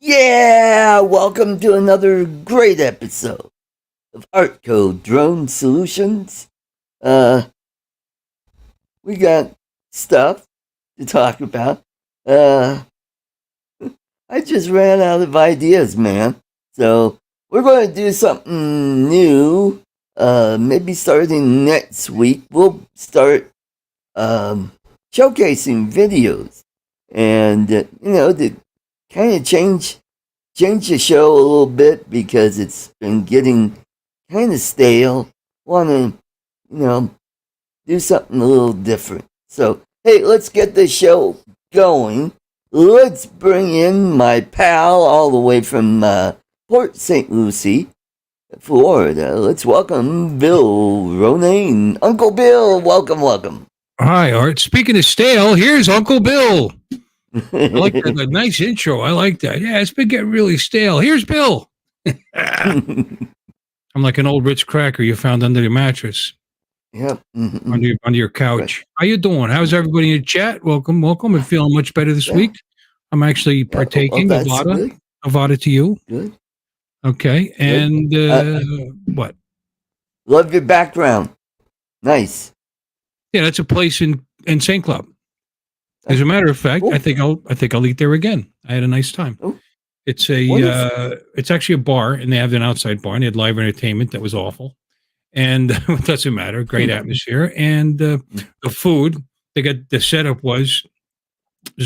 Yeah, welcome to another great episode of ArtCo Drone Solutions. We got stuff to talk about. I just ran out of ideas, man. So we're going to do something new. Maybe starting next week, we'll start showcasing videos and to kind of change the show a little bit because it's been getting kind of stale. Want to do something a little different. So hey, let's get the show going. Let's bring in my pal all the way from Port St. Lucie, Florida. Let's welcome Bill Ronayne. Uncle Bill, welcome. Hi, Art. Speaking of stale, here's Uncle Bill. I like that. A nice intro. I like that. Yeah, it's been getting really stale. Here's Bill. I'm like an old Ritz cracker you found under your mattress. Yep. Under your couch. Right. How you doing? How's everybody in the chat? Welcome. I'm feeling much better this week. I'm actually partaking of Avada to you. Good. Okay. And what? Love your background. Nice. Yeah, that's a place in St. Cloud. As a matter of fact, I think I'll eat there again. I had a nice time. Ooh. It's it's actually a bar, and they have an outside bar, and they had live entertainment that was awful, and it doesn't matter. Great atmosphere, and the food. The setup there's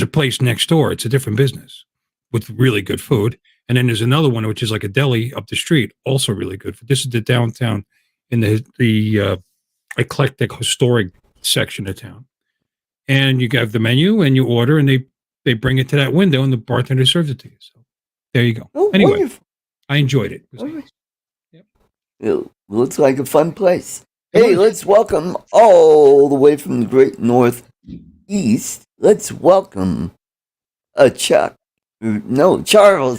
a place next door. It's a different business with really good food, and then there's another one which is like a deli up the street, also really good. This is the downtown in the eclectic historic section of town. And you have the menu and you order and they bring it to that window and the bartender serves it to you. So there you go. Oh, anyway, wonderful. I enjoyed it. Yep. It looks like a fun place. Hey, let's welcome all the way from the great northeast. Let's welcome Charles,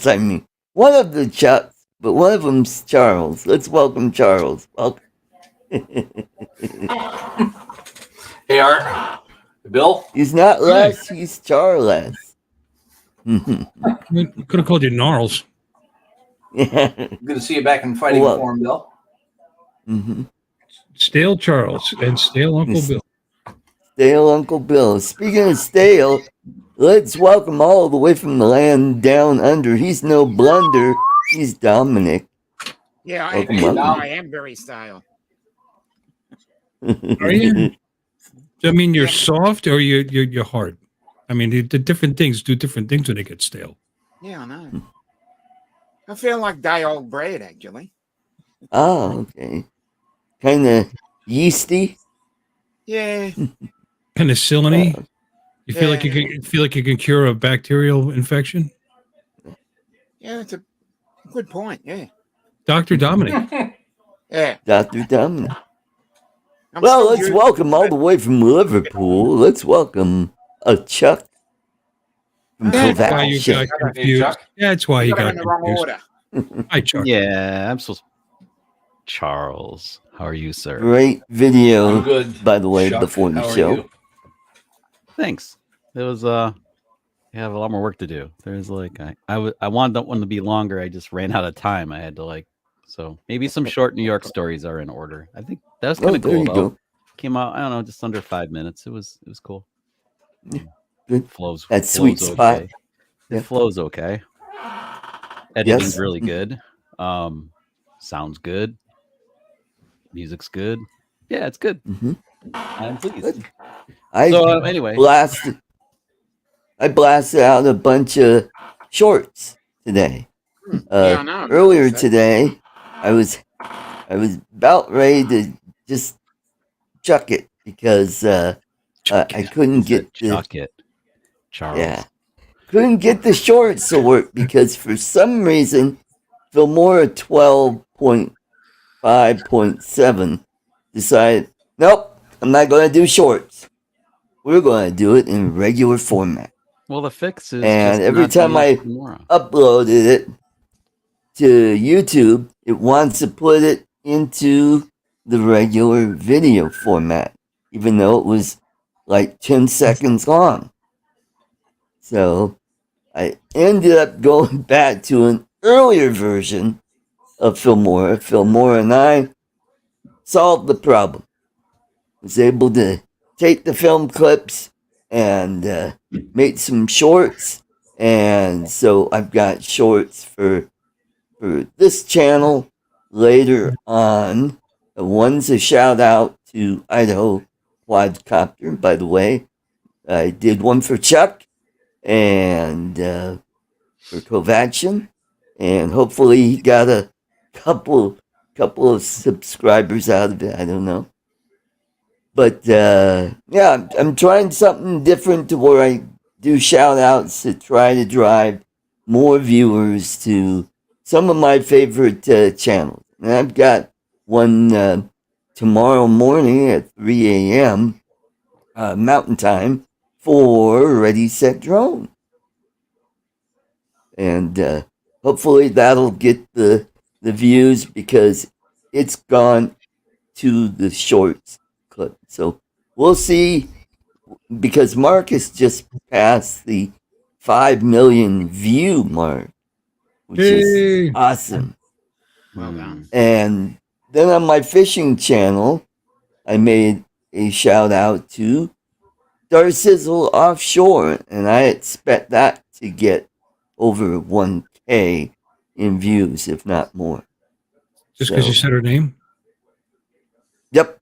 I mean. One of the Chucks, but one of them's Charles. Let's welcome Charles. Welcome. Hey, Art. Bill? He's not Les, he's Charles. Could have called you Gnarls. Yeah. Good to see you back in fighting form, Bill. Mm-hmm. Stale Charles and stale Uncle Bill. Stale Uncle Bill. Speaking of stale, let's welcome all the way from the land down under. He's no blunder. He's Dominic. Yeah, I am very style. Are you? I mean, you're soft or you're hard. I mean, the different things do different things when they get stale. Yeah, I know. I feel like old bread, actually. Oh, okay. Kind of yeasty. Yeah. Penicillin-y. You feel like you can cure a bacterial infection. Yeah, it's a good point. Yeah. Dr. Dominic. Yeah. Dr. Dominic. Well, let's welcome all the way from Liverpool. Let's welcome a Chuck. That's why you got confused. That's why you got confused. Hi, Chuck. Yeah, I'm supposed. Charles, how are you, sir? Great video, I'm good. By the way, Chuck, before the show. You? Thanks. It was you have a lot more work to do. There's like I wanted that one to be longer. I just ran out of time. I had to so maybe some short New York stories are in order. I think that was kind of cool though. Go. Came out, I don't know, just under 5 minutes. It was cool. Good. Flows. That sweet flows spot. Okay. It flows okay. Editing's really good. Sounds good. Music's good. Yeah, it's good. Mm-hmm. I'm pleased. Good. Anyway, I blasted out a bunch of shorts today. Earlier today, I was about ready to just chuck it because I couldn't get chuck it, Charles. Yeah, couldn't get the shorts to work because for some reason, Filmora 12.5.7 decided, nope, I'm not going to do shorts. We're going to do it in regular format. Well, the fix is, and every time I uploaded it to YouTube, it wants to put it into the regular video format, even though it was like 10 seconds long. So I ended up going back to an earlier version of Filmora. Filmora and I solved the problem. Was able to take the film clips and make some shorts, and so I've got shorts for this channel later on. One's a shout out to Idaho Quadcopter, by the way. I did one for Chuck and for Kovacian, and hopefully he got a couple of subscribers out of it. I don't know, but yeah, I'm trying something different to where I do shout outs to try to drive more viewers to some of my favorite channels. And I've got one tomorrow morning at 3 a.m. Mountain Time for Ready Set Drone, and hopefully that'll get the views because it's gone to the shorts clip. So we'll see, because Marcus just passed the 5 million view mark, which is awesome. Well done. And then on my fishing channel, I made a shout out to Darsizzle Offshore, and I expect that to get over 1K in views, if not more. Just because you said her name? Yep.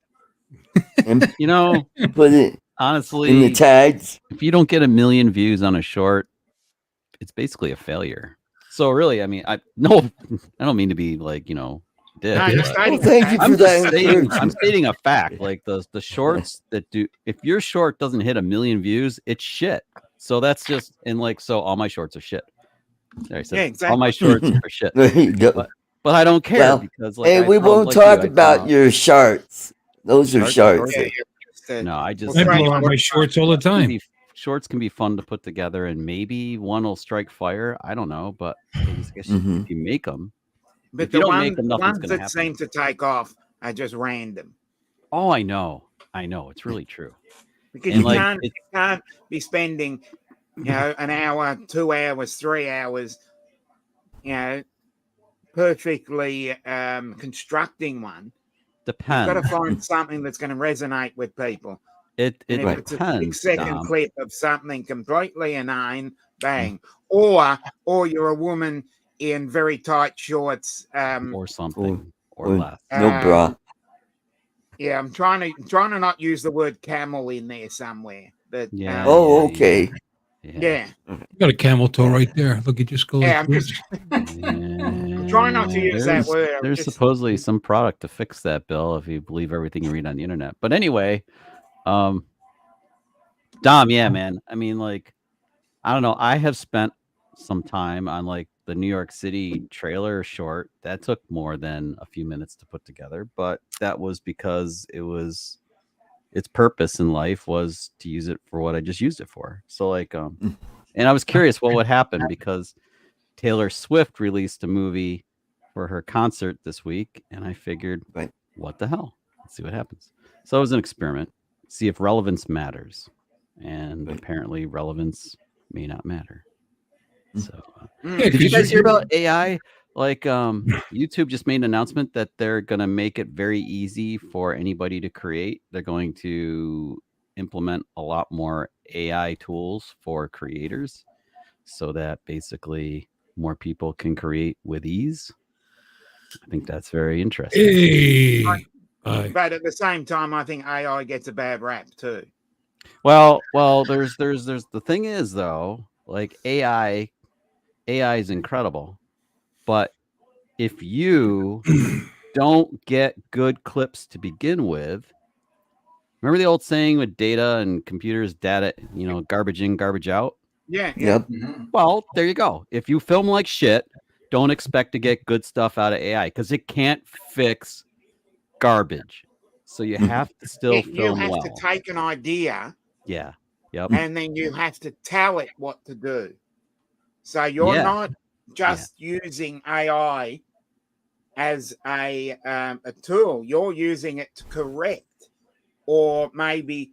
And You know, put it honestly, in the tags. if you don't get 1 million views on a short, it's basically a failure. So really, I mean, I don't mean to be like, dick. No, but you're stating thank you a fact. for that I'm encouragement. stating a fact. Like the shorts that do, if your short doesn't hit 1 million views, it's shit. So that's just, and like, so all my shorts are shit. There, I said Yeah, it. exactly. All my shorts are shit. There you go. But I don't care Well, because like, hey, we won't talk about your sharts. Those are Sharks? sharts. Yeah, No, I just I blow out my shorts all the time. Shorts can be fun to put together, and maybe one will strike fire. I don't know, but I guess Mhm. if you make them, But if you the don't make ones, them, the nothing's ones going to that happen. seem to take off are just random. Oh, I know, it's really true. Because And you like, can't be spending, an hour, 2 hours, 3 hours, perfectly constructing one. You've got to depends. find something that's going to resonate with people. It And if it's a depends. 6-second Dom. clip of something completely inane, bang. Or you're a woman in very tight shorts. Or something, or or less. no bra. Yeah, I'm trying to not use the word camel in there somewhere. But Yeah. Oh, okay. yeah. You got a camel toe right there. Look, you just go Yeah, like I'm this. just trying not to use that word. I'm There's just- supposedly some product to fix that, Bill, if you believe everything you read on the internet. But anyway, Dom, yeah, man. I mean, like, I don't know. I have spent some time on like the New York City trailer short. That took more than a few minutes to put together, but that was because its purpose in life was to use it for what I just used it for. So like, and I was curious what would happen because Taylor Swift released a movie for her concert this week, and I figured, Right. what the hell? Let's see what happens. So it was an experiment, see if relevance matters, and Right. apparently relevance may not matter. So, Yeah, did you 'cause guys hear you're- about AI? Like, YouTube just made an announcement that they're going to make it very easy for anybody to create. They're going to implement a lot more AI tools for creators so that basically more people can create with ease. I think that's very interesting. Hey. But at the same time, I think AI gets a bad rap too. Well, there's the thing is though, like AI is incredible, but if you don't get good clips to begin with, remember the old saying with data and computers, data, garbage in, garbage out? Yeah. Yep. Well, there you go. If you film like shit, don't expect to get good stuff out of AI because it can't fix garbage. So you have to still You film have well. to take an idea Yeah. Yep. and then you have to tell it what to do. So you're Yeah. not just using AI as a tool. You're using it to correct or maybe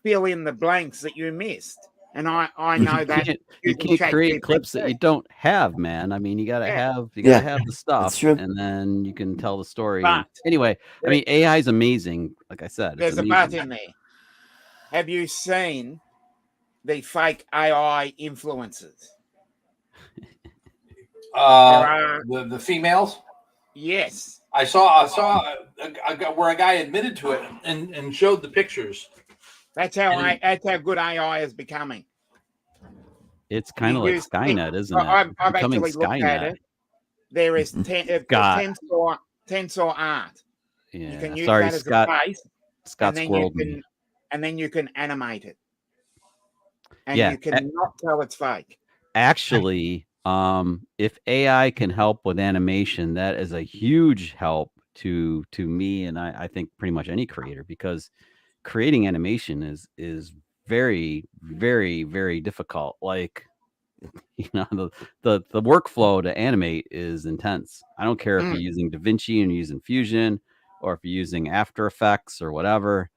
fill in the blanks that you missed. And I know that you can't create clips that you don't have, man. I mean, you gotta have the stuff, true. and then you can tell the story. But anyway, I mean, AI is amazing. Like I said, there's a but in there. Have you seen the fake AI influencers? The females. Yes, I saw where a guy admitted to it and showed the pictures. that's how good AI is becoming. It's kind of like Skynet, isn't it? I've actually looked at it. There is tensor art. Yeah. You can use that as a face. Scott squirreled me. And then you can animate it. And Yeah. you cannot tell it's fake. Actually, if AI can help with animation, that is a huge help to me, and I think pretty much any creator, because creating animation is very, very, very difficult. Like, you know, the workflow to animate is intense. I don't care if you're using DaVinci and you're using Fusion, or if you're using After Effects or whatever.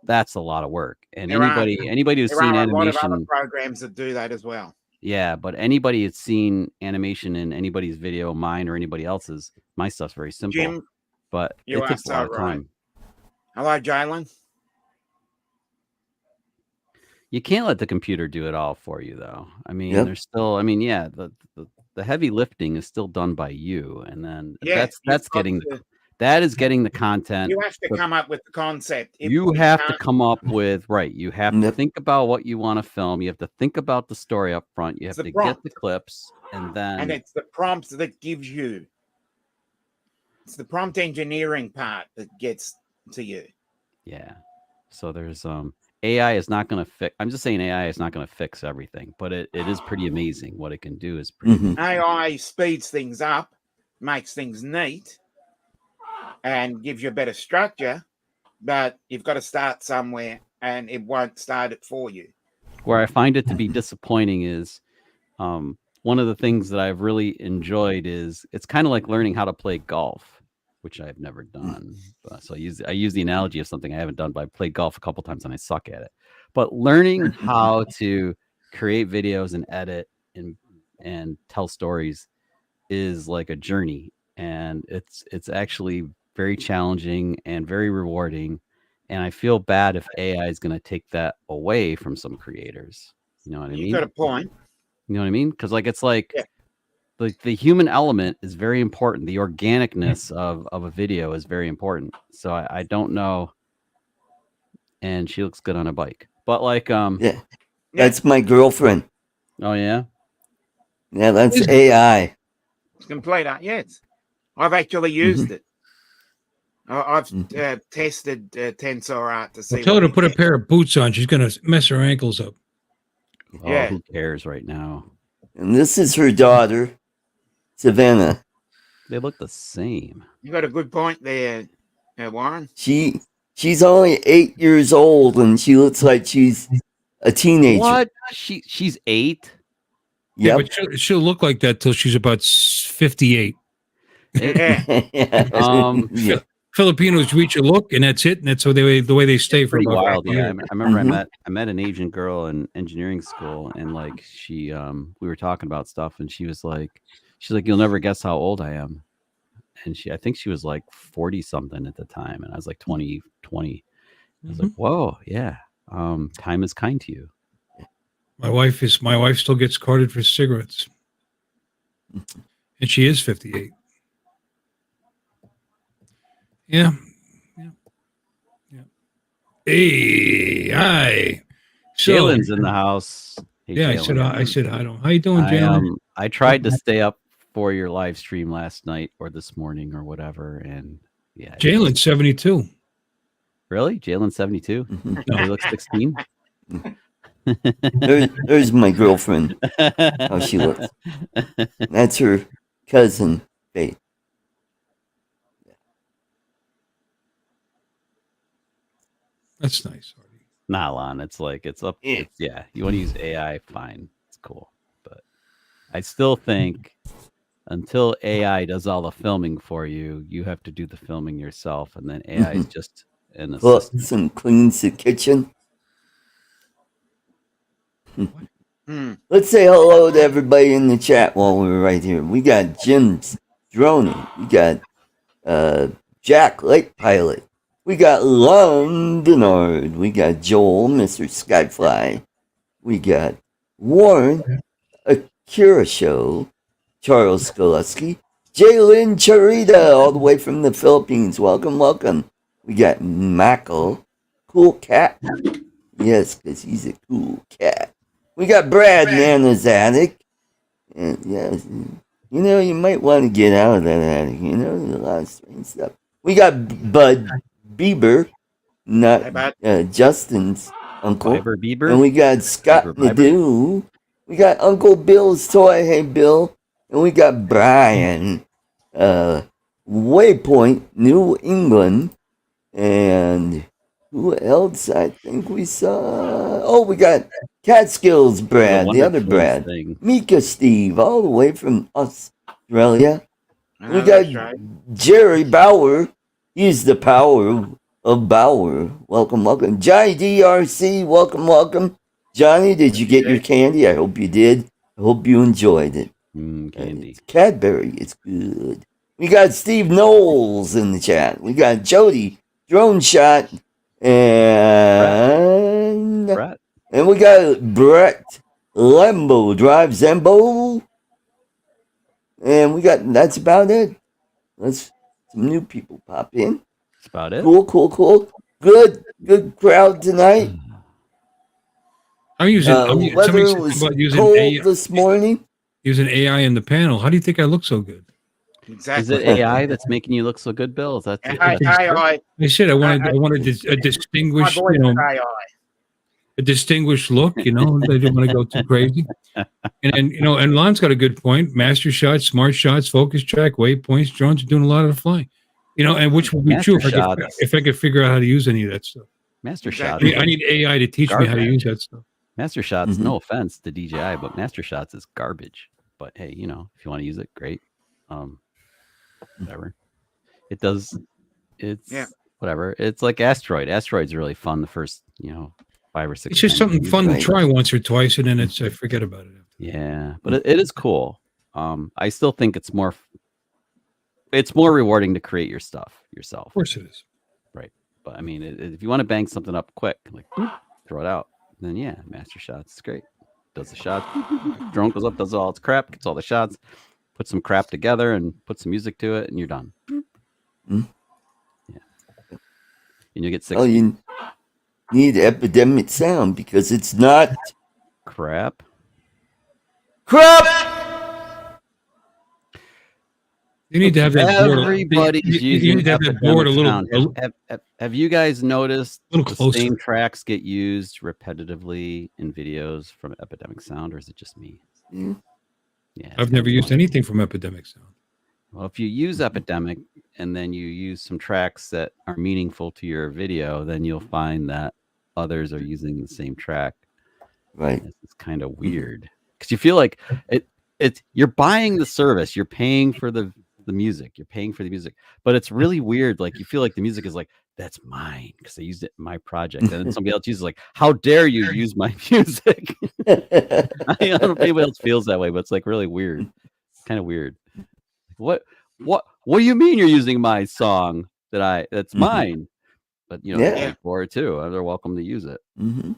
That's a lot of work. And anybody who's seen animation, a lot of other programs that do that as well. Yeah, but anybody that's seen animation in anybody's video, mine or anybody else's, my stuff's very simple. Jim, but it takes a lot of time. Hello, Jalen. You can't let the computer do it all for you, though. I mean, there's still, yeah, the heavy lifting is still done by you, and then that is getting the content. You have to come up with the concept. You have to come up with, you have to think about what you want to film. You have to think about the story up front. You have to get the clips, and it's the prompts that gives you. It's the prompt engineering part that gets to you. Yeah. So there's AI is not going to fix. I'm just saying AI is not going to fix everything, but it is pretty amazing. What it can do is pretty amazing. AI speeds things up, makes things neat, and gives you a better structure, but you've got to start somewhere, and it won't start it for you. Where I find it to be disappointing is one of the things that I've really enjoyed is it's kind of like learning how to play golf, which I've never done. So I use the analogy of something I haven't done, but I've played golf a couple times and I suck at it. But learning how to create videos and edit and tell stories is like a journey, and it's actually very challenging and very rewarding. And I feel bad if AI is going to take that away from some creators. You know what I mean? You got a point. You know what I mean? Because it's like the human element is very important. The organicness of a video is very important. So I don't know. And she looks good on a bike. But that's my girlfriend. Oh yeah? Yeah, that's AI. It's complete art. Yes. I've actually used it. I've tested Tensor Art to see. Tell her to put a pair of boots on. She's going to mess her ankles up. Oh, who cares right now? And this is her daughter, Savannah. They look the same. You got a good point there, Warren. She's only 8 years old, and she looks like she's a teenager. What? She's 8? Yeah, but she'll look like that till she's about 58. Filipinos reach a look, and that's it. And that's the way they stay for about wild. Yeah, I remember I met an Asian girl in engineering school, and she we were talking about stuff, and she's like, you'll never guess how old I am. And I think she was like 40 something at the time, and I was like 20. I was like, whoa, yeah. Time is kind to you. My wife still gets carded for cigarettes, and she is 58. Yeah. Hey, hi. Jalen's in the house. Hey, yeah, Jalen. I said hi. How you doing, Jalen? I tried to stay up for your live stream last night or this morning or whatever, and yeah. Jalen's 72. Really? Jalen's 72? No, he looks 16. There's my girlfriend. How she looks. That's her cousin, Faith. That's nice, Artie. Nah, Lon, it's up. You want to use AI, fine. It's cool. But I still think until AI does all the filming for you, you have to do the filming yourself, and then AI is just an assistant. Cooks and cleans the kitchen. Let's say hello to everybody in the chat while we're right here. We got Jim's Droning. We got Jack Lake Pilot. We got Londonard. We got Joel, Mr. Skyfly. We got Warren, Akira Show, Charles Skoleski, Jalen Charita, all the way from the Philippines. Welcome, welcome. We got Mackle, Cool Cat. Yes, because he's a cool cat. We got Brad, Nana's Attic. And yes, you know, you might want to get out of that attic. You know, there's a lot of strange stuff. We got Bud Bieber, not Justin's uncle. Bieber. And we got Scott Nadeau. We got Uncle Bill's Toy, hey Bill. And we got Brian, Waypoint, New England. And who else I think we saw? Oh, we got Catskills Brad, the other Brad. Mika Steve, all the way from Australia. We got Jerry Bauer. He's the power of Bauer. Welcome, welcome. Johnny DRC, welcome, welcome. Johnny, did you get your candy? I hope you did. I hope you enjoyed it. Candy. It's Cadbury. It's good. We got Steve Knowles in the chat. We got Jody, Drone Shot, and Brett. And we got Brett Lembo Drive Zembo. And we got, that's about it. Let's some new people pop in. That's about it. Cool, cool, cool. Good crowd tonight. I'm using. Weather was cold AI, this morning. Using AI in the panel. How do you think I look so good? Exactly. Is it AI that's making you look so good, Bill? Is that AI? I said I wanted a distinguished, you know, a distinguished look. You know, I didn't want to go too crazy. And you know, and Lon's got a good point. Master shots, smart shots, focus track, waypoints. Drones are doing a lot of the flying. You know, and which would be true if I could figure out how to use any of that stuff. Master shots. I need AI to teach me how to use that stuff. Master shots. No offense to DJI, but Master shots is garbage. But hey, you know, if you want to use it, great. Whatever. It does. It's whatever. It's like Asteroid. Asteroid's really fun. The first, you know, 5 or 6. It's just something fun to try once or twice, and then I forget about it. Yeah, but it is cool. I still think it's more rewarding to create your stuff yourself. Of course it is. Right. But I mean, if you want to bang something up quick, like throw it out, then yeah, Master Shots is great. Does the shot. Drone goes up, does all its crap, gets all the shots, put some crap together, and put some music to it, and you're done. Yeah. And you get 6. Oh, you need epidemic sound because it's not crap. You need to have that board. Everybody's using. You need to have that board a little. Have you guys noticed the same tracks get used repetitively in videos from Epidemic Sound, or is it just me? Yeah, I've never used anything from Epidemic Sound. Well, if you use Epidemic and then you use some tracks that are meaningful to your video, then you'll find that others are using the same track. Right. It's kind of weird because you feel like you're buying the service, you're paying for the music, but it's really weird. Like you feel like the music is like, that's mine because I used it in my project, and then somebody else uses like, how dare you use my music? I don't know if anybody else feels that way, but it's like really weird. It's kind of weird. What do you mean you're using my song that's mine? But you know, they pay for it too. They're welcome to use it. So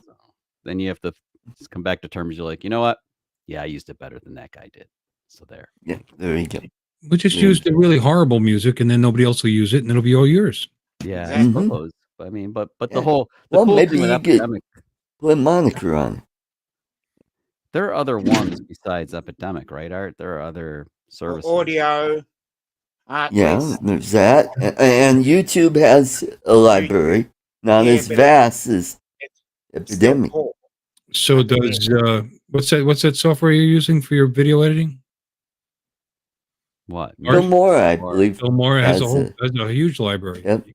then you have to come back to terms. You're like, you know what? Yeah, I used it better than that guy did. So there. Yeah, there you go. We just use the really horrible music, and then nobody else will use it, and it'll be all yours. Yeah, I suppose. I mean, but the whole cool maybe thing you could put a moniker on it. There are other ones besides Epidemic, right, Art? There are other services. Audio. There's that, and YouTube has a library not as vast as Epidemic. So does what's that software you're using for your video editing? What? Filmora, I believe. Filmora has a huge library. Yep.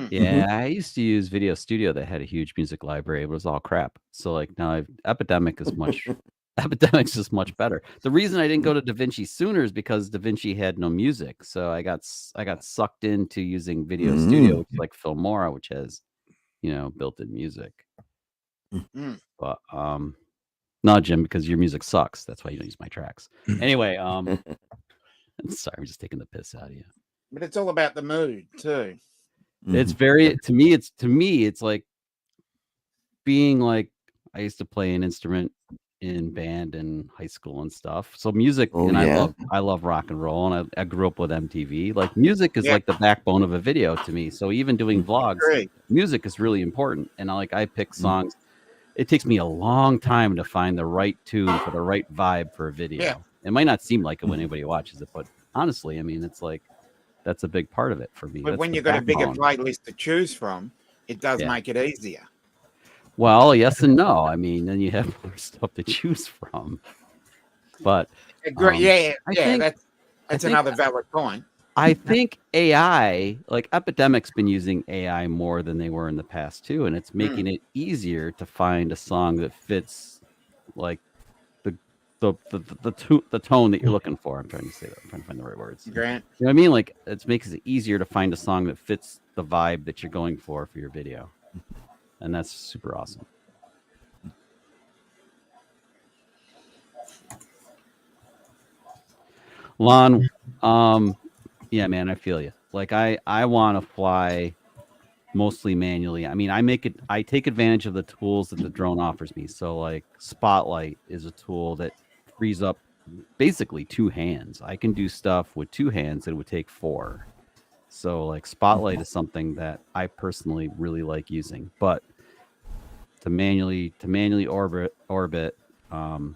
Yeah, I used to use Video Studio that had a huge music library. It was all crap. So like now Epidemic is much Epidemic's just much better. The reason I didn't go to DaVinci sooner is because DaVinci had no music. So I got sucked into using Video Studio, which is like Filmora, which has, you know, built-in music. But No, Jim, because your music sucks. That's why you don't use my tracks. Anyway, sorry, I'm just taking the piss out of you. But it's all about the mood too. It's very to me. It's like being like I used to play an instrument in band in high school and stuff. So music, and I love rock and roll, and I grew up with MTV. Like music is like the backbone of a video to me. So even doing vlogs, music is really important. And I pick songs. It takes me a long time to find the right tune for the right vibe for a video. Yeah. It might not seem like it when anybody watches it, but honestly, I mean, it's like that's a big part of it for me. But when you've got a bigger playlist to choose from, it does make it easier. Well, yes and no. I mean, then you have more stuff to choose from. But that's another valid point. I think AI, like Epidemic's been using AI more than they were in the past too, and it's making it easier to find a song that fits like the tone that you're looking for. I'm trying to say that. I'm trying to find the right words. Grant. You know what I mean? Like it makes it easier to find a song that fits the vibe that you're going for your video. And that's super awesome. Lon, yeah, man, I feel you. Like I want to fly mostly manually. I mean, I take advantage of the tools that the drone offers me. So like Spotlight is a tool that frees up basically 2 hands. I can do stuff with 2 hands that it would take 4. So like Spotlight is something that I personally really like using, but to manually orbit,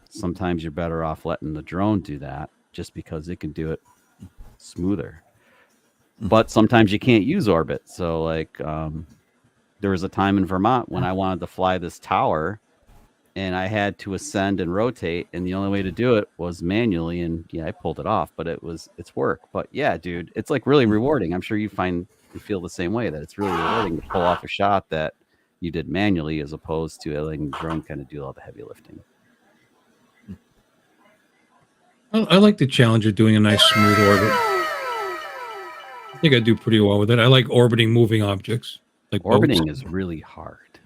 sometimes you're better off letting the drone do that just because it can do it smoother. But sometimes you can't use orbit. So like there was a time in Vermont when I wanted to fly this tower and I had to ascend and rotate, and the only way to do it was manually, and I pulled it off, but it's work. But yeah, dude, it's like really rewarding. I'm sure you feel the same way, that it's really rewarding to pull off a shot that you did manually as opposed to letting the drone kind of do all the heavy lifting. I like the challenge of doing a nice smooth orbit. I think I do pretty well with it. I like orbiting moving objects. Like orbiting boats. is really hard.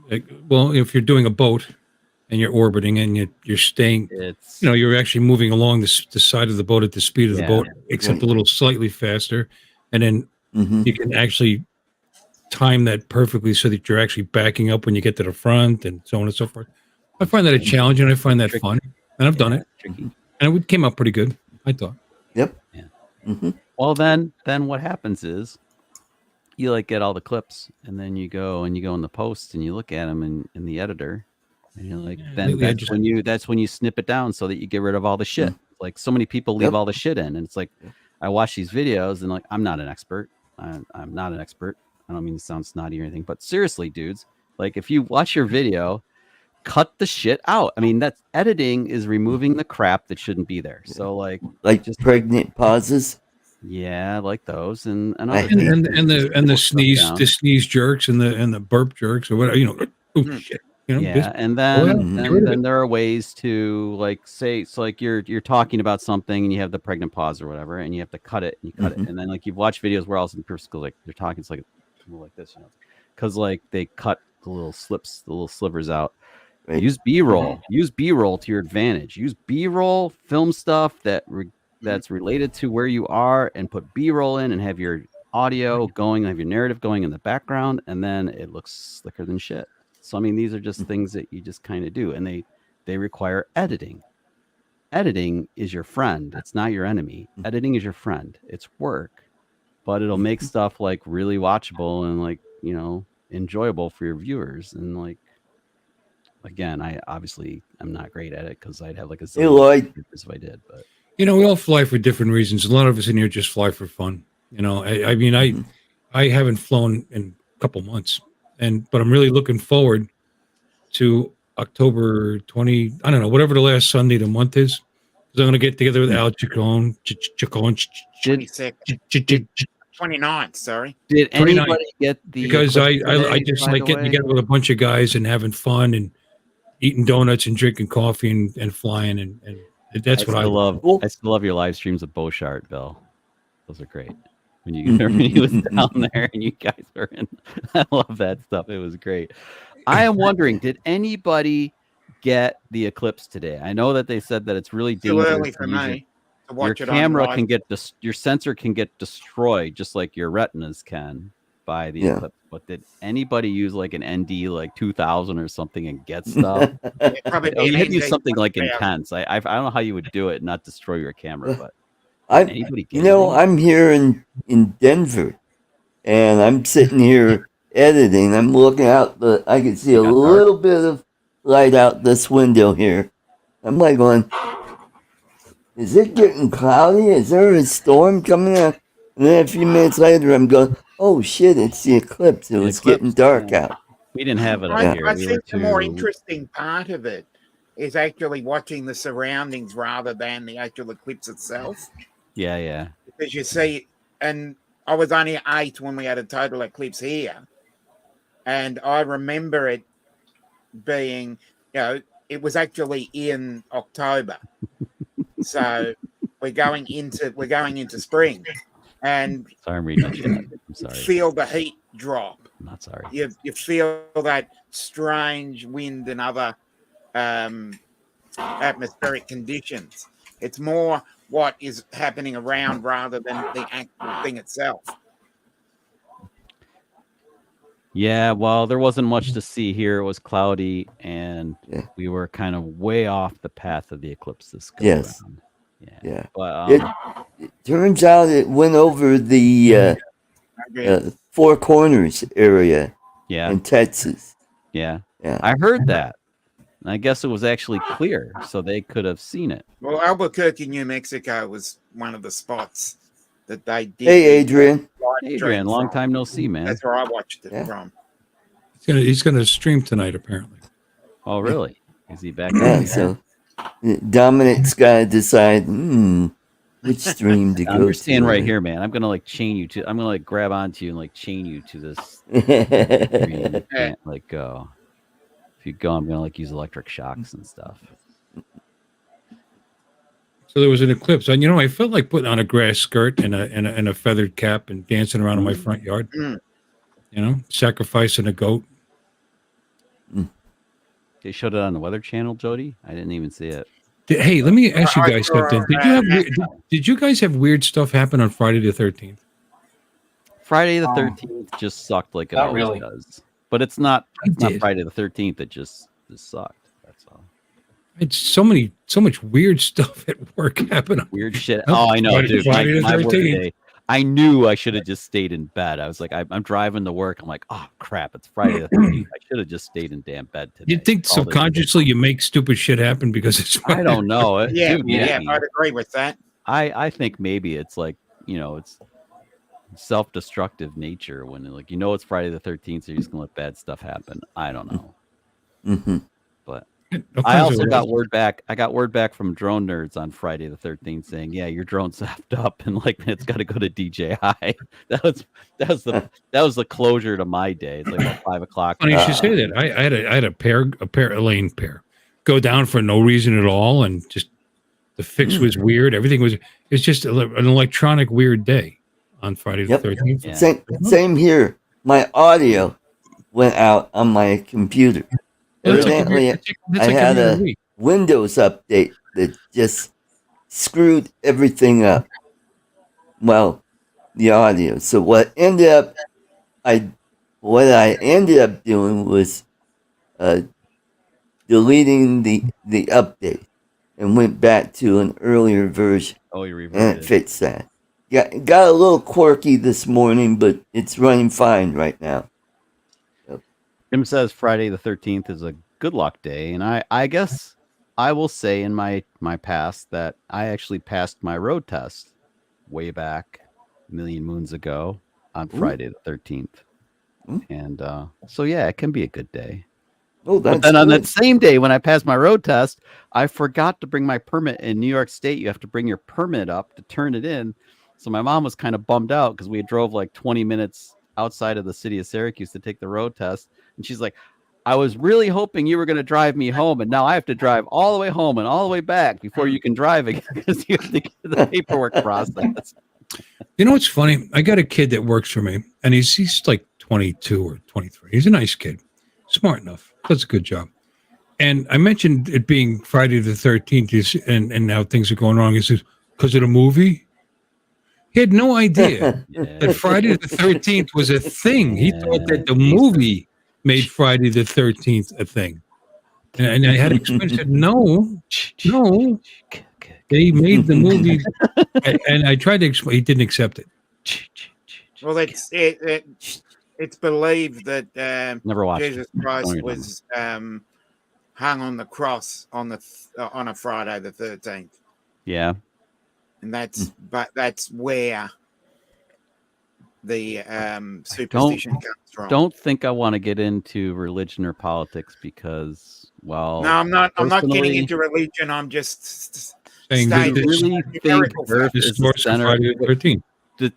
Like, well, if you're doing a boat and you're orbiting and you're staying, you're actually moving along the side of the boat at the speed of the boat, except a little slightly faster, and then you can actually time that perfectly so that you're actually backing up when you get to the front, and so on and so forth. I find that a challenge, and I find that fun, and I've done it, and it came out pretty good, I thought. Yep. Yeah. Well, then what happens is you like get all the clips, and then you go in the post and you look at them in the editor, and you're like, that's when you snip it down so that you get rid of all the shit. Like so many people leave all the shit in, and it's like I watch these videos and like I'm not an expert. I'm not an expert. I don't mean to sound snotty or anything, but seriously, dudes, like if you watch your video, cut the shit out. I mean, that's editing is removing the crap that shouldn't be there. So like just pregnant pauses. Yeah, like those and the sneeze jerks and the burp jerks or whatever, shit. And then there are ways to like say it's like you're talking about something and you have the pregnant pause or whatever, and you have to cut it and you cut it, and then like you've watched videos where else in people like they're talking, it's like this, because like they cut the little slivers out. Right. Use B-roll. Use B-roll to your advantage. Use B-roll, film stuff that's related to where you are, and put B-roll in and have your audio going, have your narrative going in the background, and then it looks slicker than shit. So I mean, these are just things that you just kind of do, and they require editing. Editing is your friend. It's not your enemy. Editing is your friend. It's work, but it'll make stuff like really watchable and like, enjoyable for your viewers. And like, again, I'm not great at it because I'd have like a zillion if I did, but we all fly for different reasons. A lot of us in here just fly for fun. I mean, I haven't flown in a couple months, but I'm really looking forward to October 20. I don't know, whatever the last Sunday of the month is. Because I'm going to get together with Al Chacon. 29th, sorry. Did anybody get the? Because I just like getting together with a bunch of guys and having fun and eating donuts and drinking coffee and flying and that's what I love. I still love your live streams of Beauchart, Bill. Those are great. When he was down there and you guys were in. I love that stuff. It was great. I am wondering, did anybody get the eclipse today. I know that they said that it's really Too dangerous early for to use me to watch your it on camera live. can get your sensor can get destroyed just like your retinas can by the Yeah. eclipse. But did anybody use like an ND like 2000 or something and get stuff? Probably Oh, be you an had to use ND something like 1000. intense. I don't know how you would do it and not destroy your camera, but I'm, anybody you get know, anything? I'm here in Denver, and I'm sitting here editing. I'm looking out I can see a got dark? little bit of light out this window here. I'm like going, is it getting cloudy? Is there a storm coming out? And then a few minutes later, I'm going, oh shit, it's the eclipse. It The was eclipse, getting dark yeah. out. We didn't have it up Yeah. here. I We were think the more too. interesting part of it is actually watching the surroundings rather than the actual eclipse itself. Yeah. Because you see, and I was only 8 when we had a total eclipse here. And I remember it being, it was actually in October. So we're going into spring. And Sorry, I'm reading the chat. I'm you sorry. feel the heat drop. I'm not sorry. You feel that strange wind and other atmospheric conditions. It's more what is happening around rather than the actual thing itself. Yeah, well, there wasn't much to see here. It was cloudy, and Yeah. we were kind of way off the path of the eclipse this go Yes. around. Yeah. But It turns out it went over the Four Corners area yeah, in Texas. yeah, Yeah. I heard that. And I guess it was actually clear, so they could have seen it. Well, Albuquerque, New Mexico was one of the spots that they did. Hey, Adrian. Hey, Adrian, long time no see, man. That's where I watched it Yeah. from. He's gonna stream tonight, apparently. Oh, really? Is he back? Yeah, so Dominic's got to decide which stream to go I'm just saying to. right here, man. I'm gonna like chain you to. I'm gonna like grab onto you and like chain you to this stream. You can't like go. If you go, I'm gonna like use electric shocks and stuff. So there was an eclipse, and I felt like putting on a grass skirt and a feathered cap and dancing around in my front yard. Sacrificing a goat. They showed it on the Weather Channel, Jody. I didn't even see it. Hey, let me ask you guys something. Did you guys have weird stuff happen on Friday the 13th? Friday the 13th just sucked like it Not always really. does. But it's not did. Friday the 13th. It just sucked. That's all. It's so much weird stuff at work happening. Weird shit. Nope. Oh, I know, dude. Friday the My work 13th. day, I knew I should have just stayed in bed. I was like, I'm driving to work. I'm like, oh crap, it's Friday the 13th. I should have just stayed in damn bed today. You'd think All this- subconsciously you make stupid shit happen because it's I don't know. Yeah, Dude, yeah, maybe. I'd agree with that. I think maybe it's like, it's self-destructive nature when like it's Friday the 13th, so you're just gonna let bad stuff happen. I don't know. Mm-hmm. But All I kinds also of- got word back. I got word back from drone nerds on Friday the 13th saying, "Yeah, your drone's zapped up and like it's got to go to DJI." That was the closure to my day. It's like about 5 o'clock. Funny you should say that. I had a lane pair go down for no reason at all, and just the fix was weird. Everything it's just an electronic weird day on Friday the Yep. 13th. Yeah. Same here. My audio went out on my computer. Evidently, I had a Windows update that just screwed everything up. Well, the audio. So what I ended up doing was deleting the update and went back to an earlier version. Oh, you And reverted. it fits that. Got a little quirky this morning, but it's running fine right now. Jim says Friday the 13th is a good luck day, and I guess I will say in my past that I actually passed my road test way back a million moons ago on Friday the 13th. Ooh. And so yeah, it can be a good day. Oh, that's But then on good. that same day when I passed my road test, I forgot to bring my permit. In New York State, you have to bring your permit up to turn it in. So my mom was kind of bummed out because we drove like 20 minutes outside of the city of Syracuse to take the road test. And she's like, I was really hoping you were going to drive me home, and now I have to drive all the way home and all the way back before you can drive again because you have to get the paperwork processed. You know what's funny? I got a kid that works for me, and he's like 22 or 23. He's a nice kid, smart enough, does a good job. And I mentioned it being Friday the 13th and now things are going wrong. He says, because of the movie? He had no idea that Friday the 13th was a thing. He thought that the movie made Friday the 13th a thing. And I had to explain, I said, no, they made the movie. And I tried to explain, he didn't accept it. Well, it's believed that Never watched Jesus Christ was hung on the cross on a Friday the 13th. Yeah. And that's where the superstition comes from. Don't think I want to get into religion or politics because, well, no, I'm not getting personally, into religion. I'm just Saying stating that really numerical think Earth facts. This is the source of center. Friday the 13th.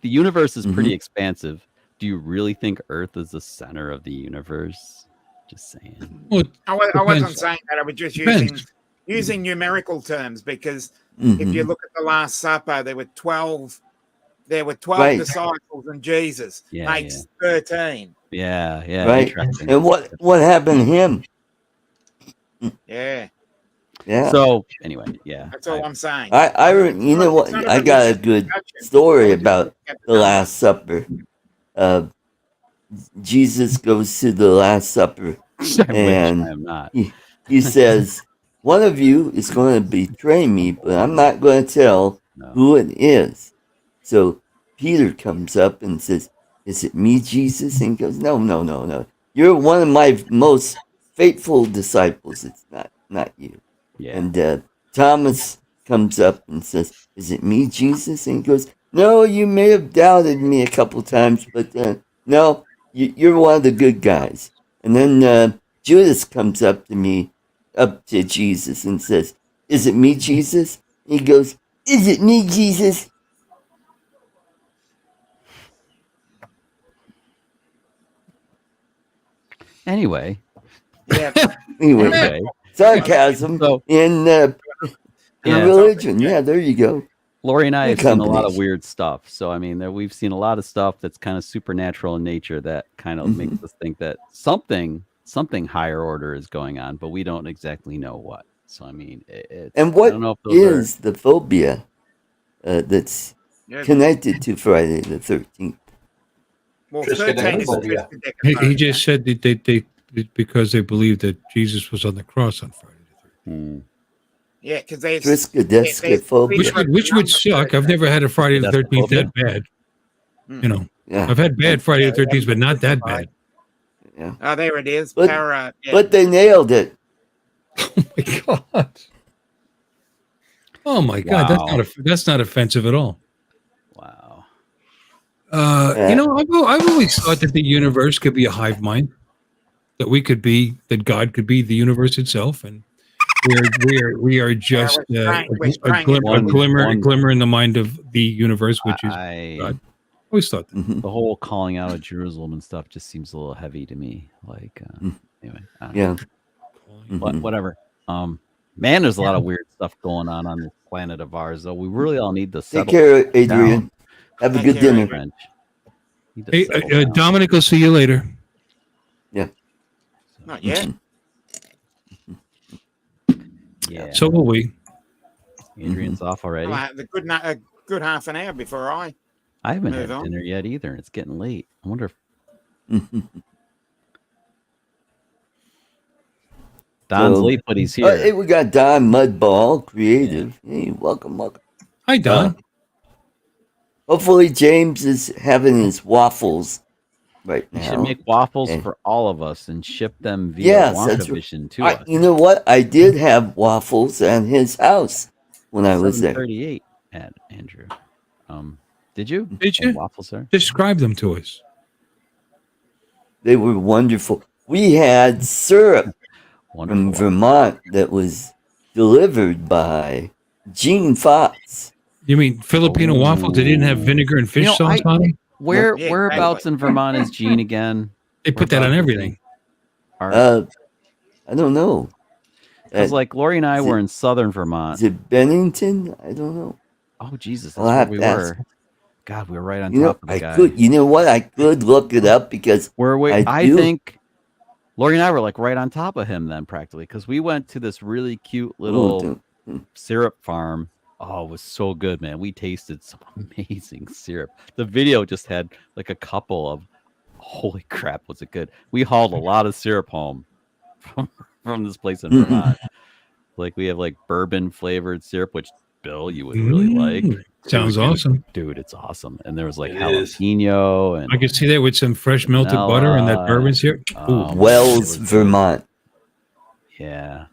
The universe is pretty expansive. Do you really think Earth is the center of the universe? Just saying. Well, I wasn't depends. saying that. I was just Depends. using numerical terms because if you look at the Last Supper, there were 12. There were 12 Right. disciples and Jesus makes 13. Yeah, yeah. Right. Interesting. And what happened to him? Yeah, Yeah. So anyway, yeah. that's all I'm saying. You know what? I got a good story about the Last Supper. Jesus goes to the Last Supper, and I am not. he says, "One of you is going to betray me, but I'm not going to tell who it is." So Peter comes up and says, "Is it me, Jesus?" And he goes, "No, no, no, no. You're one of my most faithful disciples. It's not you." Yeah. And Thomas comes up and says, "Is it me, Jesus?" And he goes, "No, you may have doubted me a couple times, but no, you're one of the good guys." And then Judas comes up to Jesus and says, "Is it me, Jesus?" And he goes, "Is it me, Jesus?" Anyway. Yeah. Anyway, Okay. sarcasm So- in religion. Yeah, there you go. Lori and I have Good seen a lot of combination. weird stuff. So I mean, we've seen a lot of stuff that's kind of supernatural in nature that kind of makes us think that something higher order is going on, but we don't exactly know what. So I mean, And I what don't know if those is the phobia that's Yeah. connected to Friday the 13th? Well, Tristan 13 is Phobia. He just said that they because they believed that Jesus was on the cross on Friday the 13th. Yeah, because there's Triskaidekaphobia. Which would suck. I've never had a Friday the 13th that bad. Hmm. You know, Yeah. I've had bad Friday the 13th, but not that bad. Yeah. Oh, there it is. But- yeah. But they nailed it. Oh my god. Oh my god, Wow. that's not offensive at all. Wow. You know, I've always thought that the universe could be a hive mind, that God could be the universe itself, and we are just a glimmer in the mind of the universe, which is God. Always thought that. The whole calling out of Jerusalem and stuff just seems a little heavy to me. Like, anyway, I don't know. But whatever. Man, there's a lot of weird stuff going on this planet of ours, though. We really all need to settle Take care, Adrian. down. Have a Take good care, dinner. French. Need to Hey, settle down. Dominic, will see you later. Not yet. Yeah. So will we. Adrian's off already. Well, a good half an hour before I haven't move had on. dinner yet either. It's getting late. I wonder if Don's late, but he's here. Hey, we got Don Mudball, creative. Hey, welcome. Hi, Don. Hopefully James is having his waffles right You now. should make waffles And- for all of us and ship them via Yes, that's WonkaVision to us. You know what? I did have waffles at his house when I was there. 738 at Andrew. Did you? Did you? Waffles, sir? Describe them to us. They were wonderful. We had syrup from Wonderful. Vermont that was delivered by Gene Fox. You mean Filipino waffles? They didn't have vinegar and fish You know, sauce on them? Yeah, Whereabouts exactly. in Vermont is Gene again? They put that on everything. I don't know. Because like Lori and I is were it- in southern Vermont. Is it Bennington? I don't know. Oh Jesus, I'll that's have where we to ask. were. God, we were right on You know, top of the guy. You know what? I could look it up because Where we? I I do. think Lori and I were like right on top of him then practically because we went to this really cute little syrup farm. Oh, it was so good, man. We tasted some amazing syrup. The video just had like a couple of, holy crap, was it good? We hauled a lot of syrup home from this place in Vermont. Like we have like bourbon flavored syrup, which Bill, you would really like. Sounds awesome. Dude, it's awesome. And there was like It jalapeno and I could see that with some fresh melted butter and that bourbon syrup. Wells, Vermont. Yeah.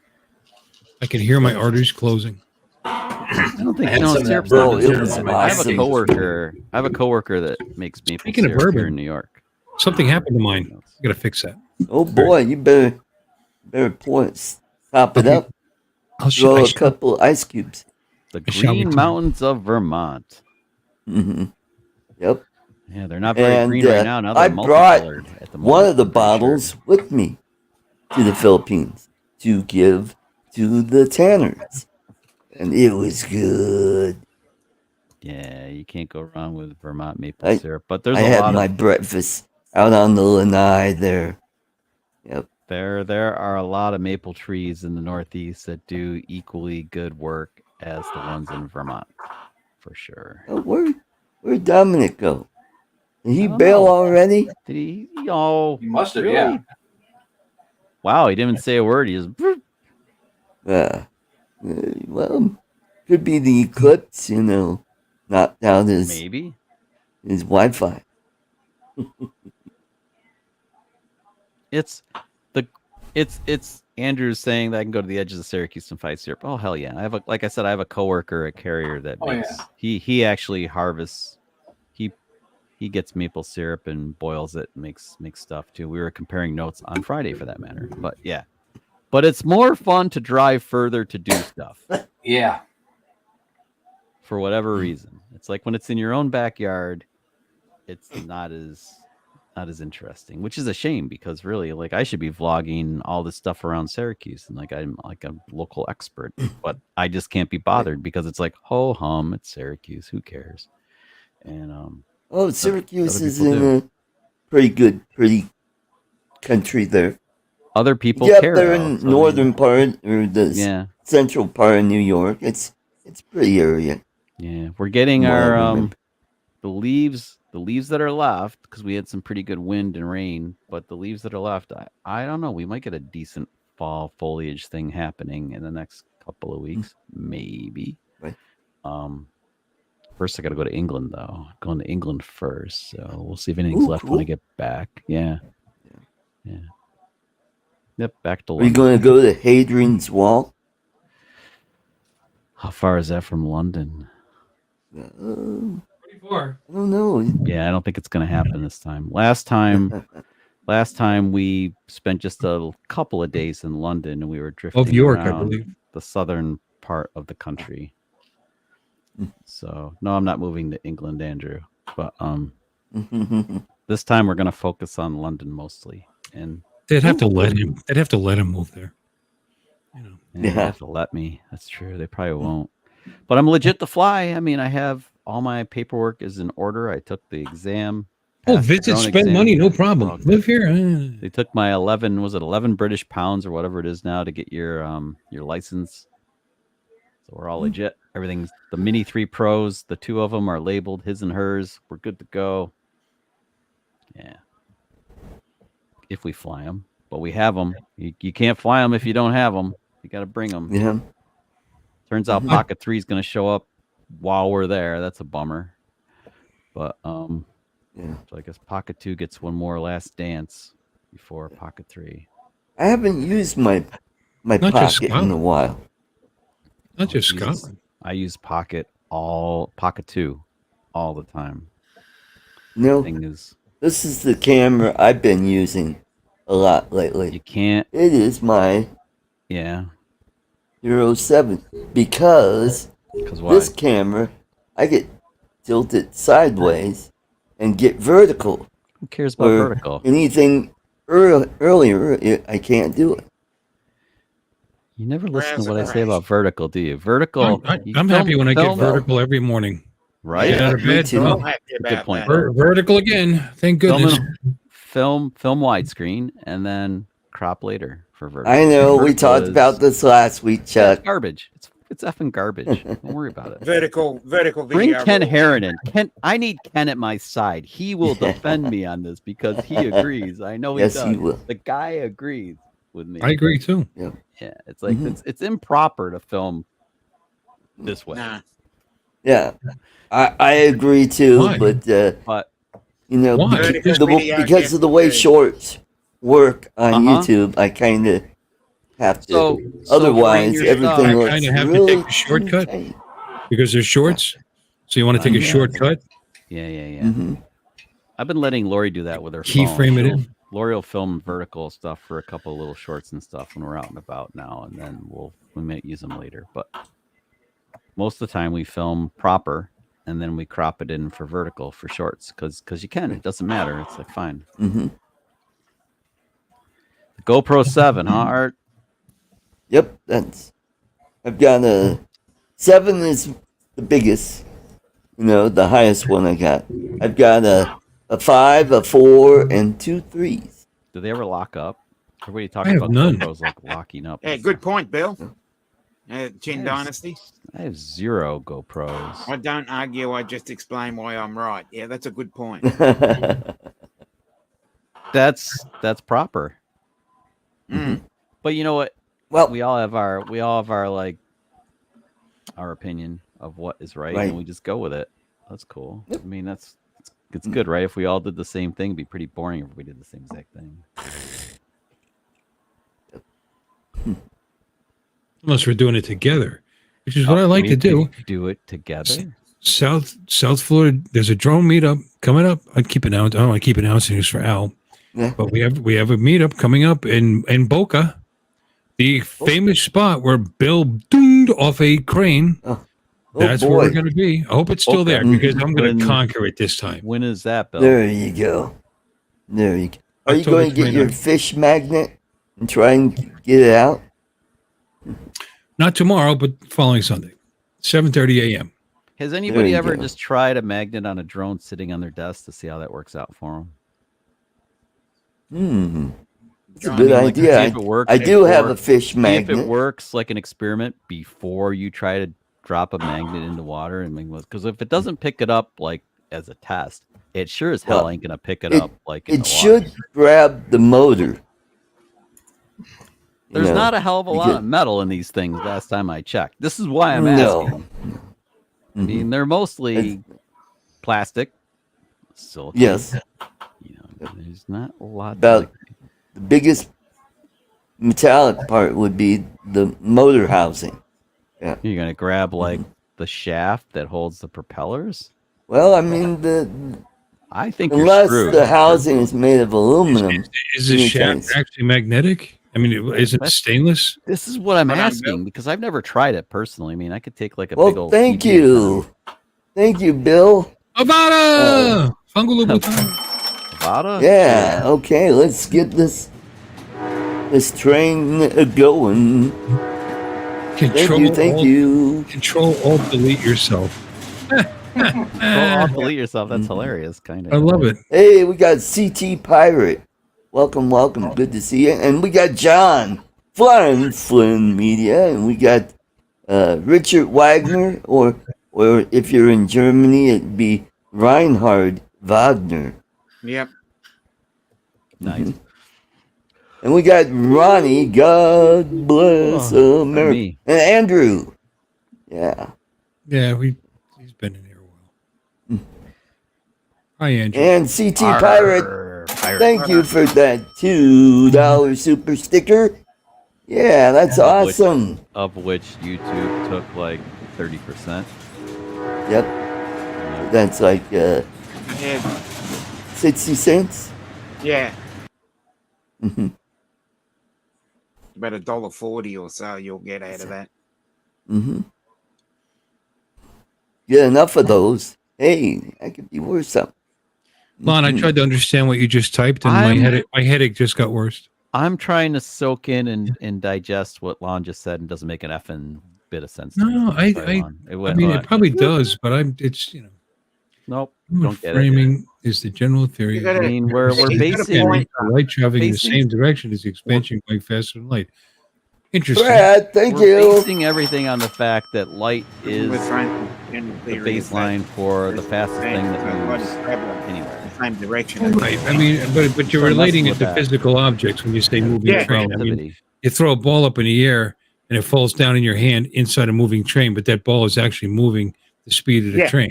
I can hear my arteries closing. I don't think syrup's bro, not it good. was I have a awesome. coworker. I have a coworker that makes maple Speaking of syrup here bourbon. in New York. Something happened to mine. I gotta fix that. Oh boy, you better pour it, top it up. Throw a couple ice cubes. The shall Green be Mountains of Vermont. Yep. Yeah, they're not very And green right now. Now they're I brought multicolored at the moment, one of the I'm pretty bottles with me to the Philippines to give to the tanners, and it was good. Yeah, you can't go wrong with Vermont maple syrup. But there's I a had lot my of breakfast out on the lanai there. Yep. there are a lot of maple trees in the Northeast that do equally good work as the ones in Vermont, for sure. Oh, where'd Dominic go? Did he I don't bail know. already? Did he? Oh, You must have, really? yeah. Wow, he didn't even say a word. He just. Well, could be the eclipse, knocked out his Maybe. Wi-Fi. It's Andrew saying that I can go to the edge of the Syracuse and find syrup. Oh hell yeah! Like I said, I have a coworker at Carrier that makes. He actually harvests. He gets maple syrup and boils it and makes stuff too. We were comparing notes on Friday for that matter. But yeah. But it's more fun to drive further to do stuff. Yeah. For whatever reason. It's like when it's in your own backyard, it's not as interesting, which is a shame because really like I should be vlogging all this stuff around Syracuse and like I'm like a local expert, but I just can't be bothered because it's like ho hum, it's Syracuse, who cares? And Syracuse is in a pretty country there. Other people care. They're in northern part or the central part of New York. It's pretty area. Yeah, we're getting our the leaves that are left because we had some pretty good wind and rain. But the leaves that are left, I don't know. We might get a decent fall foliage thing happening in the next couple of weeks, maybe. Right. First, I got to go to England though. Going to England first, so we'll see if anything's left when I get back. Yeah. Yep, back to London. Are you going to go to Hadrian's Wall? How far is that from London? Pretty far. I don't know. Yeah, I don't think it's going to happen this time. Last time we spent just a couple of days in London and we were drifting York, I around believe. the southern part of the country. So no, I'm not moving to England, Andrew. But this time we're going to focus on London mostly. And they'd have to let him. They'd have to let him move there. They have to let me. That's true. They probably won't. But I'm legit to fly. I mean, I have all my paperwork is in order. I took the exam. Visit, spend money, no problem. Live here. They took my 11 British pounds or whatever it is now to get your license. So we're all legit. Everything's the Mini 3 Pros. The two of them are labeled his and hers. We're good to go. Yeah. If we fly them, but we have them. You can't fly them if you don't have them. You got to bring them. Yeah. Turns out Pocket 3 is going to show up while we're there. That's a bummer. But so I guess Pocket 2 gets one more last dance before Pocket 3. I haven't used my Pocket in a while. Not just Scotland. I use Pocket 2 all the time. No, this is the camera I've been using a lot lately. You can't. It is my Euro 7 because why? This camera I get tilted sideways and get vertical. Who cares about vertical? Anything earlier, I can't do it. You never listen to what I say about vertical, do you? Vertical. I'm happy when I get vertical every morning. Right? Get out of bed. Good point. Vertical again. Thank goodness. Film widescreen, and then crop later for vertical. I know we Vertical talked about this last week, It's Chuck. garbage. It's effing garbage. Don't worry about it. Vertical Bring video. Ken Heron in. I need Ken at my side. He will defend me on this because he agrees. I know he Yes, does. he will. The guy agrees with me. I agree too. Yeah, it's like Mhm. it's improper to film this way. Nah. Yeah, I agree too, Why? but But you know, Why? because, Vertical video because of the way gets shorts work on Uh-huh. YouTube, I kind of have to. so Otherwise, for your everything stuff- I looks kinda have to really take a shortcut. tight. Because they're shorts. So you want to take a Yeah. shortcut? Yeah. Mhm. I've been letting Lori do that with her Keyframe it in. Lori will film vertical stuff for a couple of little shorts and stuff when we're out and about now, and then we might use them later. But most of the time we film proper, and then we crop it in for vertical for shorts because you can. It doesn't matter. It's like fine. Mhm. The GoPro 7, huh, Art? Yep, I've got a 7 is the biggest, the highest one I got. I've got a 5, a 4, and 2 3s. Do they ever lock up? Everybody I talking have about none. GoPros like locking up. Yeah, and good stuff. point, Bill. Chin Yes. Dynasty. I have 0 GoPros. I don't argue. I just explain why I'm right. Yeah, that's a good point. That's proper. Mm. But you know what? Well, we all have our like our opinion of what is right, Right. and we just go with it. That's cool. Yep. I mean, it's good, right? If we all did the same thing, it'd be pretty boring if we did the same exact thing. Unless we're doing it together, which is what I like to do. Do it together. South Florida, there's a drone meetup coming up. I don't want to keep announcing this for Al, Yeah. but we have a meetup coming up in Boca, the famous spot where Bill doomed off a crane. Oh That's where boy. we're going to be. I hope it's still Okay. there because I'm going When- to conquer it this time. When is that, Bill? There you go. There you go. Are you October going to get your 29th. fish magnet and try and get it out? Not tomorrow, but following Sunday, 7:30 a.m. Has anybody you ever go. just tried a magnet on a drone sitting on their desk to see how that works out for them? It's a I good mean, like, idea. see if it works I do have before- a fish See if magnet. it works like an experiment before you try to drop a magnet into water, and because if it doesn't pick it up like as a test, it sure as hell Well, ain't gonna pick it it- up like in It the water. should grab the motor. There's You know, not a hell of a lot because- of metal in these things. Last time I checked, this is why I'm No. asking. I Mhm. mean, they're mostly plastic, silicone. Yes. There's not a lot. About the biggest metallic part would be the motor housing. You're gonna grab like the shaft that holds the propellers. Well, I mean, I think you're unless screwed. the housing is made of aluminum. Is the Many shaft times. actually magnetic? I mean, is it That's- stainless? This is what I'm Hold on, asking Bill. because I've never tried it personally. I mean, I could take like a big Well, old. thank TV you. Thank you, Bill. Avada! Fungulubutan. Nevada? Yeah, okay, let's get this train going. Thank you. Control Alt Delete yourself. Well, delete yourself. That's hilarious, kind of. I love it. Hey, we got CT Pirate. Welcome. Good to see you. And we got John Flynn Media, and we got Richard Wagner, or if you're in Germany, it'd be Reinhard Wagner. Yep. Nice. And we got Ronnie, God bless America, me. and Andrew. Yeah. Yeah, he's been in here a while. Hi, Andrew. And CT Pirate, thank you for that $2 super sticker. Yeah, that's awesome. Of which YouTube took like 30%. Yep. That's like Yeah. 60 cents. Yeah. Mhm. About $1.40 or so you'll get out of that. Mhm. Get enough of those. Hey, that could be worth something. Lon, I tried to understand what you just typed, and my headache just got worse. I'm trying to soak in and digest what Lon just said, and doesn't make an effing bit of sense. To No, me. Sorry, I Lon. mean, it probably does, but it's Nope. Human Don't get it. framing is the general theory. You gotta- I mean, we're He's got a basing point. light traveling in the basing- same direction as the expansion going faster than light. Interesting. Brad, thank we're you. basing everything on the fact that light is We're trying to general the theory is that baseline for the this fastest thing that light is moves traveling anywhere. in the same direction. Right. I mean, but you're Start messing relating it with to that. physical objects when you say moving Yeah. train. I mean, Relativity. you throw a ball up in the air and it falls down in your hand inside a moving train, but that ball is actually moving the speed of the Yeah. train.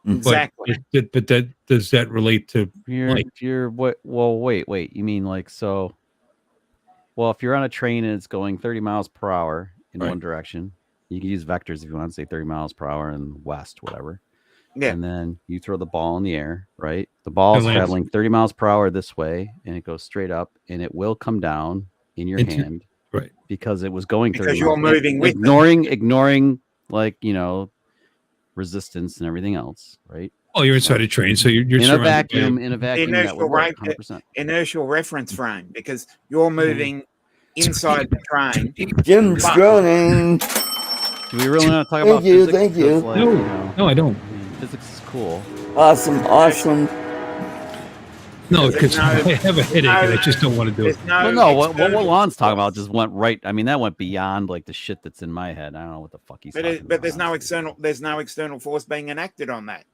Exactly. But that does that relate to You're what? Well, wait. You mean like so? Well, if you're on a train and it's going 30 miles per hour in Right. one direction, you can use vectors if you want to say 30 miles per hour in west, whatever. Yeah. And then you throw the ball in the air, right? The ball is It lands. traveling 30 miles per hour this way, and it goes straight up, and it will come down in your Into- hand, right. Because it was going 30 Because you're miles. moving with ignoring like resistance and everything else, right? Oh, you're inside a train, so you're In a surrounded by- vacuum, that inertial would work rate- 100%. inertial reference frame because you're moving inside the train. Jim's droning. Do we really want to talk Thank about you, physics? thank you. Because, like, No, I don't. I mean, physics is cool. Awesome. No, There's because no- I have a headache and I just don't want to do it. There's no Well, no, what external Lon's talking force. about just went right. I mean, that went beyond like the shit that's in my head. I don't know what the fuck he's talking But there's about. no external force being enacted on that.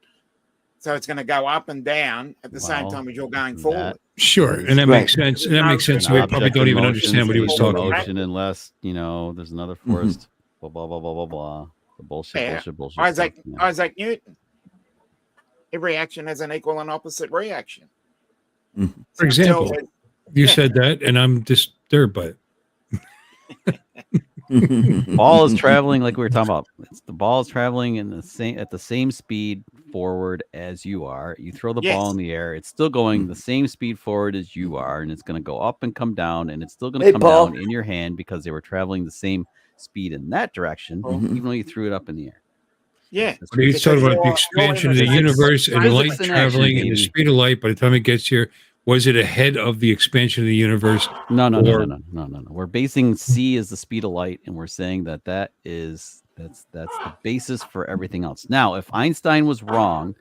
So it's going to go up and down at the same Well, time as you're going that- forward. Sure, and that makes sense. And that makes sense. An We probably object don't in even motion understand what he was stays in talking about. motion unless there's another force. Blah blah blah blah blah blah. The bullshit, Yeah. bullshit. Isaac stuff, yeah. Isaac Newton. Every action has an equal and opposite reaction. For example, Until you yeah. said that, and I'm disturbed by it. Ball is traveling like we were talking about. The ball is traveling at the same speed forward as you are. You throw the ball Yes. in the air, it's still going the same speed forward as you are, and it's going to go up and come down, and it's still going to Hey, come Paul. down in your hand because they were traveling the same speed in that direction, even though you threw it up in the air. yeah. But he's talking about the Because expansion you're of the in the universe and physics light in action, traveling and the baby. speed of light. By the time it gets here, was it ahead of the expansion of the universe? No. Or- We're basing c as the speed of light, and we're saying that's the basis for everything else. Now, if Einstein was wrong,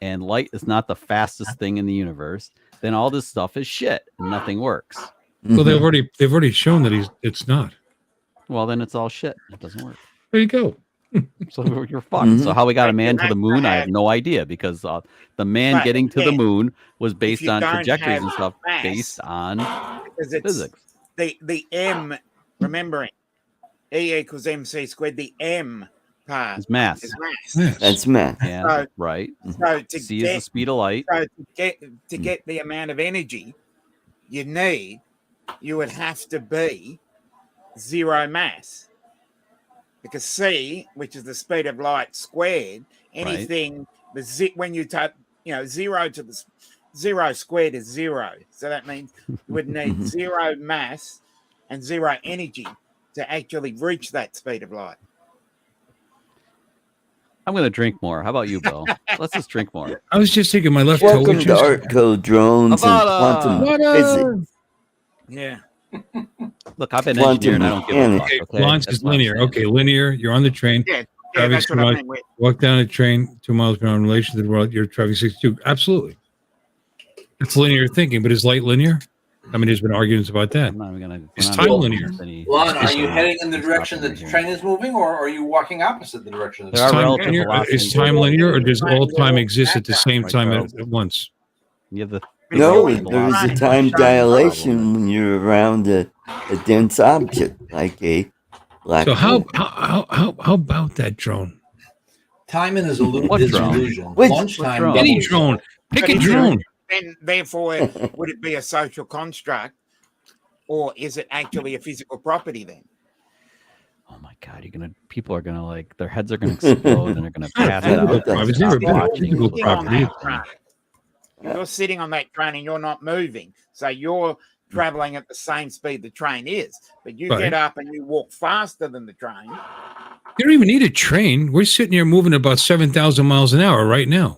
and light is not the fastest thing in the universe, then all this stuff is shit and nothing works. Well, they've already shown that it's not. Well, then it's all shit. It doesn't work. There you go. So you're fucked. So how we got a man to the moon, I have no idea, because the man But, getting to the yeah, moon was based you on don't trajectories and have stuff mass, based on Because it's physics. the M, remembering E equals MC squared, the M part It's mass. is mass. Yes. That's math. Yeah, So- right. So to C is the get, speed of light. so to get the amount of energy you need, you would have to be zero mass. Because C, which is the speed of light squared, anything when you type, zero squared is zero. So that means you would need zero mass and zero energy to actually reach that speed of light. I'm going to drink more. How about you, Bill? Let's just drink more. I was just thinking my left toe. Welcome to ArtCo Drones and Avada! Quantum Physics. Yeah. Look, I've been Quantum engineering. I don't give a fuck. mechanics. Okay, Okay, Lance That's is what I'm linear. saying. Okay, linear. You're on the train. Yeah, Driving that's what I somebody- meant with. Walk down a train 2 miles per hour in relation to the world. You're driving 62. Absolutely. It's linear thinking, but is light linear? I mean, there's been arguments about that. I'm not even gonna. It's we're not time gonna linear. do any- Lon, are It's- you heading in the it's direction not that the linear. train is moving, or are you walking opposite the direction? There are Time relative linear, velocity. is time linear, or does all time exist at the same time at once? You have the No, relative there is a velocity. time Shine dilation when you're around a dense object like a black So how hole. about that drone? Timing is What is drone? illusion. Which- Lunchtime. what drone? Any doubles. drone. Pick But a if drone. Then, therefore, would it be a social construct, or is it actually a physical property? Then Oh my god, people are gonna like their heads are gonna explode and they're gonna pass Physical out. property. It's never been a Watching. physical Sitting on property. that train. You're sitting on that train and you're not moving, so you're traveling at the same speed the train is. But you Right. get up and you walk faster than the train. You don't even need a train. We're sitting here moving about 7,000 miles an hour right now.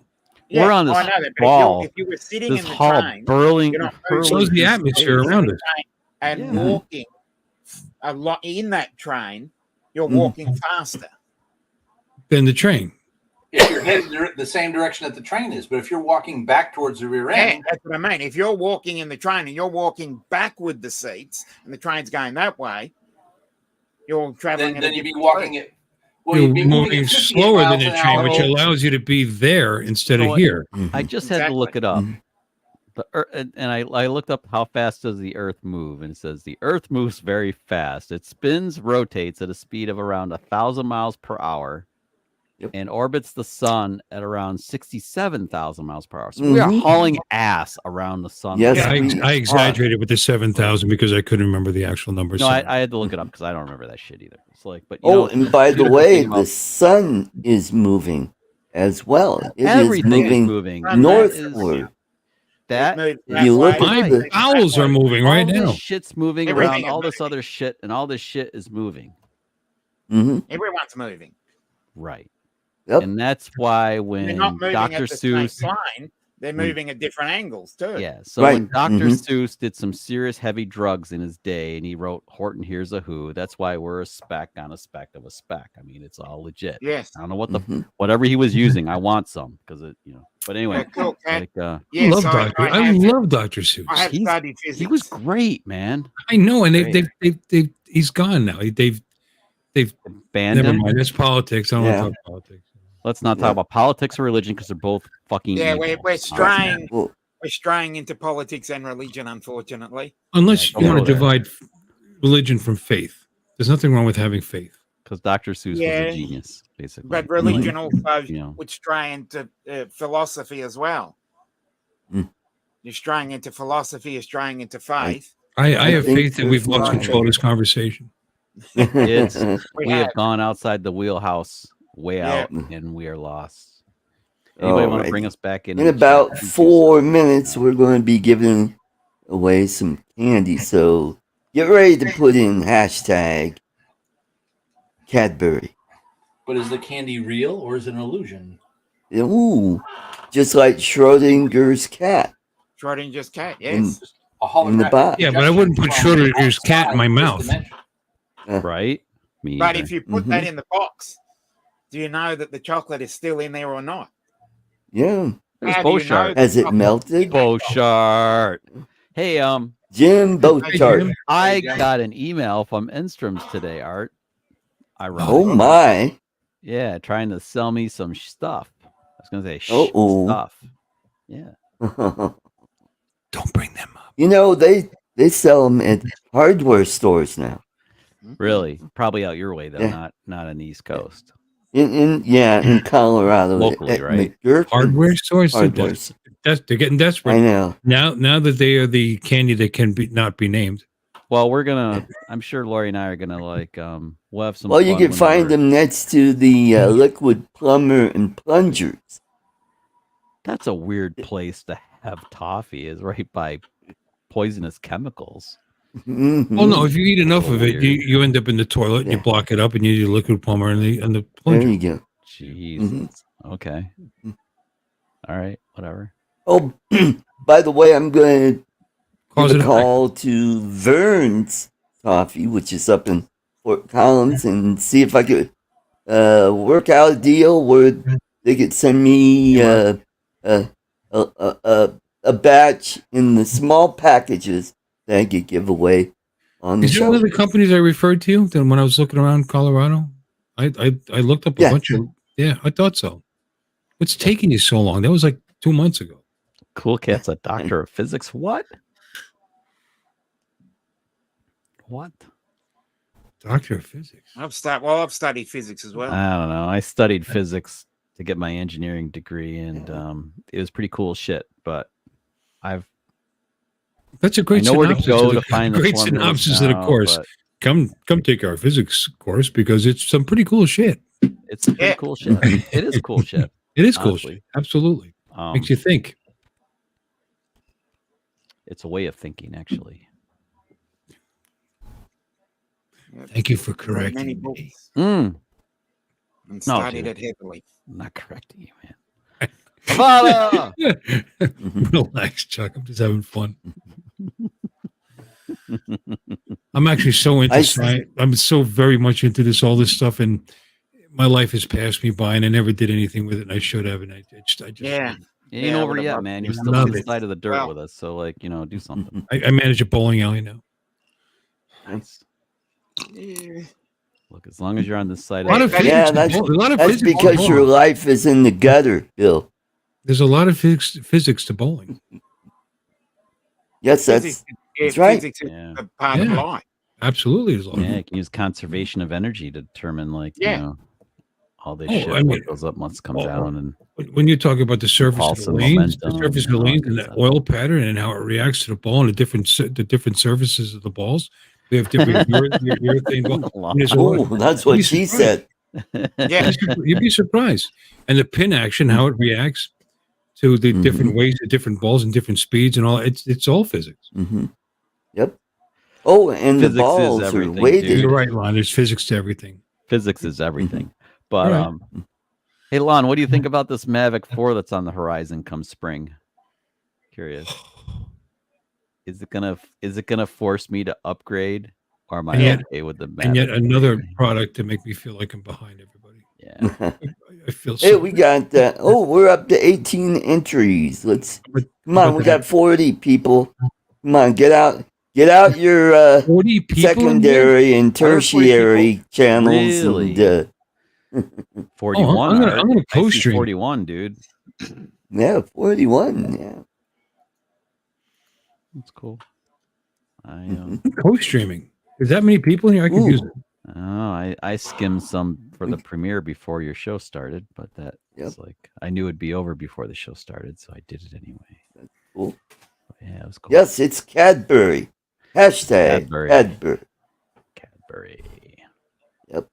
We're on this I know that, but ball, if you were sitting This in the hall train, burling. you're not hurling So is the through atmosphere space. around us. and Yeah. walking a lot in that train, you're Mm. walking faster. Than the train. if you're heading the same direction that the train is. But if you're walking back towards the rear Yeah, end, that's what I mean. If you're walking in the train and you're walking back with the seats and the train's going that way, you're traveling then at a you'd be different walking speed. it. Well, You're you'd be moving moving at 58 slower than miles the an train, hour. which allows you to be there instead of So here. I just had to look it Exactly. up. The and I looked up how fast does the Earth move, and it says the Earth moves very fast. It spins, rotates at a speed of around 1,000 miles per hour, and orbits the sun at around 67,000 miles per hour. So we are hauling ass around the sun. Yes, Yeah, we I are. exaggerated with the 7,000 because I couldn't remember the actual numbers. No, I had to look it up because I don't remember that shit either. It's like, but you Oh, know, and by the beautiful way, thing the about- sun is moving as well. It is everything is moving moving. northward. That It is moves You look that way, at my the- bowels are moving all right this now. shit's moving Everything around is all this moving. other shit, and all this shit is moving. Mm-hmm. Everyone's moving. Right. Yep. And that's why They're when not moving Dr. at the same Seuss, plane. They're moving at different angles too. yeah, so Right. when Dr. Mhm. Seuss did some serious heavy drugs in his day, and he wrote Horton Hears a Who, that's why we're a speck on a speck of a speck. I mean, it's all legit. Yes. I don't know what the Mhm. whatever he was using. I want some because it, you know. But Yeah, anyway, cool, Cat. like I Yes, love Dr. I have, love Dr. Seuss. I have He's- studied physics. he was great, man. I know, and Great. they've he's gone now. They've Banned never him. mind. That's politics. I don't Yeah. want to talk politics. Let's not talk about politics or religion because they're both fucking. Yeah, evil. we're straying. Well, We're straying into politics and religion, unfortunately. Unless Yeah, you want go to there. divide religion from faith. There's nothing wrong with having faith. Because Dr. Seuss was Yeah. a genius, basically. But religion also you know. would stray into philosophy as well. Mm. You're straying into philosophy, you're straying into faith. I I have think faith that we've there's lost one. control of this conversation. Kids, We we have have. gone outside the wheelhouse, way Yeah. out, and we are lost. Anybody want to Alright. bring us back in? In the chat? about Please do 4 so. minutes, we're going to be giving away some candy. So get ready to put in hashtag Cadbury. but is the candy real or is it an illusion? Ooh, just like Schrodinger's cat. Schrodinger's cat, In- yes. Just a holographic In the box. Yeah, but I wouldn't put projection from Schrodinger's cat in my outside mouth. this dimension. Right? Me But either. if you put that in the box, do you know that the chocolate is still in there or not? Yeah. There's How do you know Beauchart. that Has it chocolate- melted? Beauchart. Hey, Jim Beauchart. Jim. I Jim. got an email from Enstrom's today, Art. Ironic. Oh my. Yeah, trying to sell me some stuff. I was going to say Uh-oh. stuff. Yeah. Don't bring them up. You know, they sell them at hardware stores now. Really? Probably out your way, though, Yeah. not on the East Coast. In Colorado. Locally, at right? McGurk Hardware stores. Hardware. They're getting desperate I know. now that they are the candy that can be not be named. Well, we're gonna. I'm sure Lori and I are gonna we'll have some. Well, you fun can when find we're- them next to the liquid plumber and plungers. That's a weird place to have toffee. Is right by poisonous chemicals. Mhm. Well, no, if you eat enough of it, Weird. you end up in the toilet and you Yeah. block it up and you use liquid plumber and the There plunger. you go. Jesus. Okay. All right. Whatever. Oh, by the way, I'm going to Cause give it a call to Vern's Coffee, which is up in Fort Collins, and see if I could work out a deal where they could send me a batch in the small packages that I could give away on the Is it show. one of the companies I referred to then when I was looking around Colorado? I looked up a Yeah. bunch of I thought so. What's taking you so long? That was like 2 months ago. Cool Cat's a doctor of physics. What? What? Doctor of physics. I've studied physics as well. I don't know. I studied physics to get my engineering degree, and it was pretty cool shit. But That's a great I know where to synopsis. go of the- to find the great formulas synopsis of the now, course. but Come take our physics course because it's some pretty cool shit. It's some pretty Yeah. cool shit. It is cool shit. It is cool Honestly. shit. Absolutely. Makes you think. It's a way of thinking, actually. Thank you for Read correcting many me. books Mm, and studied dude. it heavily. I'm not correcting you, man. Havana! Relax, Chuck. I'm just having fun. I'm actually so into I- science. I'm so very much into all this stuff. And my life has passed me by, and I never did anything with it. And I should have, and I just Yeah. You ain't Yeah, I over would've yet, loved man. to You're do still love on the it. side of the dirt Well- with us. So, like, do something. I manage a bowling alley now. Nice. Yeah. Look, as long as you're on this side A lot of of the physics. Yeah, to that's- bowl- a lot of That's physics to because your bowling. life is in the gutter, Bill. There's a lot of physics to bowling. Yes, Physics, that's right. Physics is Yeah. a part of Yeah. life. Absolutely, there's a lot. Yeah, you can use conservation of energy to determine, like, Yeah. all this Oh, shit. I mean- what goes up must come down, and When you talk about the surface of Pulse the and lanes, the momentum surface of and the all lanes, that and the stuff. oil pattern, and how it reacts to the ball, and the different surfaces of the balls. We have different urethane ball. And there's a lot- Oh, that's what You'd be she surprised. said. Yeah. You'd be surprised. And the pin action, how it reacts to the different ways, the different balls, and different speeds, and all. It's all physics. Mm-hmm. Yep. Oh, and Physics the is balls are everything, weighted. dude. You're right, Lon. There's physics to everything. physics is everything. But All right. hey, Lon, what do you think about this Mavic 4 that's on the horizon come spring? Curious. Is it gonna force me to upgrade, or am I And yet- okay with the Mavic? And yet another 3? product to make me feel like I'm behind everybody. Yeah. I feel Hey, so. we got. We're up to 18 entries. Come on, we got 40 people. Come on, get out your 40 people. in there? secondary and Are there 40 tertiary channels. Really? And, 41. I'm gonna Art. I see co-stream. 41, dude. yeah, 41. Yeah. That's cool. I Co-streaming. There's that many people in here. I could Ooh. use it. I skimmed some for the premiere before your show started, but that's like I knew it'd be over before the show started, so I did it anyway. Cool. But yeah, it was cool. Yes, it's Cadbury. Hashtag Cadbury. Cadbury. Yep.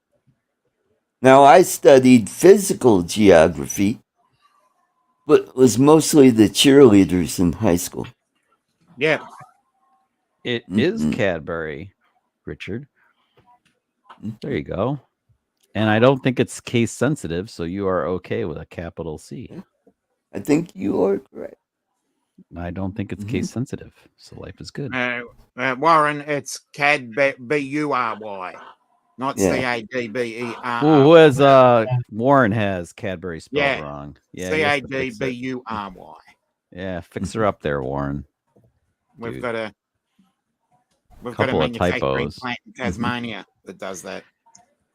Now, I studied physical geography, but was mostly the cheerleaders in high school. Yeah. It is Cadbury, Richard. There you go. And I don't think it's case sensitive, so you are okay with a capital C. I think you are correct. I don't think it's case sensitive, so life is good. Warren, it's Cadbury, not C-A-D-B-E-R. Ooh, who has Warren has Cadbury spelled wrong. Yeah, he has to fix it. C-A-D-B-U-R-Y. Yeah, fix her up there, Warren. We've Dude. got a Couple of manufacturing typos. plant in Tasmania that does that.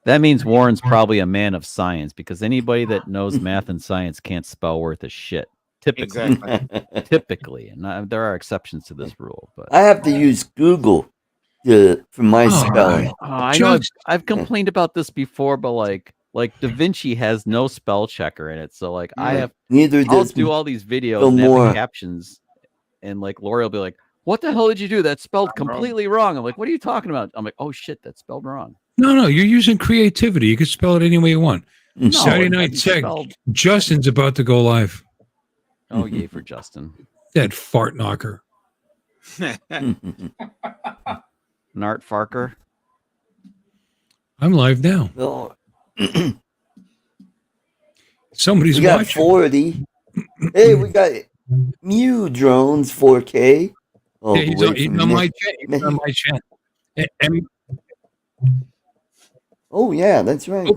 That means Warren's probably a man of science, because anybody that knows math and science can't spell worth a shit. Typically, Exactly. typically, and there are exceptions to this rule. But I have to use Google for my spelling. I know I've complained about this before, but like Da Vinci has no spell checker in it, so like Neither I'll does do all these videos Bill and have Moore. the captions, and like Lori will be like, "What the hell did you do? That's spelled completely wrong." I'm like, "What are you talking about?" I'm like, "Oh shit, that's spelled wrong." No, you're using creativity. You can spell it any way you want. No, Saturday Night it's Tech. spelled- Justin's about to go live. Oh, yay for Justin. That fart knocker. Nart Farker. I'm live now. Well, Somebody's we got watching. 40. Hey, we got Mew Drones 4K. Oh, Yeah, he's on my channel. He's on my channel. And Oh, yeah, that's right.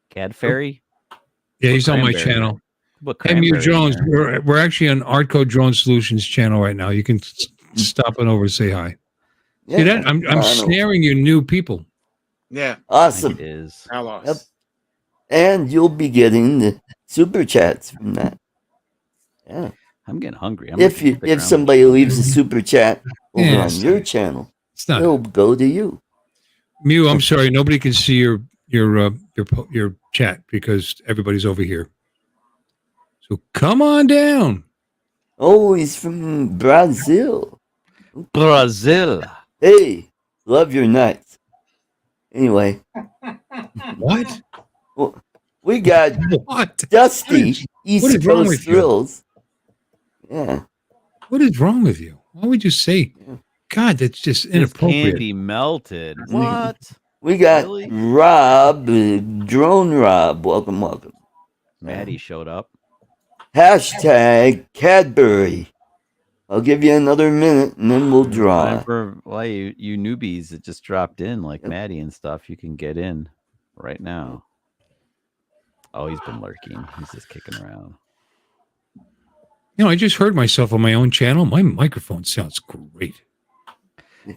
Cad Fairy. yeah, he's on my Cranberry. channel. Put Emu cranberry in Jones. there. We're actually on ArtCo Drone Solutions channel right now. You can stop on over and say hi. Yeah, See that? I'm snaring you new people. Yeah. I think awesome. it is. Hellos. Yep. And you'll be getting the super chats from that. Yeah. I'm getting hungry. I'm If looking to figure if out somebody leaves a super chat over Yeah, on it's your not- channel, It's not it'll go to you. Mew. I'm sorry, nobody can see your chat because everybody's over here. So come on down. Oh, he's from Brazil. Brazil. Hey, love your nuts. Anyway, What? we got What? Dusty, East what is wrong Coast with you? Thrills. Yeah. What is wrong with you? Why would you say? God, that's just His inappropriate. candy melted. What? We got Really? Rob, Drone Rob. Welcome. Maddie showed up. Hashtag Cadbury. I'll give you another minute and then we'll draw. Time for you newbies that just dropped in, like Yep. Maddie and stuff. You can get in. right now. Oh, he's been lurking. He's just kicking around. You know, I just heard myself on my own channel. My microphone sounds great.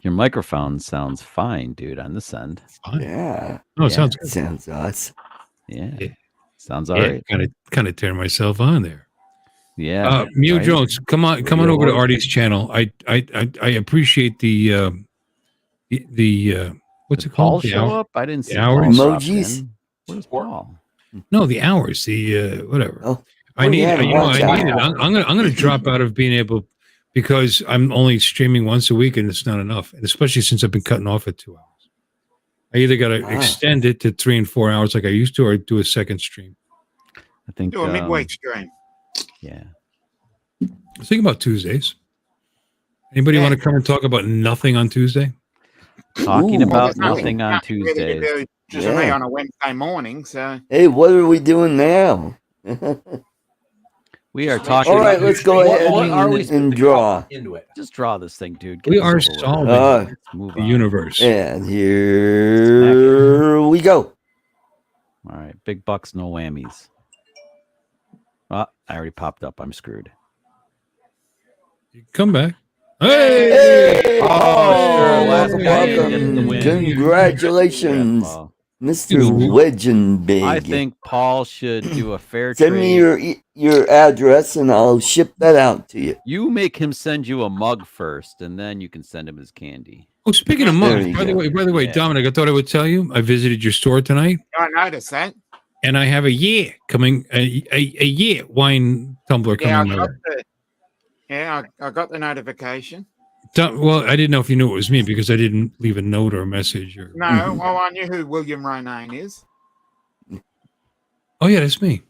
Your microphone sounds fine, dude, on this end. Fine. Yeah. No, it Yeah. sounds good. Sounds awesome. Yeah. Yeah. Sounds all right. Kind of turn myself on there. Yeah. Mew right? Jones, come on Radio over to voice. Artie's channel. I appreciate the what's Did it called? Paul The show hour? up? I didn't see the Paul hours? drop Emojis? in. Where's Paul? No, the hours. The whatever. Oh, I need. yeah, You know, watch I need it. out. I'm gonna drop out of being able because I'm only streaming once a week and it's not enough. And especially since I've been cutting off at 2 hours. I either got to extend it to 3 and 4 hours like I used to, or do a second stream. I think Do a midweek stream. Yeah. I was thinking about Tuesdays. Anybody want to come and talk about nothing on Tuesday? Talking Ooh. about Well, nothing on really to Tuesdays. do just me Yeah. on a Wednesday morning. So Hey, what are we doing now? We are talking. All right, let's go What- ahead what are we and draw. into it. Just draw this thing, dude. Get We this are over with. solving Uh, Let's move the on. universe. And here we go. All right, big bucks, no whammies. I already popped up. I'm screwed. Come back. Hey! Hey! Oh, last guy welcome. gets the win. Congratulations, Yeah, Paul. Mr. You- Legend Big. I think Paul should do a fair Send trade. me your address and I'll ship that out to you. You make him send you a mug first, and then you can send him his candy. Oh, speaking of There mugs, you by the go. way, Yeah. Dominic, I thought I would tell you. I visited your store tonight, I noticed that. and I have a coming, a wine tumbler Yeah, coming. I got the notification. Well, I didn't know if you knew it was me because I didn't leave a note or a message. Or No, well, I knew who William Ronayne is. oh yeah, that's me.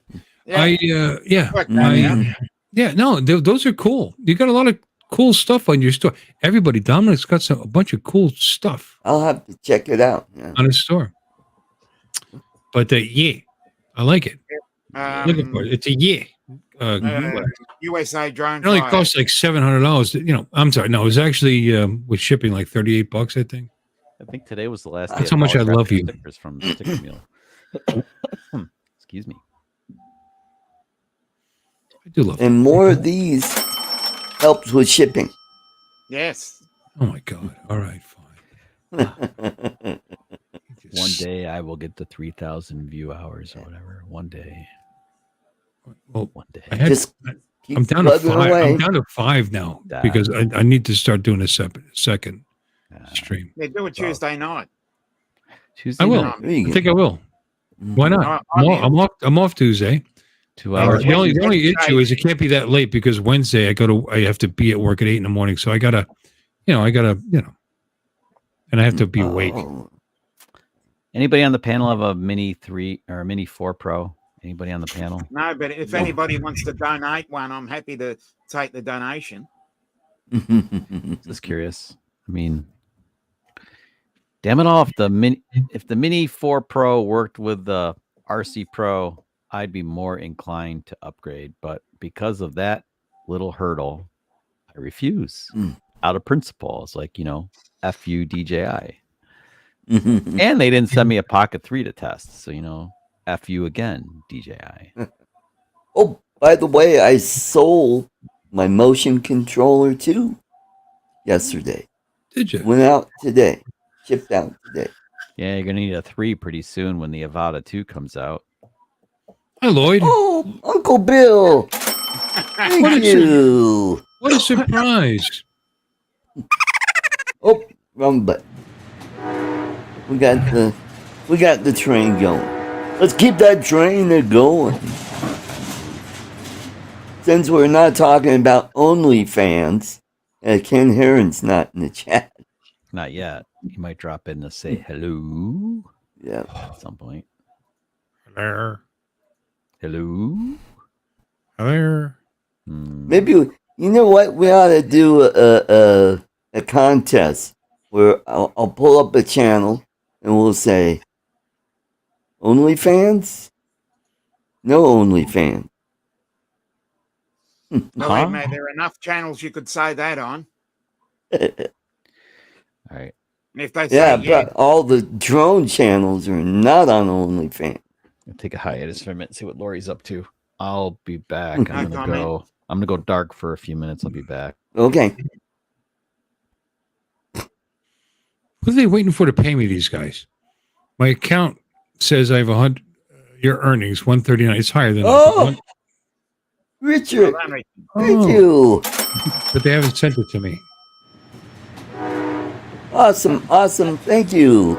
Yeah, Like that, Mm. Yeah, no, those are cool. You got a lot of cool stuff on your store. Everybody, Dominic's got a bunch of cool stuff I'll have to check it out. Yeah. on his store. But I like it. Looking for it. It's a USA Drone It only Fire. costs like $700. You know, I'm sorry. No, it was actually with shipping like $38, I think. I think today was the last day. That's of how much I autographed love you. Stickers from Sticker Meal. Excuse me. I do love it. And more of these helps with shipping. Yes. Oh my God. All right, fine. One day I will get to 3,000 view hours or whatever. One day. Well, One day. I had, Just keep I'm down to plugging 5. away. I'm down to 5 now because I need to start doing a second stream. They do it Tuesday night. Tuesday I will. night, There you I go. think I will. Why not? I'm off Tuesday. 2 hours. The only issue is it can't be that late because Wednesday I have to be at work at 8 a.m. So I gotta, and I have to be awake. Oh, Anybody on the panel have a Mini 3 or a Mini 4 Pro? Anybody on the panel? No, but if anybody wants to donate one, I'm happy to take the donation. Just curious. I mean, damn it all! If the Mini 4 Pro worked with the RC Pro, I'd be more inclined to upgrade. But because of that little hurdle, I refuse. Out of principle, it's like F you DJI, and they didn't send me a Pocket 3 to test. So F you again, DJI. Oh, by the way, I sold my motion controller too yesterday. Did you? Went out today. Shipped out today. Yeah, you're gonna need a 3 pretty soon when the Avata 2 comes out. Hi, Lloyd. Oh, Uncle Bill. Thank What a you. What a surprise! Oh, wrong button. We got the train going. Let's keep that train going. Since we're not talking about OnlyFans, Ken Heron's not in the chat. Not yet. He might drop in to say hello Yeah. at some point. Hello. Hello. Hello. Maybe you know what? We ought to do a contest where I'll pull up a channel and we'll say OnlyFans? No OnlyFans. No, wait, mate, there are enough channels you could say that on. All right. And if they Yeah, say yes, but all the drone channels are not on OnlyFans. I'll take a hiatus for a minute, see what Lori's up to. I'll be back. No I'm comment. gonna go dark for a few minutes. I'll be back. Okay. What are they waiting for to pay me? These guys. My account says I have 100. Your earnings 139. It's higher than Oh, that. Richard, Well, that thank Oh, you. but they haven't sent it to me. Awesome, awesome. Thank you.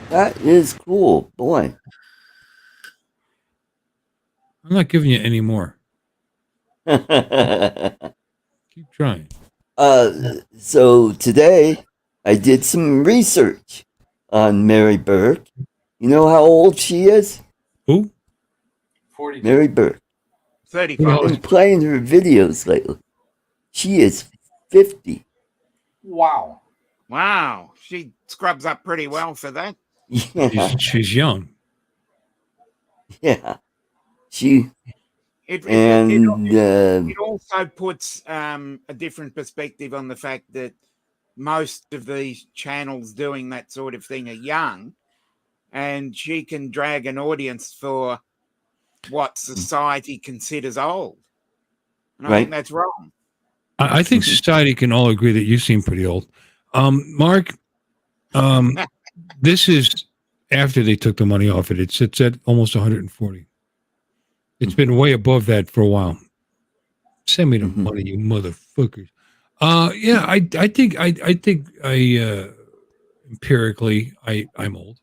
That is cool, boy. I'm not giving you any more. Keep trying. So today I did some research on Mary Burke. You know how old she is? Who? 42. Mary Burke. 35. Well, I've been playing her videos lately. She is 50. Wow. Wow, she scrubs up pretty well for that. Yeah, She's young. yeah. She It and it also puts a different perspective on the fact that most of these channels doing that sort of thing are young, and she can drag an audience for what society considers old. And I think right. that's wrong. I think society can all agree that you seem pretty old. Mark, this is after they took the money off it. It sits at almost 140. It's been way above that for a while. Send me the money, you motherfuckers. Yeah, I think empirically I'm old.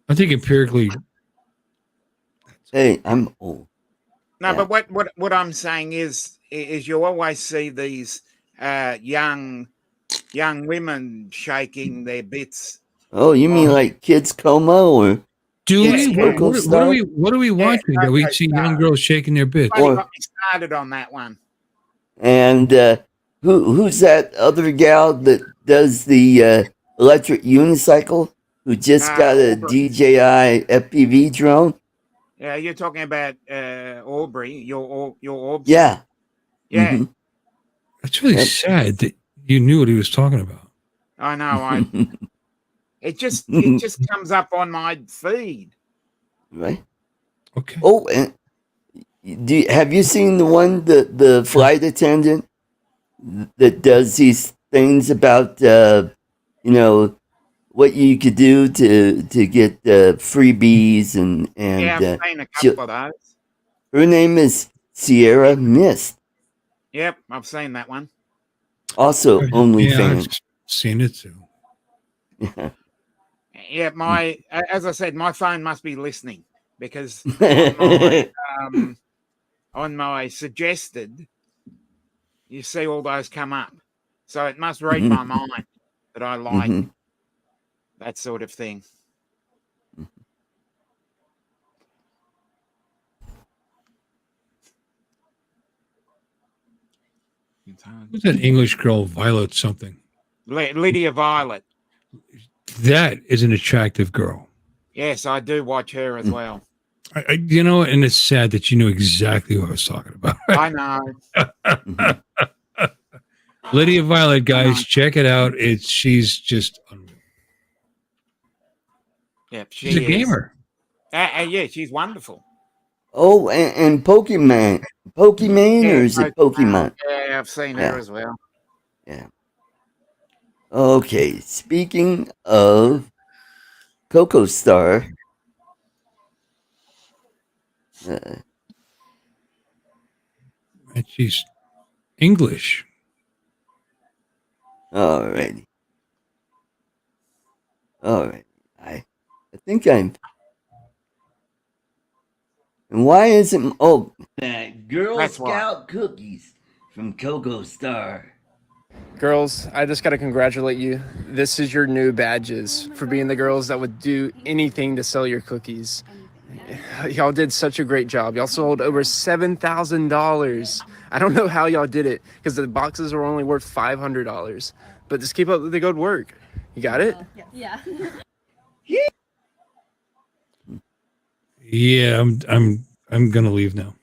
I think empirically. Hey, I'm old. No, Yeah. but what I'm saying is you always see these young women shaking their bits. Oh, you mean like Kids Como or Do Yeah, we? yeah. What, Coco what, what Star? are we? What are we watching that we Coco see Star. young girls shaking their bits? Funny Or- got me started on that one. And who's that other gal that does the electric unicycle who just got a Aubrey. DJI FPV drone? Yeah, you're talking about Aubrey, your Orbs. Yeah. Yeah, Mhm. It's really Yep. sad that you knew what he was talking about. I know. It just comes up on my feed. Right. Okay. Oh, and have you seen the one the flight attendant that does these things about what you could do to get freebies and Yeah, I've seen a she- couple of those. her name is Sierra Mist, Yep, I've seen that one. also Yeah, OnlyFans. I've seen it too. Yeah, as I said, my phone must be listening because on my suggested, you see all those come up. So it must read my mind that I like that sort of thing. Who's that English girl, Violet something? Lydia Violet. That is an attractive girl. Yes, I do watch her as well. And it's sad that you knew exactly what I was talking about. I know. Lydia Violet, guys, check it out. She's just unreal. Yep, She's a gamer. Yeah, she's wonderful. Oh, and Pokemon, or is it Pokemon? Yeah, I've seen her as well. Yeah. Okay, speaking of Coco Star, And she's English. alrighty. Alright. I think I'm. And why isn't that Girl That's why. Scout cookies from Coco Star? Girls, I just got to congratulate you. This is your new badges for being the girls that would do anything to sell your cookies. Y'all did such a great job. Y'all sold over $7,000. I don't know how y'all did it because the boxes were only worth $500. But just keep up the good work. You got it? Yeah. Yeah, I'm gonna leave now.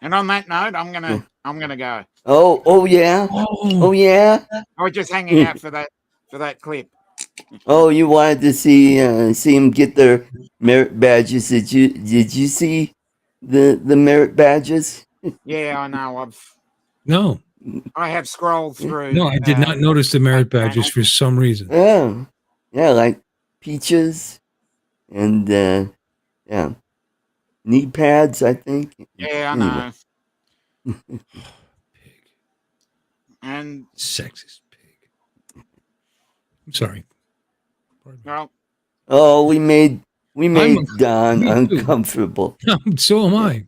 And on that note, I'm gonna go. Oh yeah. Oh yeah. I was just hanging out for that clip. Oh, you wanted to see him get their merit badges. Did you see the merit badges? Yeah, I know. No, I have scrolled through. no, I did not notice the merit badges for some reason. Oh, yeah, like peaches and yeah, knee pads. I think. Yeah, I Anyway. know. Pig. And Sexist pig. I'm sorry. well, Oh, we made I'm- Don me too. uncomfortable. So am I.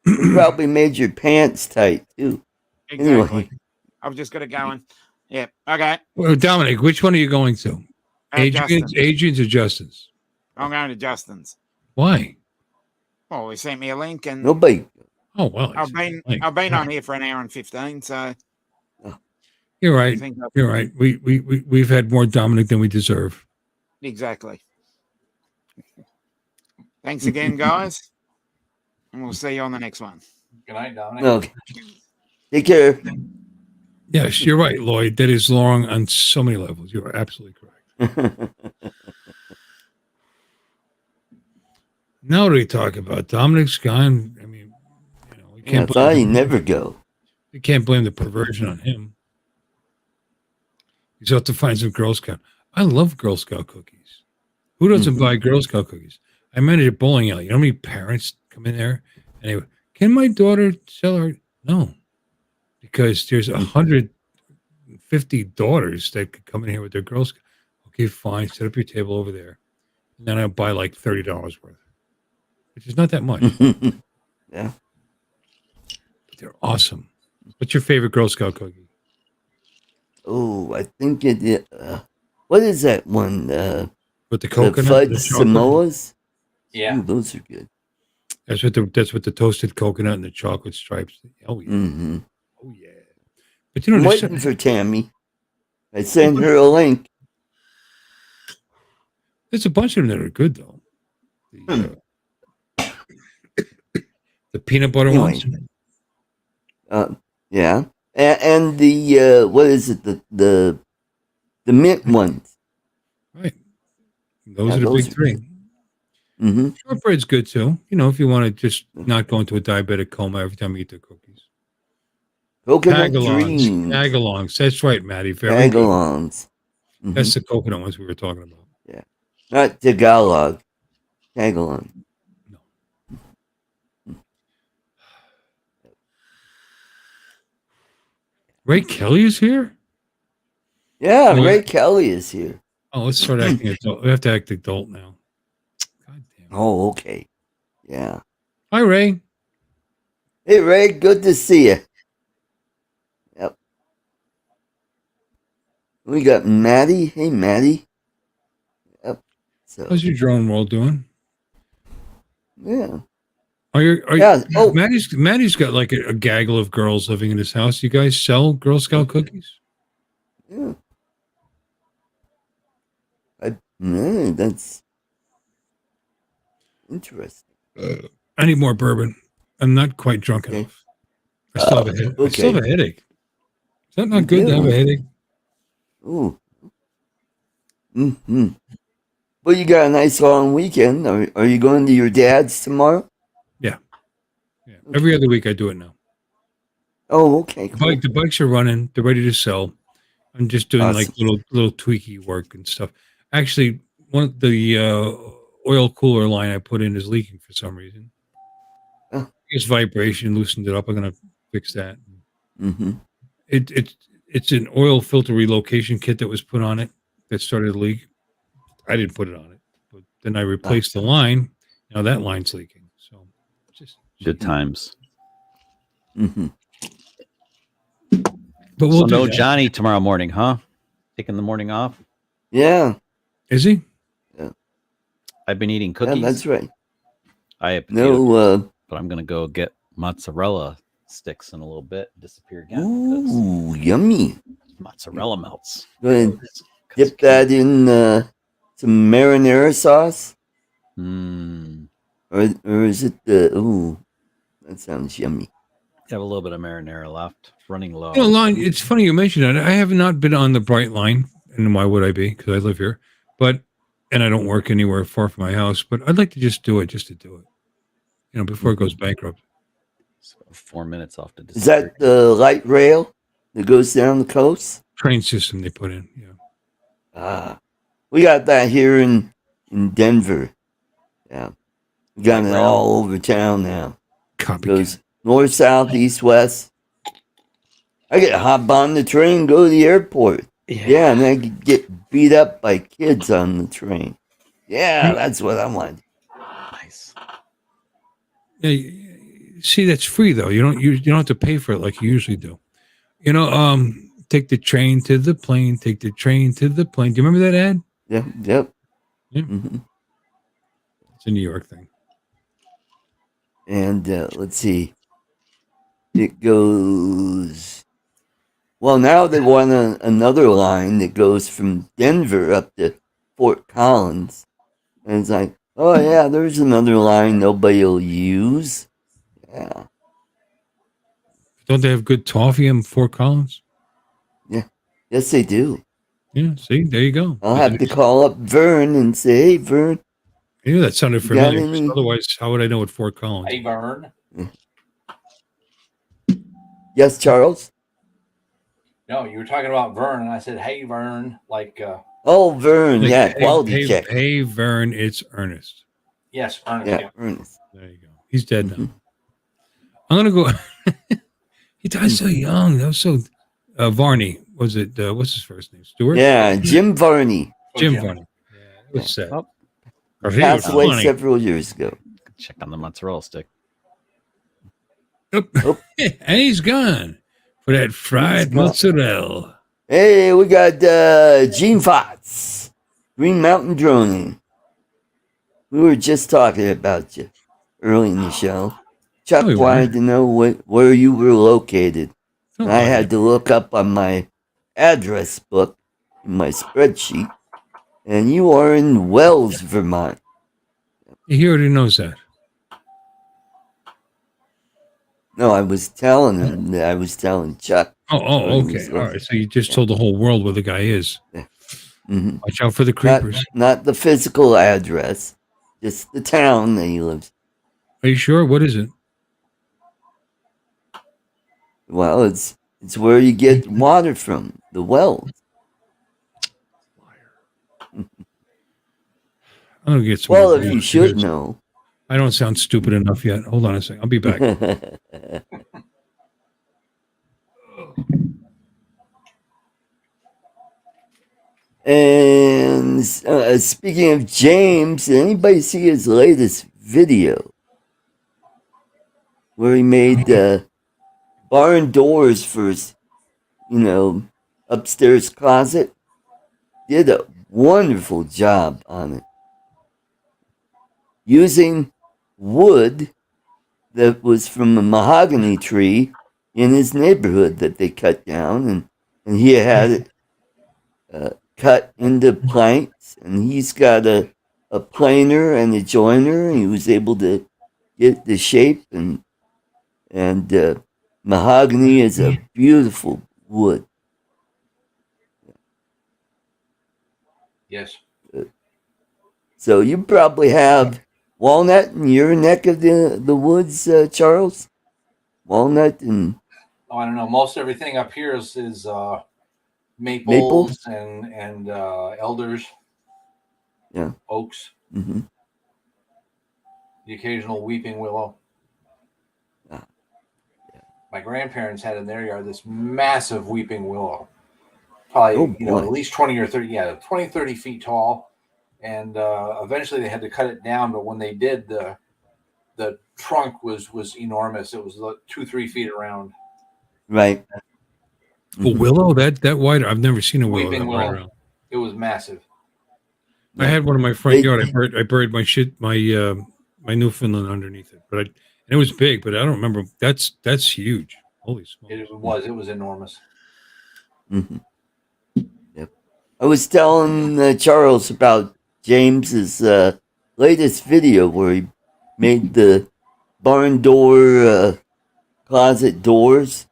It probably made your pants tight too. exactly. Anyway. I was just gonna go and yeah. Okay. Well, Dominic, which one are you going to? Justin. Adrian's or Justin's? I'm going to Justin's. Why? Well, he sent me a link, and Nobody. Oh well, I've been on here for an hour and 15. So You're I right. think You're right. We've had more Dominic than we deserve. exactly. Thanks again, guys, and we'll see you on the next one. Good night, Dominic. Okay. Take care. Yes, you're right, Lloyd. That is long on so many levels. You are absolutely correct. Now what do we talk about? Dominic's gone. I mean, we I can't thought he'd blame never go. we can't blame the perversion on him. He's out to find some Girl Scout. I love Girl Scout cookies. Who doesn't buy Girl Scout cookies? I manage a bowling alley. You know how many parents come in there and they go, can my daughter sell her? No, because there's 150 daughters that could come in here with their Girl Scout. Okay, fine. Set up your table over there. And then I'll buy like $30 worth, which is not that much. Yeah. They're awesome. What's your favorite Girl Scout cookie? Oh, I think it. What is that one? With the The coconut? fudge the chocolate? Samoas. Yeah. Ooh, those are good. That's what the toasted coconut and the chocolate stripes. Oh yeah. Mm-hmm. Oh yeah. But you know, I'm there's waiting for Tammy. I sent her a link. there's a bunch of them that are good though. The peanut butter Anyway. ones. Yeah, and the what is it? The mint ones. Right. Those Yeah, are the those big are three. Mm-hmm. Shortbread's good too. If you want to just not go into a diabetic coma every time you eat the cookies. Coconut Tagalongs. dreams. Tagalongs. That's right, Maddie. Very good. Tagalongs. Mhm. That's the coconut ones we were talking about. Not Tagalog. Tagalong. Ray Kelly is here? Yeah, Oh, yeah. Ray Kelly is here. Oh, let's start acting adult. We have to act adult now. God damn it. Oh, okay. Yeah. Hi, Ray. Hey, Ray, good to see you. Yep. We got Maddie. Hey, Maddie. Yep. So, How's your drone world doing? yeah. Are you? Yeah. Oh, Maddie's got like a gaggle of girls living in his house. You guys sell Girl Scout cookies? yeah. That's interesting. I need more bourbon. I'm not quite drunk Okay. enough. I still have a headache. I still have a headache. Is that not You good to have do? a headache? Ooh. Mm-hmm. Well, you got a nice long weekend. Are you going to your dad's tomorrow? Yeah. Every other week I do it now. Oh, okay. Cool. The bikes are running. They're ready to sell. I'm just doing Awesome. like little tweaky work and stuff. Actually, one of the oil cooler line I put in is leaking for some reason. Oh. It's vibration, loosened it up. I'm gonna fix that. Mm-hmm. It's an oil filter relocation kit that was put on it that started to leak. I didn't put it on it, but then I replaced the line. Now that line's leaking. So just Good times. Mm-hmm. But we'll So do no that. Johnny tomorrow morning, huh? Taking the morning off. Yeah. Is he? I've been eating Yeah, cookies. that's right. I have potato No. chips, but I'm gonna go get mozzarella sticks in a little bit. Disappear again. Ooh, yummy. Because mozzarella melts. Go ahead. Dip that in some marinara sauce, Mm. or is it the ooh? That sounds yummy. You have a little bit of marinara left, running low. You know, Lon, it's funny you mentioned that. I have not been on the Bright Line, and why would I be? Because I live here, and I don't work anywhere far from my house. But I'd like to just do it, before it goes bankrupt. So 4 minutes off the. Is that the light rail that goes down the coast? Train system they put in. Yeah. We got that here in Denver. Yeah, we got it all over town now. Copycat. Goes north, south, east, west. I get hop on the train, go to the airport. Yeah, and I could get beat up by kids on the train. Yeah, that's what I want. Nice. Yeah, see, that's free though. You don't have to pay for it like you usually do. Take the train to the plane. Take the train to the plane. Do you remember that ad? Yeah, yep. Yeah. Mm-hmm. It's a New York thing. And let's see. It goes. Well, now they want another line that goes from Denver up to Fort Collins. And it's like, oh, yeah, there's another line nobody will use. Yeah. Don't they have good toffee in Fort Collins? Yeah. Yes, they do. Yeah, see, there you go. I'll have to call up Vern and say, hey, Vern. Yeah, that sounded familiar. Otherwise, how would I know what Fort Collins? Hey, Vern. Yes, Charles? No, you were talking about Vern, and I said, hey, Vern. Oh, Vern. Yeah, quality check. Hey, Vern, it's Ernest. Yes, Ernest. Yeah, Ernest. There you go. He's dead now. I'm going to go. He died so young. That was so. Varney. Was it? What's his first name? Stuart? Yeah, Jim Varney. Jim Varney. Yeah, it was sad. Passed away several years ago. Check on the mozzarella stick. Oh. And he's gone for that fried mozzarella. Hey, we got Gene Fox, Green Mountain Droning. We were just talking about you early in the show. Chuck wanted to know where you were located. I had to look up on my address book in my spreadsheet, and you are in Wells, Vermont. He already knows that. No, I was telling him that I was telling Chuck. Oh, okay. All right. So you just told the whole world where the guy is. Yeah. Mm-hmm. Watch out for the creepers. Not the physical address, just the town that he lives. Are you sure? What is it? Well, it's where you get water from, the wells. I'm gonna get some. Well, if you should know. I don't sound stupid enough yet. Hold on a second. I'll be back. And speaking of James, did anybody see his latest video where he made barn doors for his, upstairs closet? Did a wonderful job on it. Using wood that was from a mahogany tree in his neighborhood that they cut down, and he had it cut into planks, and he's got a planer and a joiner, and he was able to get the shape, and mahogany is a beautiful wood. Yes. So you probably have walnut in your neck of the woods, Charles? Walnut and... Oh, I don't know. Most everything up here is maples and elders. Yeah. Oaks. Mm-hmm. The occasional weeping willow. Yeah. My grandparents had in their yard this massive weeping willow. Probably, at least 20 or 30, 20, 30 feet tall. And eventually they had to cut it down. But when they did, the trunk was enormous. It was 2-3 feet around. Right. A willow that wide? I've never seen a willow Weeping that willow. wide around. It was massive. I had one in my front yard. I buried my Newfoundland underneath it, and it was big, but I don't remember. That's huge. Holy smokes! It was enormous. Mm-hmm. Yep. I was telling Charles about James's latest video where he made the barn door, closet doors.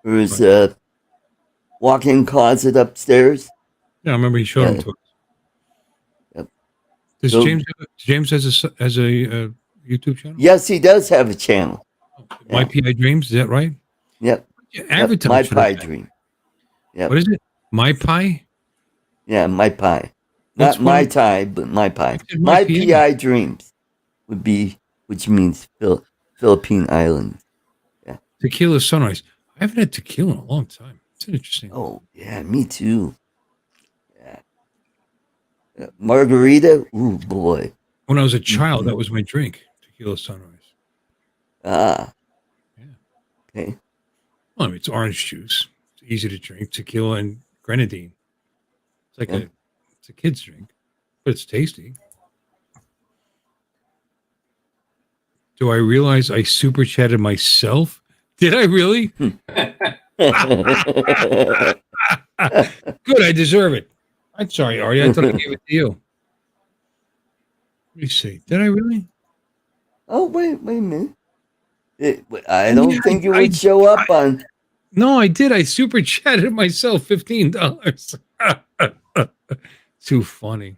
There's a walk-in closet upstairs. Yeah, I remember he showed them to us. Yep. Does So- James has a YouTube channel? Yes, he does have a channel. My PI Dreams, is that right? Yep. Yeah, Yep, advertise My for Pie that. Dream. Yep. What is it? My Pie? Yeah, My Pie. What's Not My one- Tie, but My Pie. It's My My PI. PI Dreams would be, which means Philippine Island. Tequila Sunrise. I haven't had tequila in a long time. It's interesting. Oh, yeah, me too. Yeah. Margarita? Ooh, boy. When I was a child, Mhm. that was my drink. Tequila Sunrise. Ah. Yeah. Okay. Well, I mean, it's orange juice. It's easy to drink. Tequila and grenadine. It's like it's a kid's drink, but it's tasty. Do I realize I super chatted myself? Did I really? Good, I deserve it. I'm sorry, Artie. I thought I gave it to you. Let me see. Did I really? Oh, wait a minute. I don't Yeah, think it I- would show up on. No, I did. I super chatted myself $15. Too funny.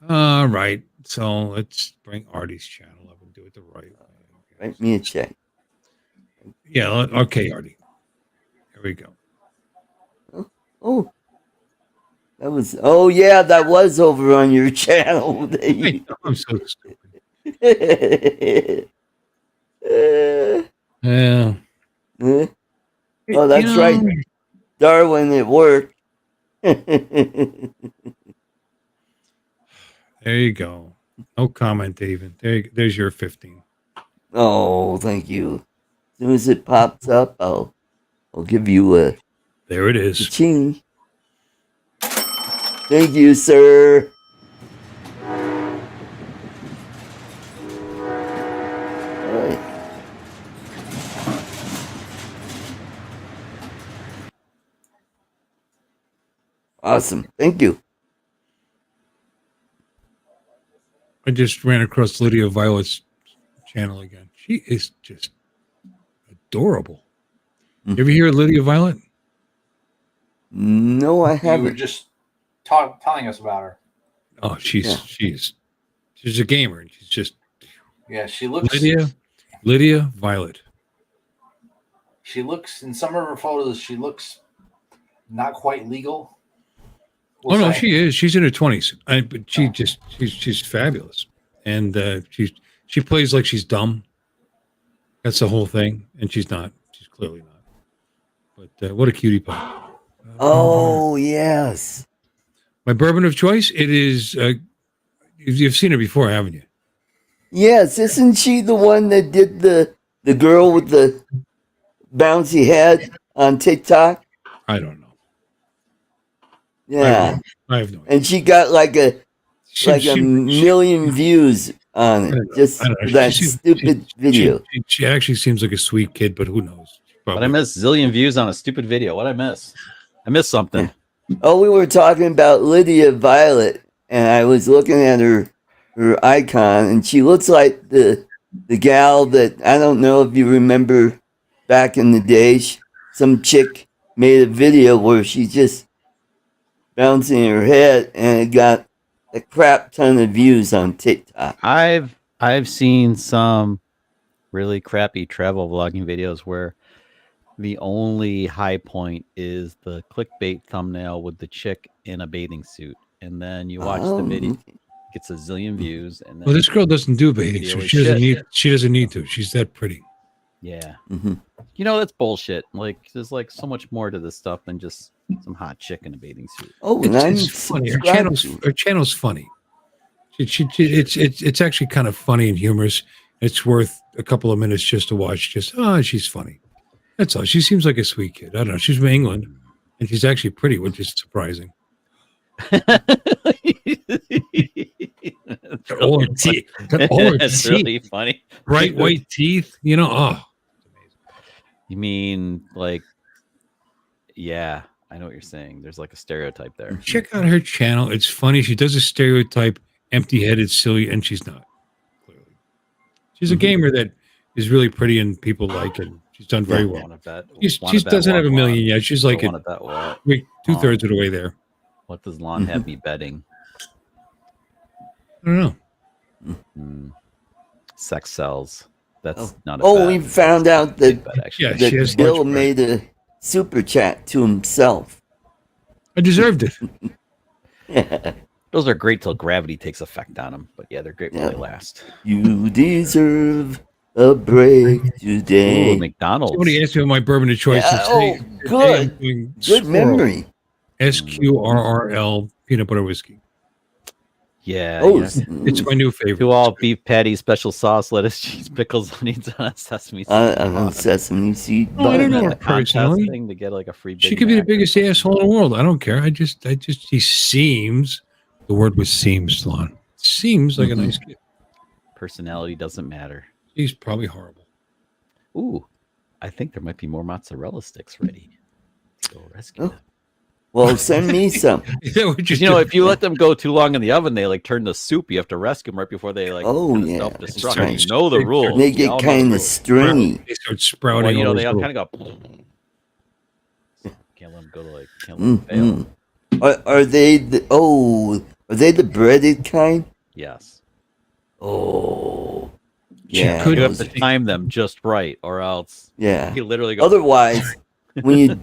All right. So let's bring Artie's channel up and do it the right way. Write me a check. Yeah. Okay, Artie. Here we go. Oh. That was. Oh, yeah, that was over on your channel. I know, I'm so stupid. Yeah. Oh, that's right. Darwin, it worked. There you go. No comment, David. There's your 15. Oh, thank you. As soon as it pops up, I'll give you a There it is. ching. Thank you, sir. All right. Awesome. Thank you. I just ran across Lydia Violet's channel again. She is just adorable. You ever hear of Lydia Violet? No, I You were haven't. just telling us about her. Oh, she's a gamer, and she's just Yeah, she looks. Lydia Violet. She looks in some of her photos. She looks not quite legal. Oh no, she is. She's in her 20s, but she's fabulous, and she plays like she's dumb. That's the whole thing, and she's not. She's clearly not. But what a cutie pie! Oh, yes. My bourbon of choice. It is. You've seen her before, haven't you? Yes, isn't she the one that did the girl with the bouncy head on TikTok? I don't know. Yeah. I have no idea. And she got like a million views on it just I don't know. for that stupid video. She actually seems like a sweet kid, but who knows? But I missed zillion views on a stupid video. What I miss? I missed something. Oh, we were talking about Lydia Violet, and I was looking at her icon, and she looks like the gal that, I don't know if you remember back in the day, some chick made a video where she just bouncing her head, and it got a crap ton of views on TikTok. I've seen some really crappy travel vlogging videos where the only high point is the clickbait thumbnail with the chick in a bathing suit, and then you watch the video, gets a zillion views, and then well, this girl doesn't do bathing video suits. is She doesn't shit. need. She doesn't need to. She's that pretty. Yeah. Mm-hmm. You know, that's bullshit. Like, there's like so much more to this stuff than just some hot chick in a bathing suit. Oh, and I'm It's funny. Her subscribed channel's funny. It's actually kind of funny and humorous. It's worth a couple of minutes just to watch. Just she's funny. That's all. She seems like a sweet kid. I don't know. She's from England, and she's actually pretty, which is surprising. All her teeth. That's really funny. Bright white teeth. You know. Oh, You mean like? Yeah, I know what you're saying. There's like a stereotype there. check out her channel. It's funny. She does a stereotype, empty-headed, silly, and she's not. Clearly, She's a gamer that is really pretty and people like it. She's done very well. She doesn't have a million yet. She's like 2/3 of the way there. What does Lon have me betting? I don't know. Sex sells. That's not. We found out that that Bill made a super chat to himself. I deserved it. Yeah. Those are great till gravity takes effect on them, but yeah, they're great while they last. You deserve a break today. Ooh, McDonald's. Somebody asked me what my bourbon of choice is. Good memory. SQRRL peanut butter whiskey. Yeah, it's my new favorite. 2 all beef patty, special sauce, lettuce, cheese, pickles, onions, and sesame seed. On sesame seed. I don't know her personally. Thing to get like a free. She could be the biggest asshole in the world. I don't care. He seems. The word was seems, Lon. Seems like a nice kid. Personality doesn't matter. He's probably horrible. Ooh, I think there might be more mozzarella sticks ready. Go rescue them. Well, send me some. If you let them go too long in the oven, they like turn to soup. You have to rescue them right before they like self-destruct. Right. You know the rules. They get kind of stringy. They start sprouting. Well, they all kind of go. Can't let them go to can't let them fail. Are they the breaded kind? Yes. Oh. Yeah. You have to time them just right, or else you literally go. Otherwise, when you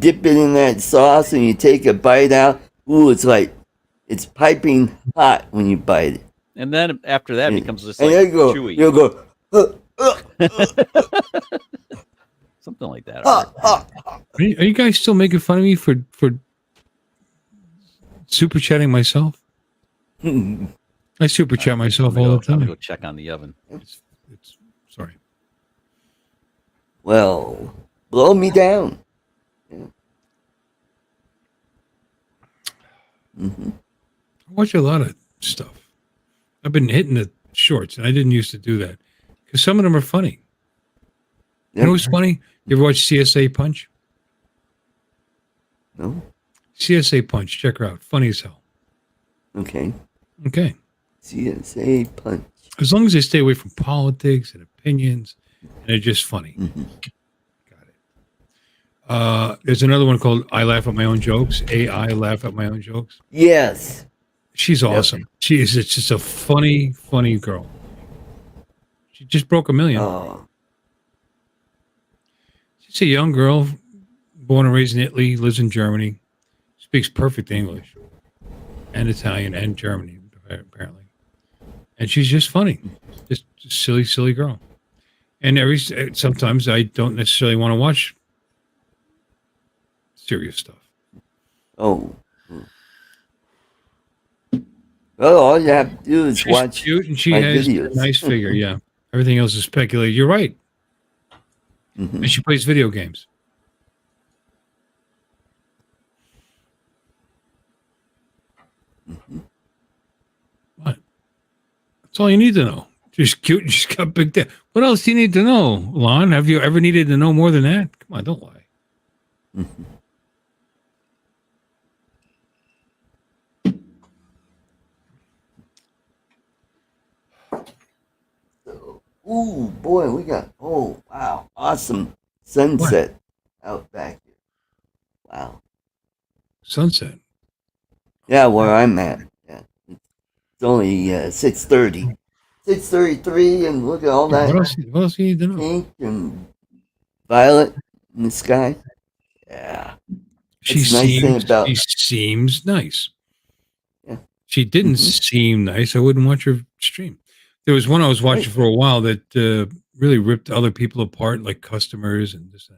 dip it in that sauce and you take a bite out, it's piping hot when you bite it. And then after that, it becomes just chewy. You'll go. Something like that. Are you guys still making fun of me for super chatting myself? I super chat myself all the time. I'm gonna go check on the oven. Sorry. Well, blow me down. I watch a lot of stuff. I've been hitting the shorts, and I didn't used to do that because some of them are funny. You know what's funny? You ever watch CSA Punch? No. CSA Punch. Check her out. Funny as hell. Okay. CSA Punch. As long as they stay away from politics and opinions, and they're just funny. Got it. There's another one called I Laugh at My Own Jokes. I Laugh at My Own Jokes. Yes. She's awesome. It's just a funny, funny girl. She just broke 1 million. Oh. She's a young girl, born and raised in Italy, lives in Germany, speaks perfect English and Italian and Germany, apparently. And she's just funny. Just a silly, silly girl. And sometimes I don't necessarily want to watch serious stuff. Oh. Well, all you have to do is watch cute and she my has videos. A nice figure, yeah. Everything else is speculated. You're right. And she plays video games. What? That's all you need to know. She's cute and she's got big dick. What else do you need to know, Lon? Have you ever needed to know more than that? Come on, don't lie. Ooh, boy, we got, wow, awesome sunset out back here. Wow. Sunset? Yeah, where I'm at. Yeah. It's only 6:30. 6:33, and look at all that What else do you need to know? pink and violet in the sky. Yeah. She seems nice. Yeah. She didn't seem nice. I wouldn't watch her stream. There was one I was watching for a while that really ripped other people apart, like customers and this,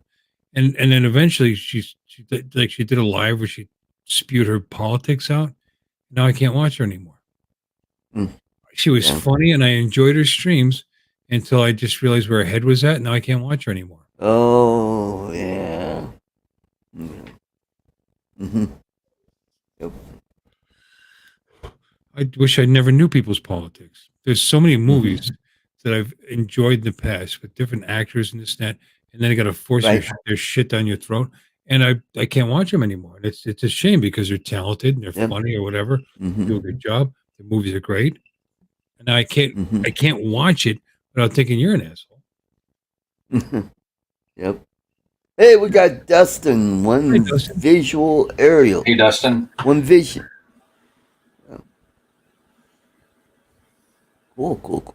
and then eventually she did a live where she spewed her politics out. Now I can't watch her anymore. She was funny and I enjoyed her streams until I just realized where her head was at. Now I can't watch her anymore. Oh, yeah. Yep. I wish I never knew people's politics. There's so many movies that I've enjoyed in the past with different actors and this and that, and then I got to force their shit down your throat, and I can't watch them anymore. It's a shame because they're talented and they're funny or whatever, do a good job. The movies are great, and now I can't watch it, without thinking you're an asshole. Yep. Hey, we got Dustin. One Hey, Dustin. visual aerial. Hey, Dustin. One vision. Oh. Cool.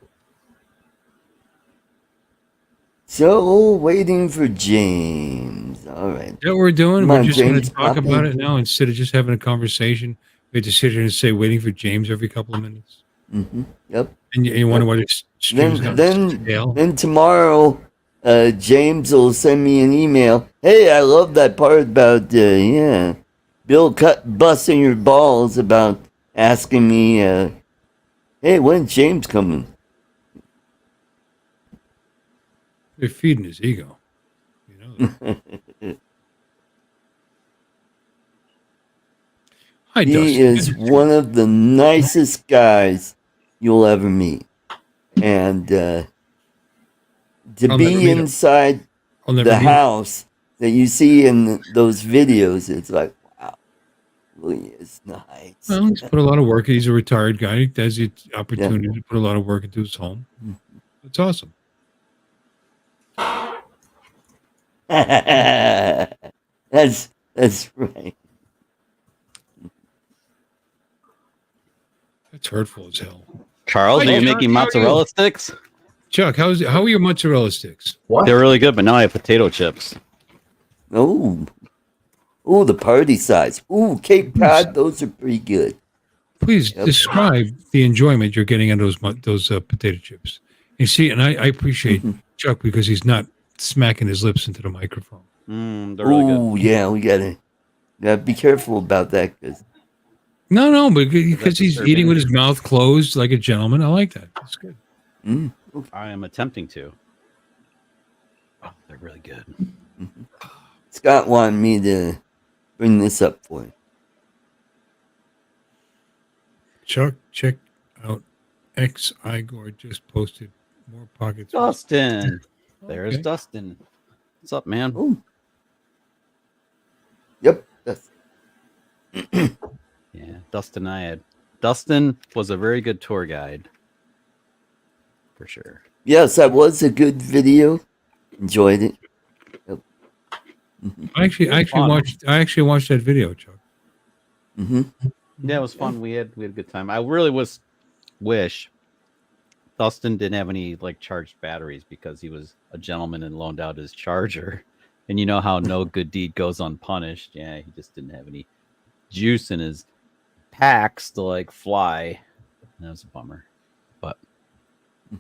So, waiting for James. All right. Is that what we're doing? Come We're on, just going to James, talk pop about in. it now instead of just having a conversation. We have to sit here and say waiting for James every couple of minutes. Mm-hmm. Yep. And you wonder what it streams out. Then tomorrow, James will send me an email. Hey, I love that part about Bill busting your balls about asking me, hey, when's James coming? They're feeding his ego. You know that. Hi, He Dustin. is one of the nicest guys you'll ever meet. And to be inside the house that you see in those videos, it's like, wow, really is nice. Well, he's put a lot of work. He's a retired guy. He has the opportunity to put a lot of work into his home. It's awesome. That's right. That's hurtful as hell. Charles, are you making mozzarella sticks? Chuck, how are your mozzarella sticks? What? They're really good, but now I have potato chips. Oh, the party size. Ooh, Cape Cod, those are pretty good. Please describe the enjoyment you're getting out of those potato chips. You see, and I appreciate Chuck because he's not smacking his lips into the microphone. They're really good. Oh, yeah, we gotta be careful about that because. No, but because he's eating with his mouth closed like a gentleman. I like that. That's good. I am attempting to. Oh, they're really good. Scott wanted me to bring this up for him. Chuck, check out X Igor just posted more pockets. Dustin. There's Dustin. What's up, man? Oh. Yep. Yeah, Dustin was a very good tour guide. For sure. Yes, that was a good video. Enjoyed it. Yep. I actually watched that video, Chuck. Yeah, it was fun. We had a good time. I really wish Dustin didn't have any charged batteries because he was a gentleman and loaned out his charger. And you know how no good deed goes unpunished. Yeah, he just didn't have any juice in his packs to fly. That was a bummer. But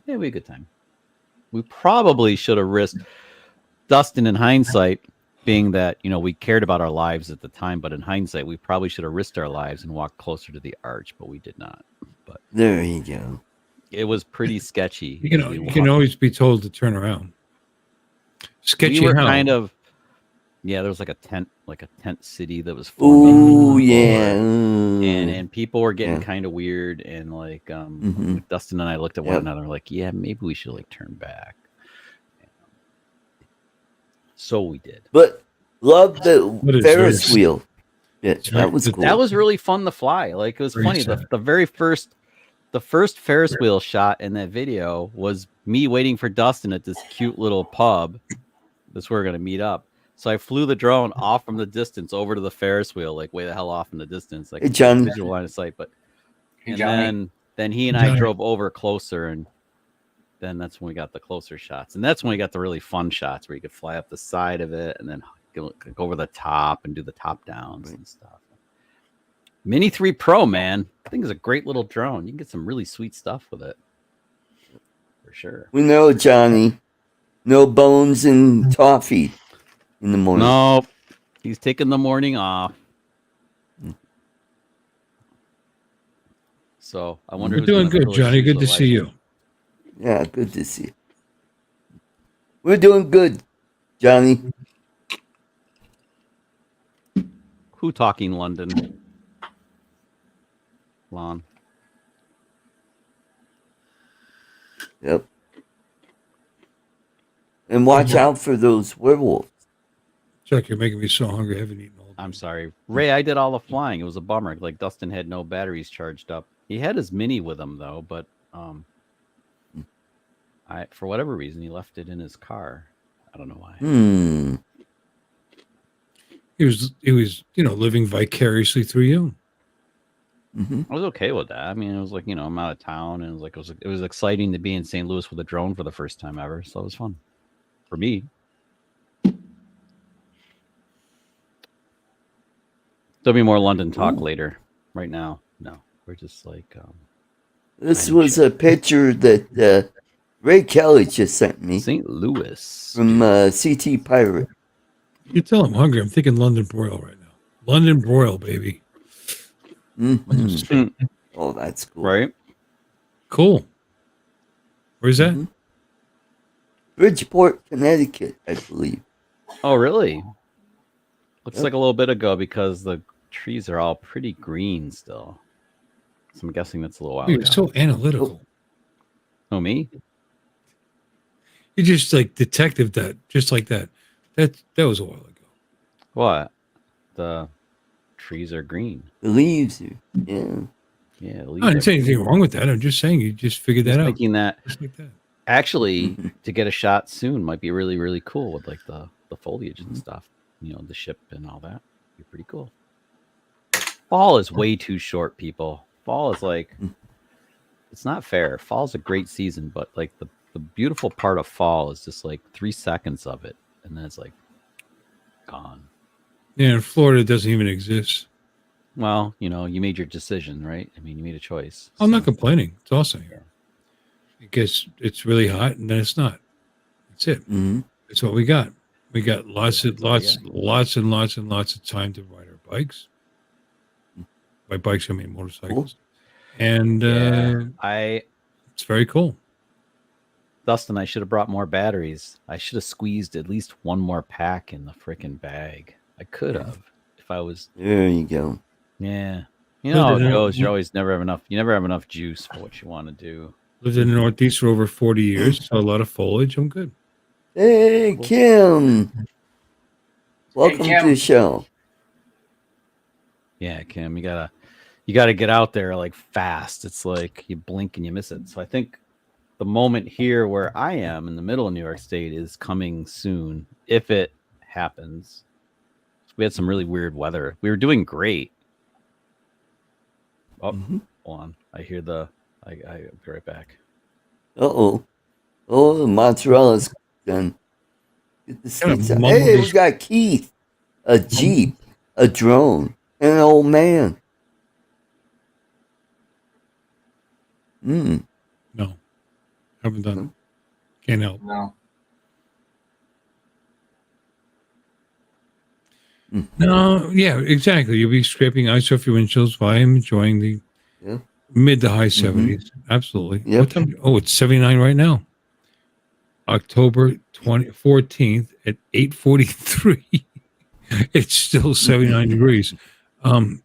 yeah, we had a good time. We probably should have risked Dustin in hindsight, being that, we cared about our lives at the time, but in hindsight, we probably should have risked our lives and walked closer to the arch, but we did not. But there you go. It was pretty sketchy. You can always be told to turn around. Sketchy. We were kind of, there was a tent city that was forming. Ooh, yeah. And people were getting kind of weird, and Dustin and I looked at one another like, yeah, maybe we should turn back. So we did. But love the Ferris wheel. Yeah, that was cool. That was really fun to fly. It was funny. The first Ferris wheel shot in that video was me waiting for Dustin at this cute little pub. That's where we're gonna meet up. So I flew the drone off from the distance over to the Ferris wheel, way the hell off in the distance, hey, John. visual line of sight. But then he and I drove over closer, and then that's when we got the closer shots, and that's when we got the really fun shots where you could fly up the side of it and then go over the top and do the top downs and stuff. Mini 3 Pro, man, I think it's a great little drone. You can get some really sweet stuff with it, for sure. We know, Johnny. No bones and toffee in the morning. Nope, he's taking the morning off. So I wonder. We're doing good, Johnny. Good to see you. Yeah, good to see you. We're doing good, Johnny. Who talking London? Lon. Yep. And watch out for those werewolves. Chuck, you're making me so hungry. I haven't eaten all day. I'm sorry. Ray, I did all the flying. It was a bummer. Dustin had no batteries charged up. He had his mini with him, though, but For whatever reason, he left it in his car. I don't know why. He was, living vicariously through you. I was okay with that. I mean, it was like, I'm out of town, and it was exciting to be in St. Louis with a drone for the first time ever. So it was fun for me. There'll be more London talk later. Right now, no, we're just like. This was a picture that Ray Kelly just sent me. St. Louis from CT Pirate. You tell I'm hungry. I'm thinking London broil right now. London broil, baby. Oh, that's cool. Right? Cool. Where's that? Bridgeport, Connecticut, I believe. Oh, really? Looks like a little bit ago because the trees are all pretty green still. So I'm guessing that's a little while ago. You're so analytical. Oh, me? You just like detective that, just like that. That was a while ago. What? The trees are green. The leaves are, yeah. Yeah, I didn't say anything wrong with that. I'm just saying you just figured that out. Thinking that just like that. Actually, to get a shot soon might be really, really cool with like the foliage and stuff. The ship and all that. Be pretty cool. Fall is way too short, people. Fall is like, it's not fair. Fall's a great season, but like the beautiful part of fall is just like 3 seconds of it, and then it's like gone. Yeah, in Florida, it doesn't even exist. Well, you made your decision, right? I mean, you made a choice. I'm not complaining. It's awesome here. It gets, it's really hot, and then it's not. That's it. That's what we got. We got lots and lots of time to ride our bikes. By bikes, I mean motorcycles. And it's very cool. Dustin, I should have brought more batteries. I should have squeezed at least one more pack in the freaking bag. I could have if I was. There you go. Yeah. How it goes. You always never have enough. You never have enough juice for what you want to do. Lived in the Northeast for over 40 years. Saw a lot of foliage. I'm good. Hey, Kim. Welcome to the show. Yeah, Kim, you gotta get out there like fast. It's like you blink and you miss it. So I think the moment here where I am in the middle of New York State is coming soon, if it happens. We had some really weird weather. We were doing great. Oh, hold on. I hear I'll be right back. Oh, the mozzarella's done. Get the sticks out. Hey, we got Keith, a Jeep, a drone, and an old man. No, haven't done it. Can't help. No. No, yeah, exactly. You'll be scraping ice off your windshields while I'm enjoying the mid to high 70s. Absolutely. Yep. What time? Oh, it's 79 right now. October 14th at 8:43. It's still 79 degrees. But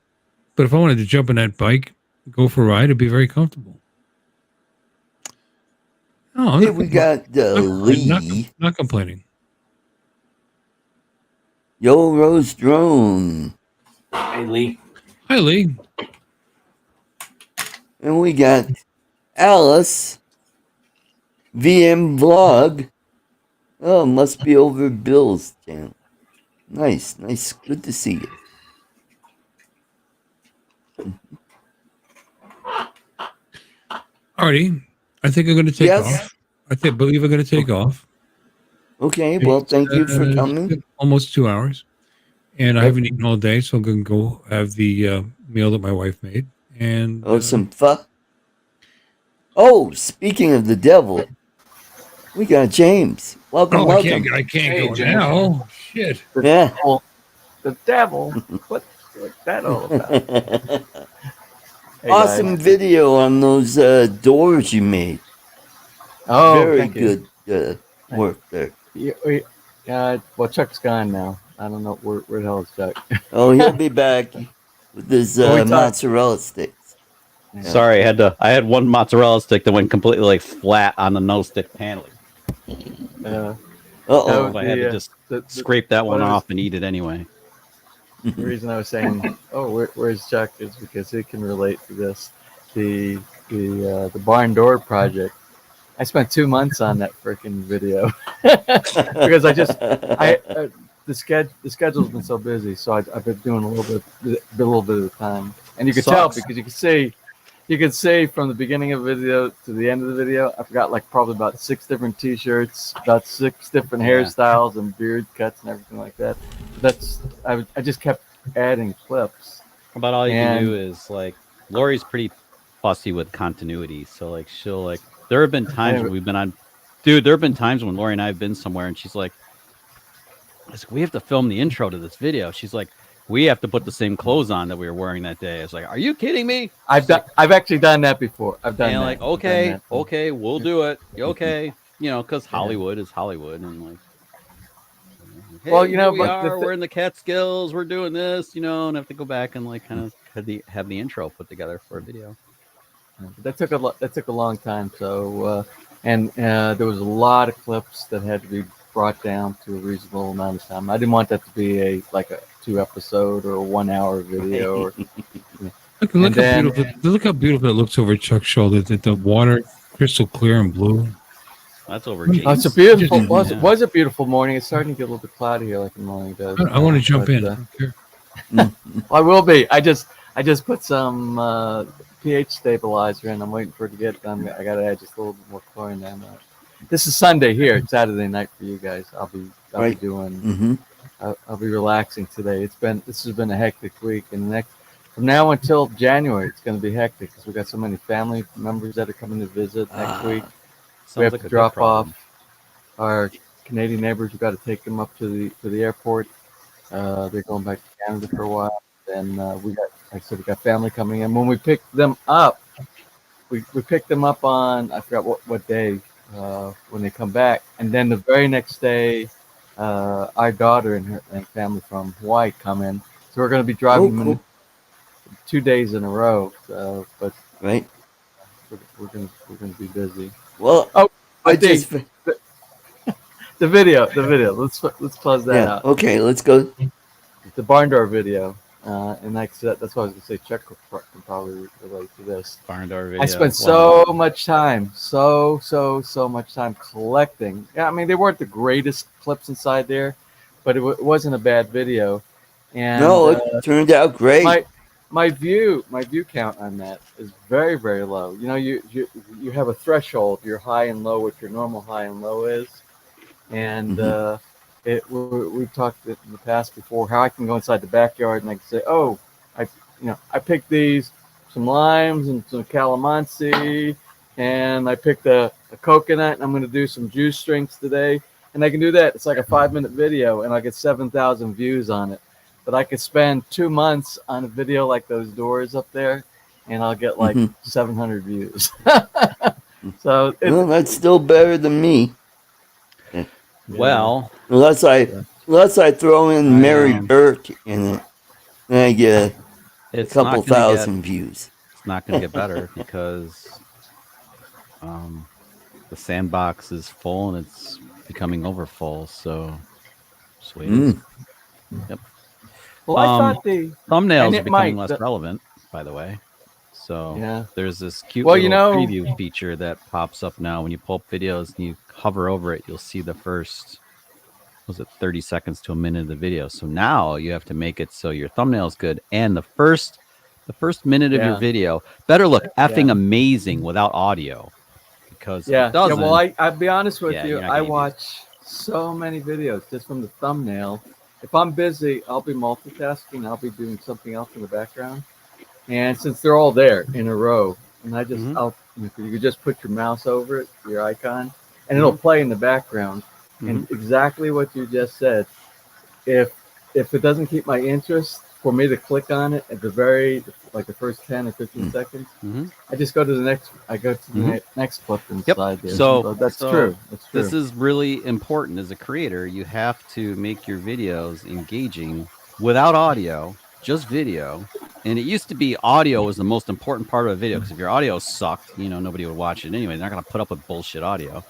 if I wanted to jump on that bike, go for a ride, it'd be very comfortable. Oh, hey, we got Lee. Not complaining. Yo Rose Drone. Hey, Lee. Hi, Lee. And we got Alice. VM Vlog. Oh, must be over Bill's channel. Nice. Good to see you. Artie, I think I'm going to take off. Believe I'm going to take off. Okay, well, thank you for coming. Almost 2 hours. And I haven't eaten all day, so I'm going to go have the meal that my wife made. And some fuck. Oh, speaking of the devil, we got James. Welcome. I can't go James. Now. Shit. The devil. What's that all about? Hey, awesome guys. Video on those doors you made. Oh, very good work there. Well, Chuck's gone now. I don't know where the hell is Chuck. Oh, he'll be back with his mozzarella sticks. Yeah. Sorry, I had one mozzarella stick that went completely like flat on the no stick paneling. So I had to just scrape that one off and eat it anyway. The reason I was saying, where's Chuck is because it can relate to this. The barn door project I spent 2 months on that freaking video because the schedule's been so busy, so I've been doing a little bit of the time, and you can tell because you can see from the beginning of the video to the end of the video, I've got like probably about 6 different T-shirts, about 6 different hairstyles and beard cuts and everything like that. I just kept adding clips. About all you can do is like Lori's pretty fussy with continuity, so like she'll like. There have been times when we've been on, dude. There have been times when Lori and I have been somewhere, and she's like, "We have to film the intro to this video." She's like, "We have to put the same clothes on that we were wearing that day." It's like, "Are you kidding me?" I've actually done that before. I've done that. Like, okay, we'll do it. Okay, because Hollywood is Hollywood, and like, hey, well, we're in the Catskills, we're doing this, and have to go back and like kind of have the intro put together for a video. That took a long time. So, there was a lot of clips that had to be brought down to a reasonable amount of time. I didn't want that to be a 2-episode or a 1-hour video. Or, look how beautiful it looks over Chuck's shoulder. The water crystal clear and blue. That's over. James. Oh, it's a beautiful. Was a beautiful morning. It's starting to get a little bit cloudy here, like the morning does. I want to jump in. I will be. I just put some pH stabilizer in. I'm waiting for it to get done. I got to add just a little bit more chlorine down there. This is Sunday here. It's Saturday night for you guys. I'll be doing. Mm-hmm. I'll be relaxing today. This has been a hectic week, and from now until January, it's going to be hectic because we got so many family members that are coming to visit next week. We have to drop off our Canadian neighbors. We've got to take them up to the airport. They're going back to Canada for a while. Then we got family coming in. When we pick them up, we pick them up on, I forgot what day when they come back. And then the very next day, our daughter and her family from Hawaii come in. So we're going to be driving them in 2 days in a row. But right, we're going to be busy. Well, the video. Let's close that out. Okay, let's go. The barn door video. And that's what I was going to say. Chuck can probably relate to this. Barn door video. I spent so much time, so much time collecting. Yeah, I mean, they weren't the greatest clips inside there, but it wasn't a bad video. And no, it turned out great. My view count on that is very, very low. You have a threshold, your high and low, what your normal high and low is, and we've talked in the past before how I can go inside the backyard and I can say, oh, I picked some limes and some calamansi, and I picked a coconut, and I'm going to do some juice drinks today, and I can do that. It's like a 5-minute video, and I'll get 7,000 views on it. But I could spend 2 months on a video like those doors up there, and I'll get like 700 views. So that's still better than me. Well, unless I throw in Mary Burke in it, and I get a couple thousand views. It's not going to get better because the sandbox is full and it's becoming over full. So, sweet. Yep. Well, I thought the thumbnails are becoming less relevant, by the way. So there's this cute little preview feature that pops up now. When you pull up videos and you hover over it, you'll see the first, 30 seconds to a minute of the video. So now you have to make it so your thumbnail is good, and the first minute of your video better look effing amazing without audio, because it doesn't. Well, I'll be honest with you. I watch so many videos just from the thumbnail. If I'm busy, I'll be multitasking. I'll be doing something else in the background. And since they're all there in a row, and I just, you could just put your mouse over it, your icon, and it'll play in the background. And exactly what you just said. If it doesn't keep my interest for me to click on it at the first 10 or 15 seconds, I just go to the next. I go to the next clip inside there. So that's true. That's true. This is really important as a creator. You have to make your videos engaging without audio, just video. And it used to be audio was the most important part of a video, because if your audio sucked, nobody would watch it anyway. They're not going to put up with bullshit audio.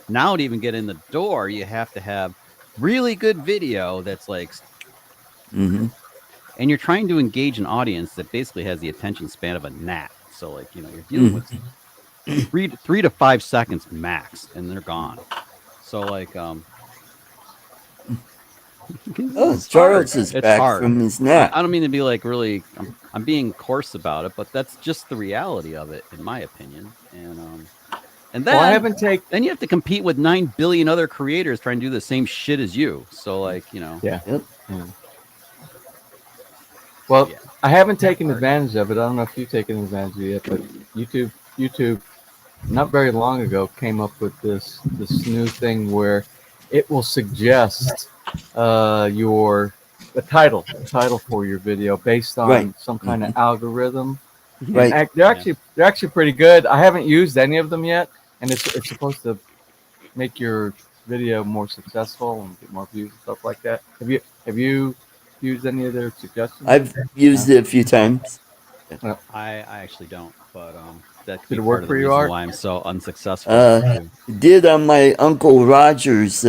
Now to even get in the door, you have to have really good video that's like, and you're trying to engage an audience that basically has the attention span of a gnat. So you're dealing with 3 to 5 seconds max, and they're gone. So like Oh, it's Charles hard. is It's back hard. from his nap. I don't mean to be like really. I'm being coarse about it, but that's just the reality of it, in my opinion. And then Well, I haven't taken. then you have to compete with 9 billion other creators trying to do the same shit as you. So like Yeah. Yep. Yeah. Well, Yeah. I haven't taken advantage of it. I don't know if you've taken advantage of it yet, but YouTube, not very long ago, came up with this new thing where it will suggest the title for your video based on Right. some kind of algorithm. Right. And they're actually pretty good. I haven't used any of them yet, and it's supposed to make your video more successful and get more views and stuff like that. Have you used any of their suggestions? I've used it a few times. I actually don't, but that could Did be it work part of for the you, reason Art? why I'm so unsuccessful. Did on my Uncle Roger's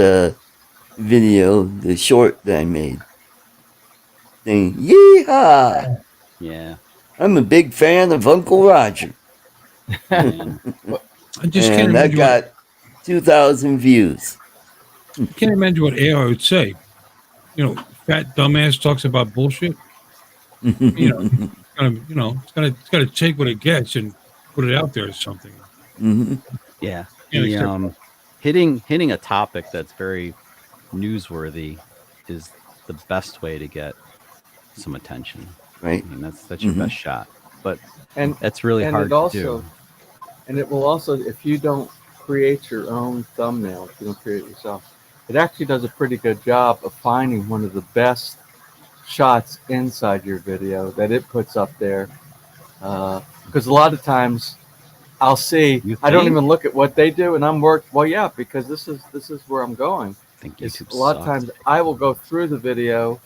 video, the short that I made. Saying, yeehaw! Yeah. I'm a big fan of Uncle Roger. Man. I just can't And that imagine got 2,000 views. I can't imagine what AI would say. You know, fat dumbass talks about bullshit. You know, it's gotta take what it gets and put it out there as something. Yeah. Can't The, accept hitting a topic that's very newsworthy is the best way to get some attention. Right. I mean, that's your best shot. But And that's really hard to do. And it will also, if you don't create your own thumbnail, if you don't create it yourself, it actually does a pretty good job of finding one of the best shots inside your video that it puts up there. Because a lot of times I'll see, I don't even look at what they do, and well, yeah, because this is where I'm going. I think YouTube a lot sucks. of times I will go through the video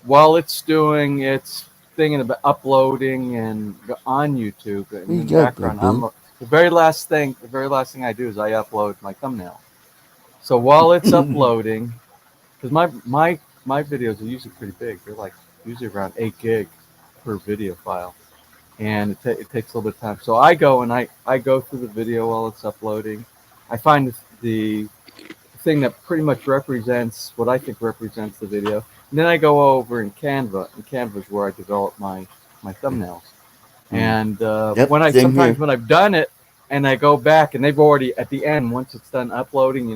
while it's doing its thing and about uploading and on YouTube, and in the background, the very last thing I do is I upload my thumbnail. So while it's uploading, because my videos are usually pretty big, they're like usually around 8 gig per video file, and it takes a little bit of time. So I go and I go through the video while it's uploading. I find the thing that pretty much represents what I think represents the video. And then I go over in Canva, and Canva is where I develop my thumbnails. And when I've done it, and I go back, and they've already at the end, once it's done uploading,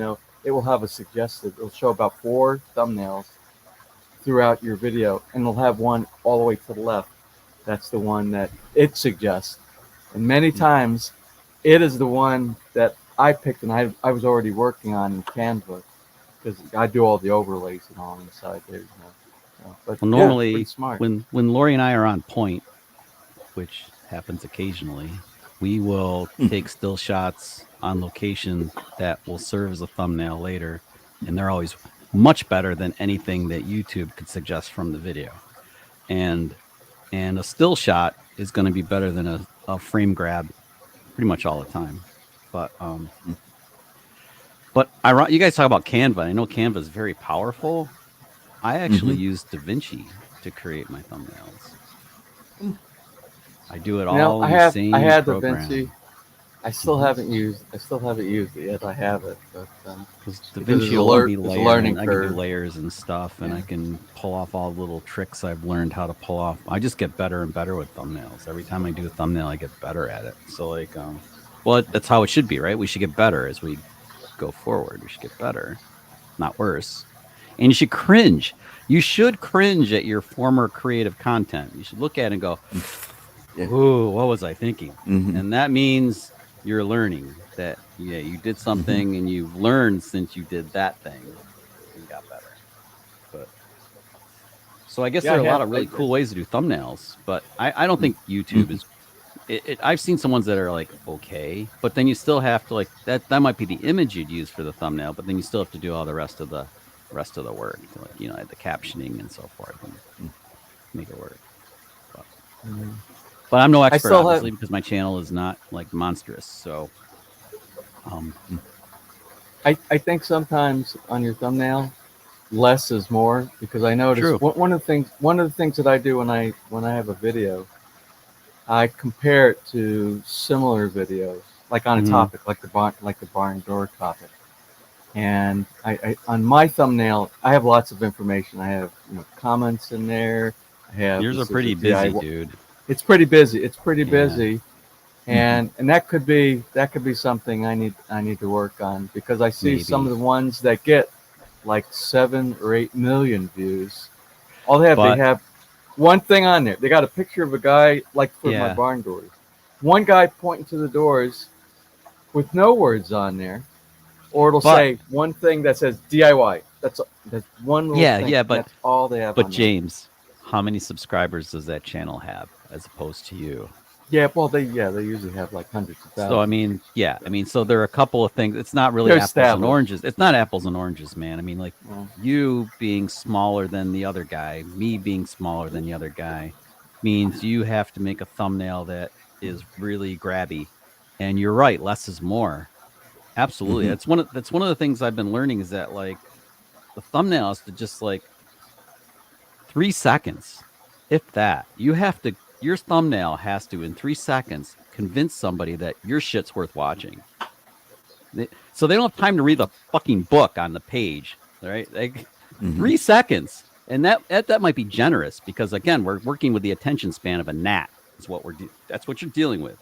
it will have it'll show about 4 thumbnails throughout your video, and it'll have one all the way to the left. That's the one that it suggests, and many times it is the one that I picked, and I was already working on in Canva, because I do all the overlays and all inside there. But well, normally, pretty smart. when Lori and I are on point, which happens occasionally, we will take still shots on location that will serve as a thumbnail later, and they're always much better than anything that YouTube could suggest from the video. And a still shot is going to be better than a frame grab pretty much all the time. But you guys talk about Canva. I know Canva is very powerful. I actually use DaVinci to create my thumbnails. I do it all. I had program. DaVinci. I still haven't used it yet. I have it, but because DaVinci will be layering. I can do layers and stuff, and I can pull off all the little tricks I've learned how to pull off. I just get better and better with thumbnails. Every time I do a thumbnail, I get better at it. So like, well, that's how it should be, right? We should get better as we go forward. We should get better, not worse. And you should cringe. You should cringe at your former creative content. You should look at it and go, "Ooh, what was I thinking?" And that means you're learning that you did something and you've learned since you did that thing and got better. But so I guess there are a lot of really cool ways to do thumbnails, but I don't think YouTube is I've seen some ones that are like okay, but then you still have to like that might be the image you'd use for the thumbnail, but then you still have to do all the rest of the work, like the captioning and so forth, and make it work. But I'm no expert, obviously, because my channel is not like monstrous. So, I think sometimes on your thumbnail, less is more, because I noticed one of the things that I do when I have a video, I compare it to similar videos. like on a topic, like the barn door topic. And I on my thumbnail, I have lots of information. I have comments in there. I have Yours are pretty busy, dude. It's pretty busy. It's pretty busy, and that could be something I need to work on, because I see some of the ones that get like 7 or 8 million views. All they have one thing on there. They got a picture of a guy, like for my barn doors. One guy pointing to the doors with no words on there. Or it'll say one thing that says DIY. That's one little thing. Yeah, but that's all they have. But James, how many subscribers does that channel have as opposed to you? Yeah, well, they usually have like hundreds of thousands. So I mean, so there are a couple of things. It's not really apples and oranges. It's not apples and oranges, man. I mean, like you being smaller than the other guy, me being smaller than the other guy, means you have to make a thumbnail that is really grabby. And you're right, less is more. Absolutely. That's one of the things I've been learning, is that like the thumbnail is to just like 3 seconds, if that. Your thumbnail has to, in 3 seconds, convince somebody that your shit's worth watching. So they don't have time to read the fucking book on the page, right? Like 3 seconds. And that might be generous, because again, we're working with the attention span of a gnat. That's what you're dealing with.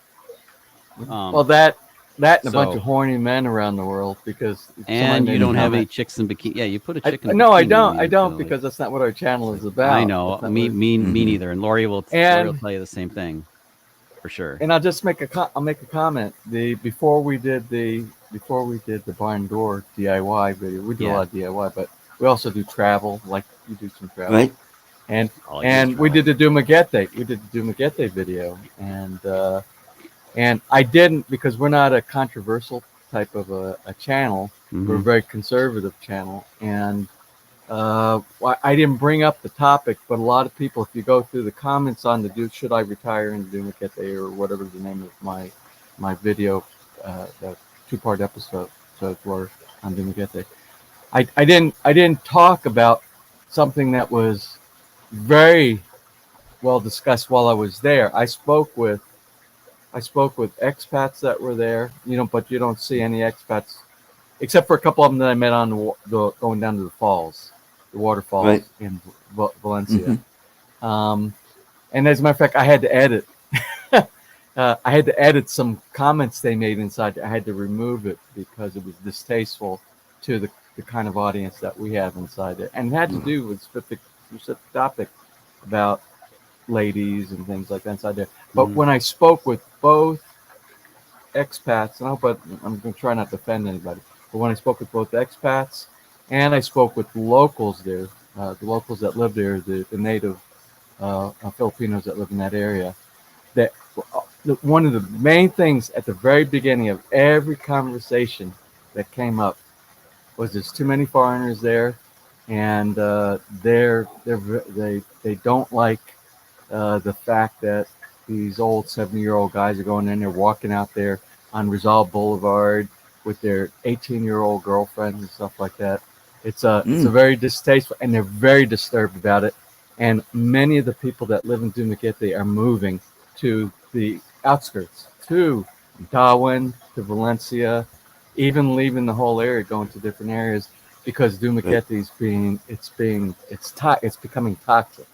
Well, that and a bunch of horny men around the world, because you don't have any chicks in bikini. Yeah, you put a chick in. No, I don't, because that's not what our channel is about. I know. Me neither. And Lori will tell you the same thing, for sure. And I'll just make a comment. Before we did the barn door DIY video, we do a lot of DIY, but we also do travel. Like you do some travel, right? And we did the Dumaguete. We did the Dumaguete video, and I didn't, because we're not a controversial type of a channel. We're a very conservative channel. And I didn't bring up the topic, but a lot of people, if you go through the comments on the should I retire in Dumaguete, or whatever the name of my video, the 2-part episode were on Dumaguete, I didn't talk about something that was very well discussed while I was there. I spoke with expats that were there, but you don't see any expats, except for a couple of them that I met on the going down to the waterfalls in Valencia. And as a matter of fact, I had to edit. I had to edit some comments they made inside. I had to remove it because it was distasteful to the kind of audience that we have inside there, and it had to do with the topic about ladies and things like that inside there. But when I spoke with both expats, and I'm going to try not to offend anybody, but when I spoke with both expats and I spoke with locals there, the locals that live there, the native Filipinos that live in that area, that one of the main things at the very beginning of every conversation that came up was there's too many foreigners there, and they don't like the fact that these old 70-year-old guys are going in there, walking out there on Rizal Boulevard with their 18-year-old girlfriends and stuff like that. It's a very distasteful, and they're very disturbed about it. And many of the people that live in Dumaguete are moving to the outskirts, to Darwin, to Valencia, even leaving the whole area, going to different areas, because Dumaguete is it's becoming toxic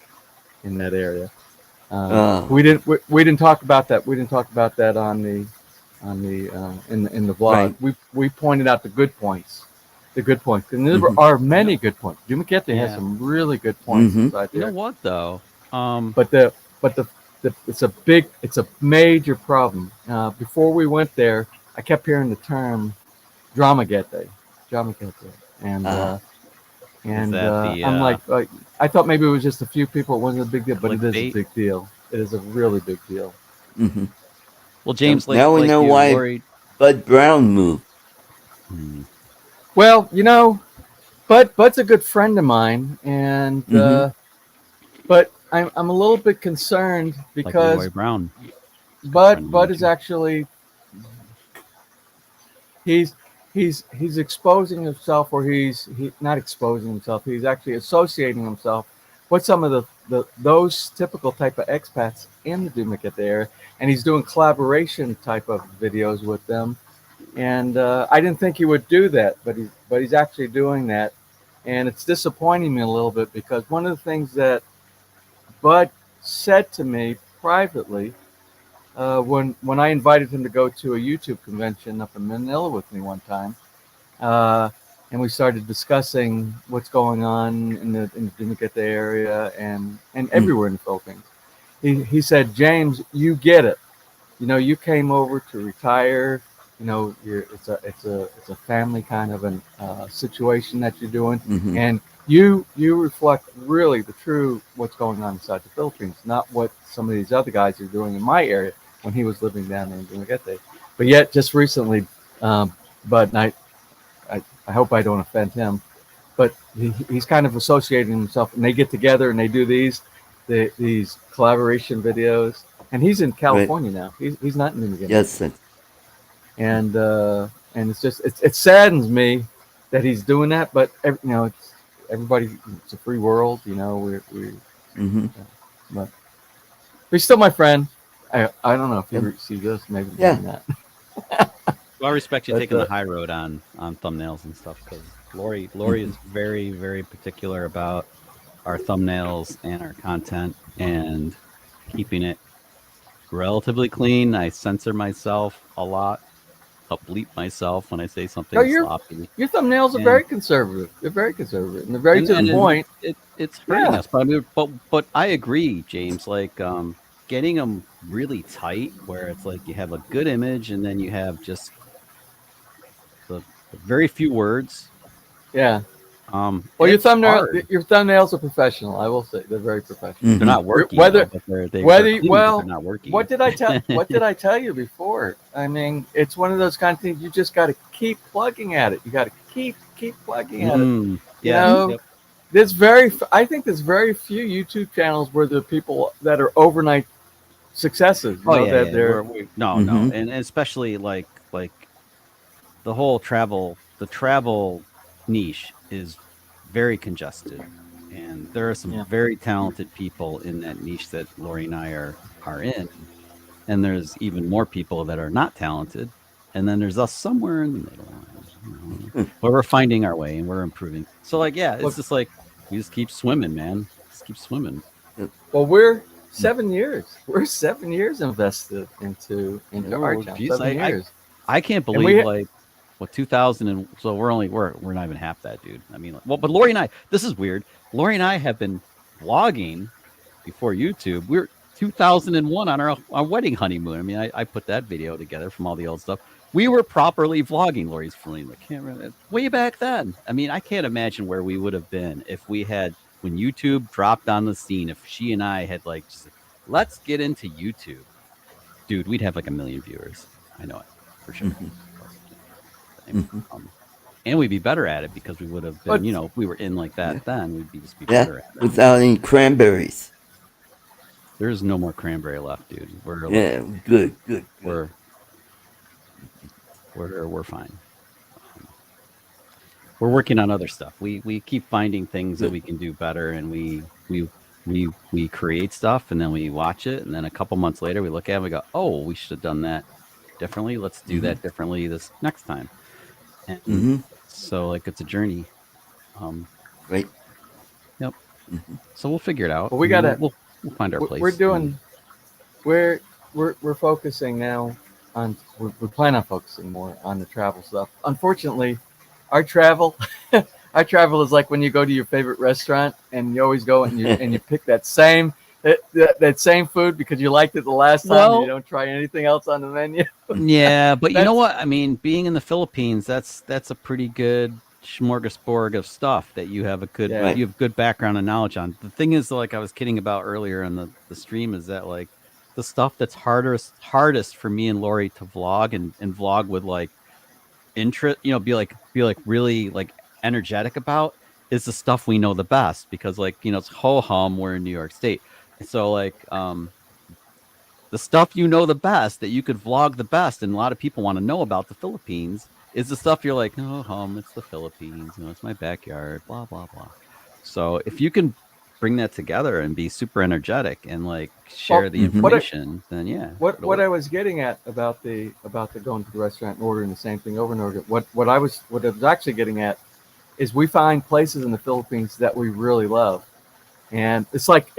in that area. We didn't talk about that. We didn't talk about that in the vlog. Right. We pointed out the good points, and there are many good points. Dumaguete has some really good points inside there. You know what though? But it's a major problem. Before we went there, I kept hearing the term Dramaguete, and I'm like, I thought maybe it was just a few people. It wasn't a big deal, but it is a big deal. It is a really big deal. Well, James, now we know why Bud Brown moved. Well, Bud's a good friend of mine, and but I'm a little bit concerned because like Brown. Bud is actually he's exposing himself, or he's not exposing himself. He's actually associating himself put some of those typical type of expats in the Dumaguete area, and he's doing collaboration type of videos with them. And I didn't think he would do that, but he's actually doing that, and it's disappointing me a little bit because one of the things that Bud said to me privately when I invited him to go to a YouTube convention up in Manila with me one time, and we started discussing what's going on in the Dumaguete area and everywhere in the Philippines. He said, James, you get it. You know, you came over to retire. You know, it's a family kind of an situation that you're doing, and you reflect really the true what's going on inside the Philippines, not what some of these other guys are doing in my area when he was living down there in Dumaguete. But yet, just recently, Bud, and I hope I don't offend him, but he's kind of associating himself, and they get together and they do these collaboration videos, and he's in California now. He's not in Dumaguete. Yes. And it's just it saddens me that he's doing that, but you know, it's everybody. It's a free world, you know. But he's still my friend. I don't know if you see this, maybe not. Well, I respect you taking the high road on thumbnails and stuff, because Lori is very, very particular about our thumbnails and our content and keeping it relatively clean. I censor myself a lot. I'll bleep myself when I say something sloppy. Your thumbnails are very conservative. They're very conservative, and they're very to the point. It's hurting us, but I mean, but I agree, James. Like getting them really tight, where it's like you have a good image, and then you have just the very few words. Yeah. Well, your thumbnails are professional. I will say they're very professional. They're not working. They're not working. What did I tell? What did I tell you before? I mean, it's one of those kind of things. You just got to keep plugging at it. You got to keep plugging at it. Yeah. I think there's very few YouTube channels where the people that are overnight successes. No, and especially like the whole travel niche is very congested, and there are some very talented people in that niche that Lori and I are in, and there's even more people that are not talented, and then there's us somewhere in the middle, where we're finding our way and we're improving. So it's just like we just keep swimming, man. Just keep swimming. Well, we're 7 years. We're 7 years invested into our channel. 7 years. I can't believe 2000 and so we're not even half that, dude. I mean, but Lori and I, this is weird. Lori and I have been vlogging before YouTube. We're 2001 on our wedding honeymoon. I mean, I put that video together from all the old stuff. We were properly vlogging. Lori's filming the camera way back then. I mean, I can't imagine where we would have been if we had, when YouTube dropped on the scene, if she and I had just, let's get into YouTube. Dude, we'd have like 1 million viewers. I know it for sure. And we'd be better at it because we would have been, if we were in like that then, we'd be better at it. Without any cranberries. There's no more cranberry left, dude. Good. We're fine. We're working on other stuff. We keep finding things that we can do better, and we create stuff, and then we watch it, and then a couple months later we look at it and we go, oh, we should have done that differently. Let's do that differently this next time. And so it's a journey. Right. Yep. So we'll figure it out. Well, we'll find our place. We're focusing now on we plan on focusing more on the travel stuff. Unfortunately, our travel is like when you go to your favorite restaurant and you always go and you pick that same food because you liked it the last time and you don't try anything else on the menu. Yeah, but you know what? I mean, being in the Philippines, that's a pretty good smorgasbord of stuff that you have you have good background and knowledge on. The thing is, like I was kidding about earlier in the stream, is that like the stuff that's hardest for me and Lori to vlog and vlog with like interest, be like really like energetic about, is the stuff we know the best, because it's ho hum, we're in New York State. So the stuff the best, that you could vlog the best, and a lot of people want to know about the Philippines, is the stuff you're like, oh, it's the Philippines, it's my backyard, blah blah blah. So if you can bring that together and be super energetic and like share Well, the information, then yeah. What I was getting at about the going to the restaurant and ordering the same thing over and over, what I was actually getting at is we find places in the Philippines that we really love, and it's like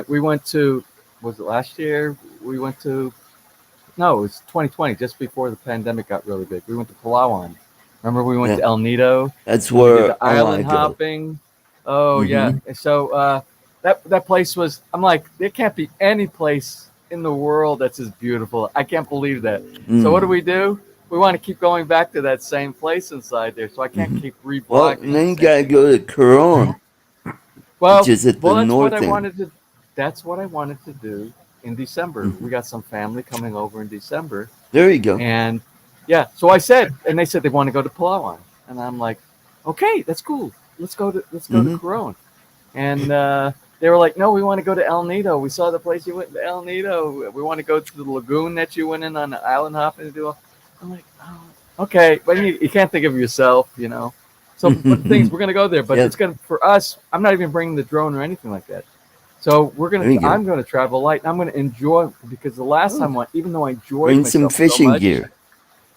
we went to, was it last year? We went to, no, it was 2020, just before the pandemic got really big. We went to Palawan. Remember, we went to El Nido. That's we did where the I want to island go. hopping. Oh yeah. And so that place was, I'm like, there can't be any place in the world that's as beautiful. I can't believe that. So what do? We want to keep going back to that same place inside there. So I can't keep reblocking. Well, and then you gotta go to Coron, which is at the that's north what I end. wanted to. That's what I wanted to do in December. We got some family coming over in December. There you go. And yeah, so I said, and they said they want to go to Palawan, and I'm like, okay, that's cool. Let's go to Coron. And they were like, no, we want to go to El Nido. We saw the place you went to El Nido. We want to go to the lagoon that you went in on the island hopping. I'm like, oh, okay, but you can't think of yourself, you know. So but the things, we're gonna go there, but it's gonna, for us, I'm not even bringing the drone or anything like that. So I'm gonna travel light, and I'm gonna enjoy, because the last time, even though I enjoyed Bring myself some fishing so much, gear.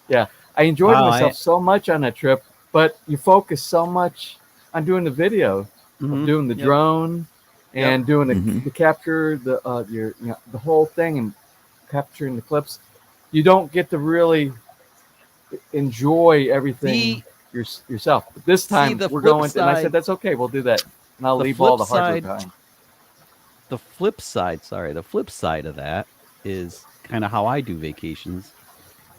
yeah, I enjoyed myself so much on that trip, but you focus so much on doing the video, of doing the drone, and doing the capture, the whole thing, and capturing the clips. You don't get to really enjoy everything yourself. But this time we're going to, and I said, that's okay, we'll do that. And I'll leave all the hardware behind. The flip side of that is kind of how I do vacations.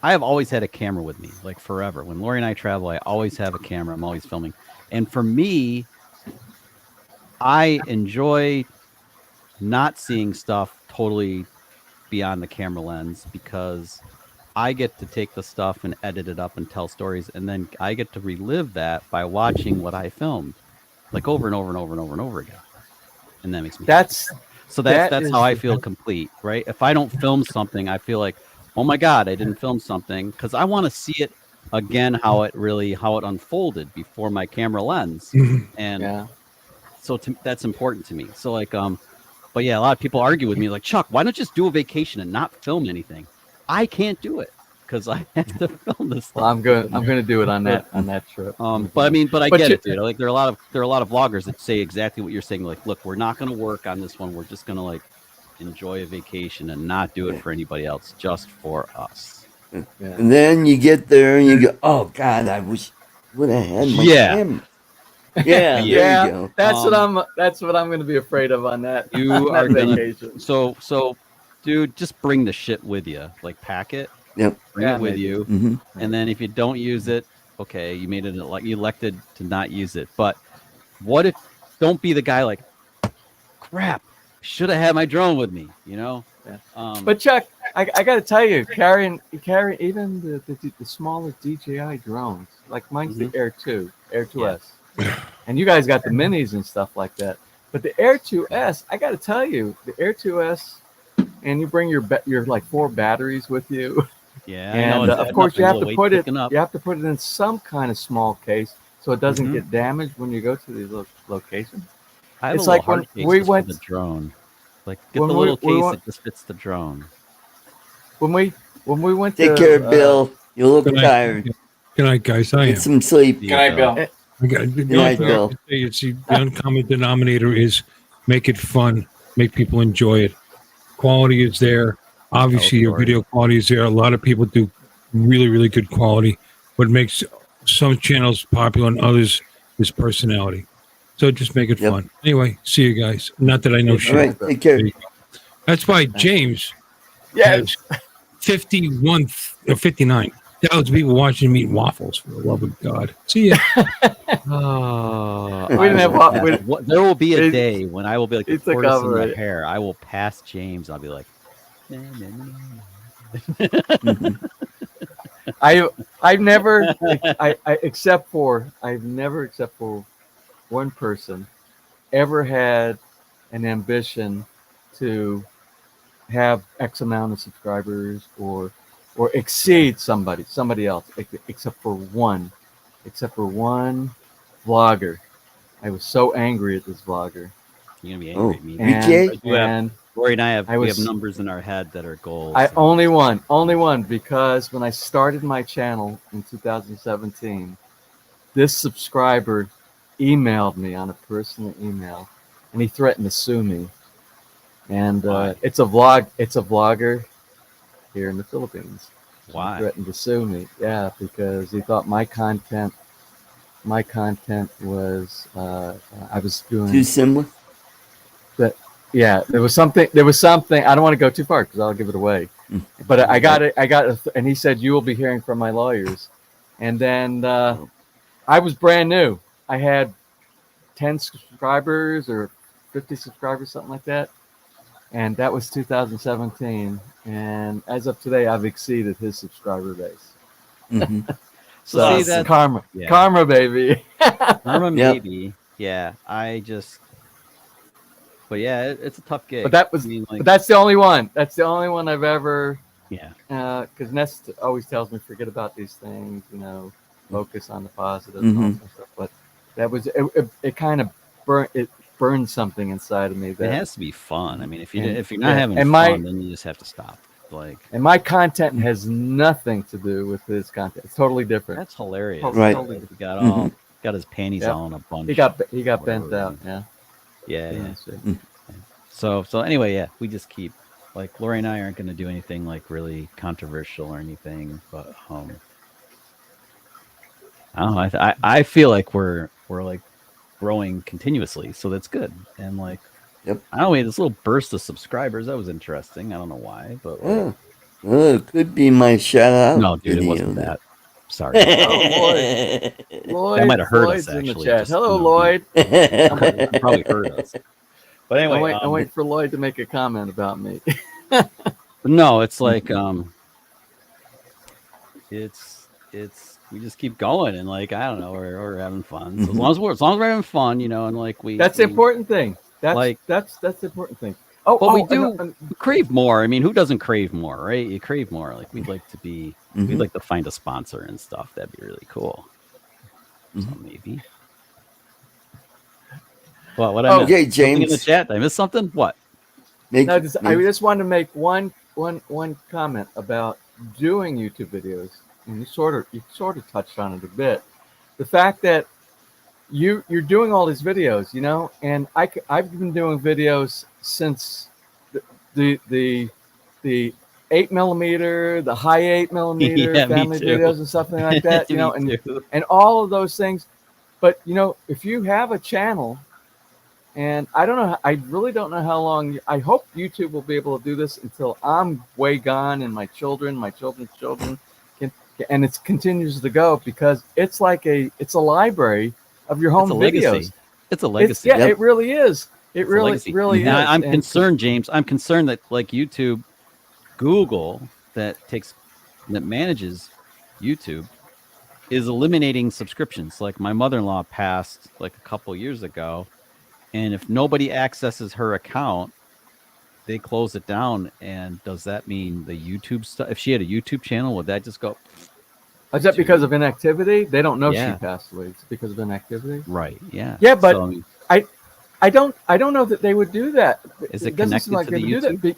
I have always had a camera with me, like forever. When Lori and I travel, I always have a camera. I'm always filming. And for me, I enjoy not seeing stuff totally beyond the camera lens, because I get to take the stuff and edit it up and tell stories, and then I get to relive that by watching what I filmed, like over and over and over and over and over again. And that makes me happy. That's how I feel complete, right? If I don't film something, I feel like, oh my God, I didn't film something, because I want to see it again, how it unfolded before my camera lens. And so that's important to me. So like, but yeah, a lot of people argue with me, like, Chuck, why don't you just do a vacation and not film anything? I can't do it because I have to film this. Well, I'm going to do it on that trip. But I get it, dude. Like there are a lot of vloggers that say exactly what you're saying. Like, look, we're not going to work on this one. We're just going to like enjoy a vacation and not do it for anybody else, just for us. Yeah. And then you get there and you go, oh God, I wish would have had my camera. Yeah, there you go. That's what I'm going to be afraid of on that. You are vacation. So, dude, just bring the shit with you. Like, pack it. Yep. Bring it with you. And then if you don't use it, okay, you made it like you elected to not use it. But what if? Don't be the guy like, crap, should have had my drone with me. You know. Yeah. But Chuck, I got to tell you, carrying even the smaller DJI drones, like mine's the Air 2S. And you guys got the minis and stuff like that. But the Air 2S, I got to tell you, the Air 2S, and you bring your like 4 batteries with you. Yeah. And of course you have to put it in some kind of small case so it doesn't get damaged when you go to these locations. It's like when we went the drone. Like get the little case that just fits the drone. When we went Take care, Bill. You look tired. Good night, guys. Get some sleep. Good night, Bill. It's the uncommon denominator is make it fun, make people enjoy it. Quality is there. Obviously, your video quality is there. A lot of people do really, really good quality. What makes some channels popular and others is personality. So just make it fun. Anyway, see you guys. Not that I know shit. All right, take care. That's why James has 51 or 59. Thousands of people watching me eat waffles, for the love of God. See ya. We didn't have waffles. There will be a day when I will be like the tortoise in my hair. I will pass James. I'll be like, I've never except for one person ever had an ambition to have X amount of subscribers or exceed somebody else, except for one vlogger. I was so angry at this vlogger. You're gonna be angry at me. And Lori and I have we have numbers in our head that are goals. Only one, because when I started my channel in 2017, this subscriber emailed me on a personal email, and he threatened to sue me. And it's a vlogger here in the Philippines. Why? He threatened to sue me. Yeah, because he thought my content was I was doing too similar. That yeah, there was something. I don't want to go too far because I'll give it away. But I got it. And he said you will be hearing from my lawyers. And then I was brand new. I had 10 subscribers or 50 subscribers, something like that. And that was 2017. And as of today, I've exceeded his subscriber base. Mm-hmm. So see, that's karma. Yeah. Karma, baby. Karma, maybe. Yeah. But yeah, it's a tough gig. But but that's the only one. That's the only one I've ever. Yeah. Because Nest always tells me forget about these things. Focus on the positive and all that stuff. But that was it. Kind of burned something inside of me. That it has to be fun. I mean, if you're not having fun, then you just have to stop. And my content has nothing to do with his content. It's totally different. That's hilarious. Right. Totally different. He got his panties all in a bunch. He got bent out. Yeah. Yeah. So anyway, yeah, we just keep Lori and I aren't going to do anything really controversial or anything, but I don't know. I feel like we're growing continuously, so that's good. And I don't know, this little burst of subscribers, that was interesting. I don't know why, but it could be my shout out. No, dude, it wasn't that. Sorry. Lloyd. That might have hurt Lloyd's us in the actually. chat. Hello, Lloyd. Probably hurt us. But anyway, I wait for Lloyd to make a comment about me. No, it's it's we just keep going and I don't know, we're having fun. So as long as we're having fun, and that's the important thing. That's the important thing. But we do crave more. I mean, who doesn't crave more, right? You crave more. We'd like to find a sponsor and stuff. That'd be really cool. So maybe. Well, what I okay, James, in the chat. Did I miss something? What? I just wanted to make one comment about doing YouTube videos, and you sort of touched on it a bit. The fact that you're doing all these videos, and I've been doing videos since the 8mm, the high 8mm family videos and something like that, and all of those things. But if you have a channel, and I really don't know how long. I hope YouTube will be able to do this until I'm way gone, and my children's children and it continues to go, because it's it's a library of your home videos. It's a legacy. It really is. It really is. I'm concerned, James. I'm concerned that YouTube, Google, that manages YouTube, is eliminating subscriptions. My mother-in-law passed a couple years ago, and if nobody accesses her account, they close it down. And does that mean the YouTube stuff? If she had a YouTube channel, would that just go? Is that because of inactivity? They don't know she passed away. It's because of inactivity, right? Yeah. Yeah, but I don't know that they would do that. Is it connected to the YouTube?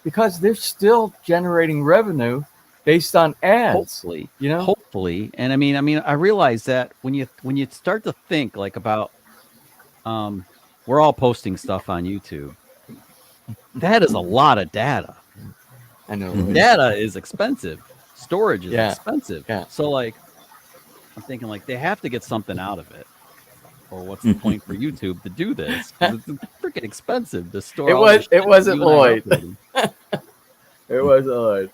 Because they're still generating revenue based on ads. Hopefully, hopefully. And I mean, I realize that when you start to think about, we're all posting stuff on YouTube. That is a lot of data. I know. Data is expensive. Storage is expensive. Yeah. So I'm thinking they have to get something out of it. Or what's the point for YouTube to do this? It's freaking expensive to store. It wasn't Lloyd. It wasn't Lloyd.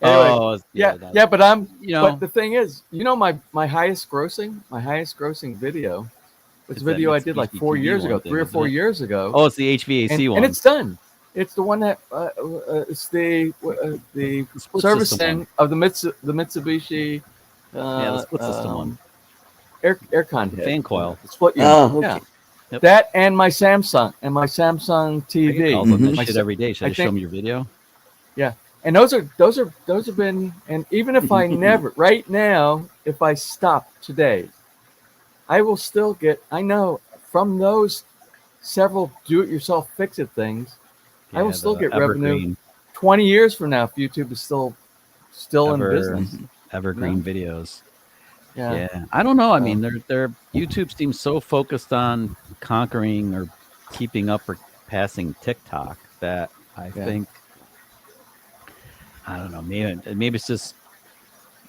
Anyway, but I'm. But the thing is, my highest grossing video was a video I did 4 years ago, 3 or 4 years ago. Oh, it's the HVAC one, and it's done. It's the one that it's the servicing of the Mitsubishi. The split system one. Aircon head. Fan coil. Split unit. Oh, okay. Yeah. Yep. That and my Samsung TV. That shit every day. Should I just show them your video? Yeah, and those have been. And even if I never right now, if I stop today, I will still get. I know from those several do-it-yourself fix-it things, I will still get revenue evergreen 20 years from now if YouTube is still in business. evergreen videos. Yeah. Yeah, I don't know. I mean, their YouTube seems so focused on conquering or keeping up or passing TikTok that I think I don't know. Maybe it's just.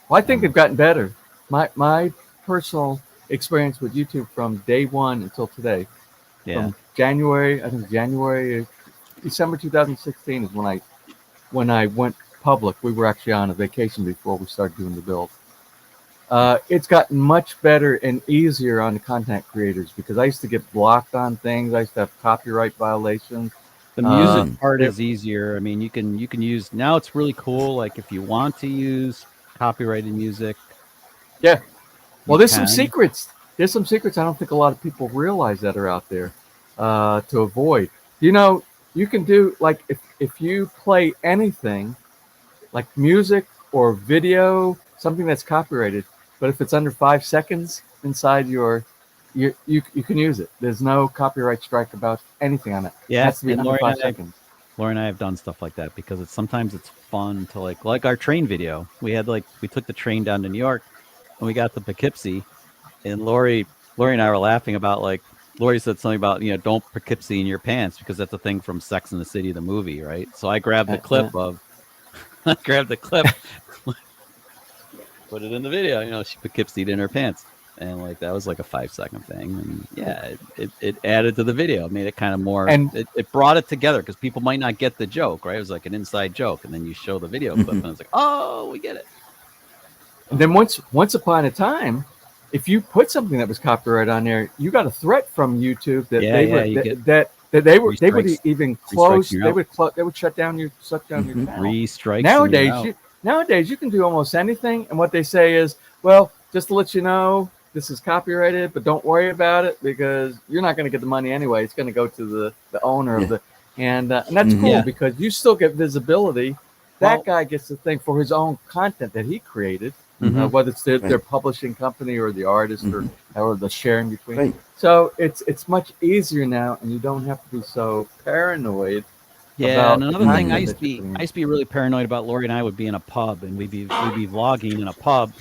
Well, I think they've gotten better. My personal experience with YouTube from day one until today, from January, I think December 2016 is when I went public. We were actually on a vacation before we started doing the build. It's gotten much better and easier on the content creators because I used to get blocked on things. I used to have copyright violations. The music part is easier. I mean, you can use now. It's really cool. Like if you want to use copyrighted music. Yeah. Well, there's some secrets. There's some secrets I don't think a lot of people realize that are out there to avoid. You know, you can do like if you play anything like music or video, something that's copyrighted, but if it's under 5 seconds inside you can use it. There's no copyright strike about anything on it. Yeah, it has to be under 5 seconds. Laura and I have done stuff like that because sometimes it's fun to like our train video. We took the train down to New York and we got to Poughkeepsie, and Lori and I were laughing about Lori said something about don't Poughkeepsie in your pants because that's a thing from Sex and the City, the movie, right? So I grabbed the clip put it in the video. She Poughkeepsied in her pants. And that was like a 5-second thing, and it added to the video. It made it kind of more, and it brought it together because people might not get the joke, right? It was like an inside joke, and then you show the video clip, and it's like, oh, we get it. And then once upon a time, if you put something that was copyright on there, you got a threat from YouTube that they would even close. They would shut down your channel. Nowadays you can do almost anything, and what they say is, well, just to let you know, this is copyrighted, but don't worry about it because you're not going to get the money anyway. It's going to go to the owner of and that's cool because you still get visibility. That guy gets the thing for his own content that he created, whether it's their publishing company or the artist or the sharing between. Right. So it's much easier now, and you don't have to be so paranoid. Yeah, and another thing, I used to be really paranoid about. Lori and I would be in a pub, and we'd be vlogging in a pub.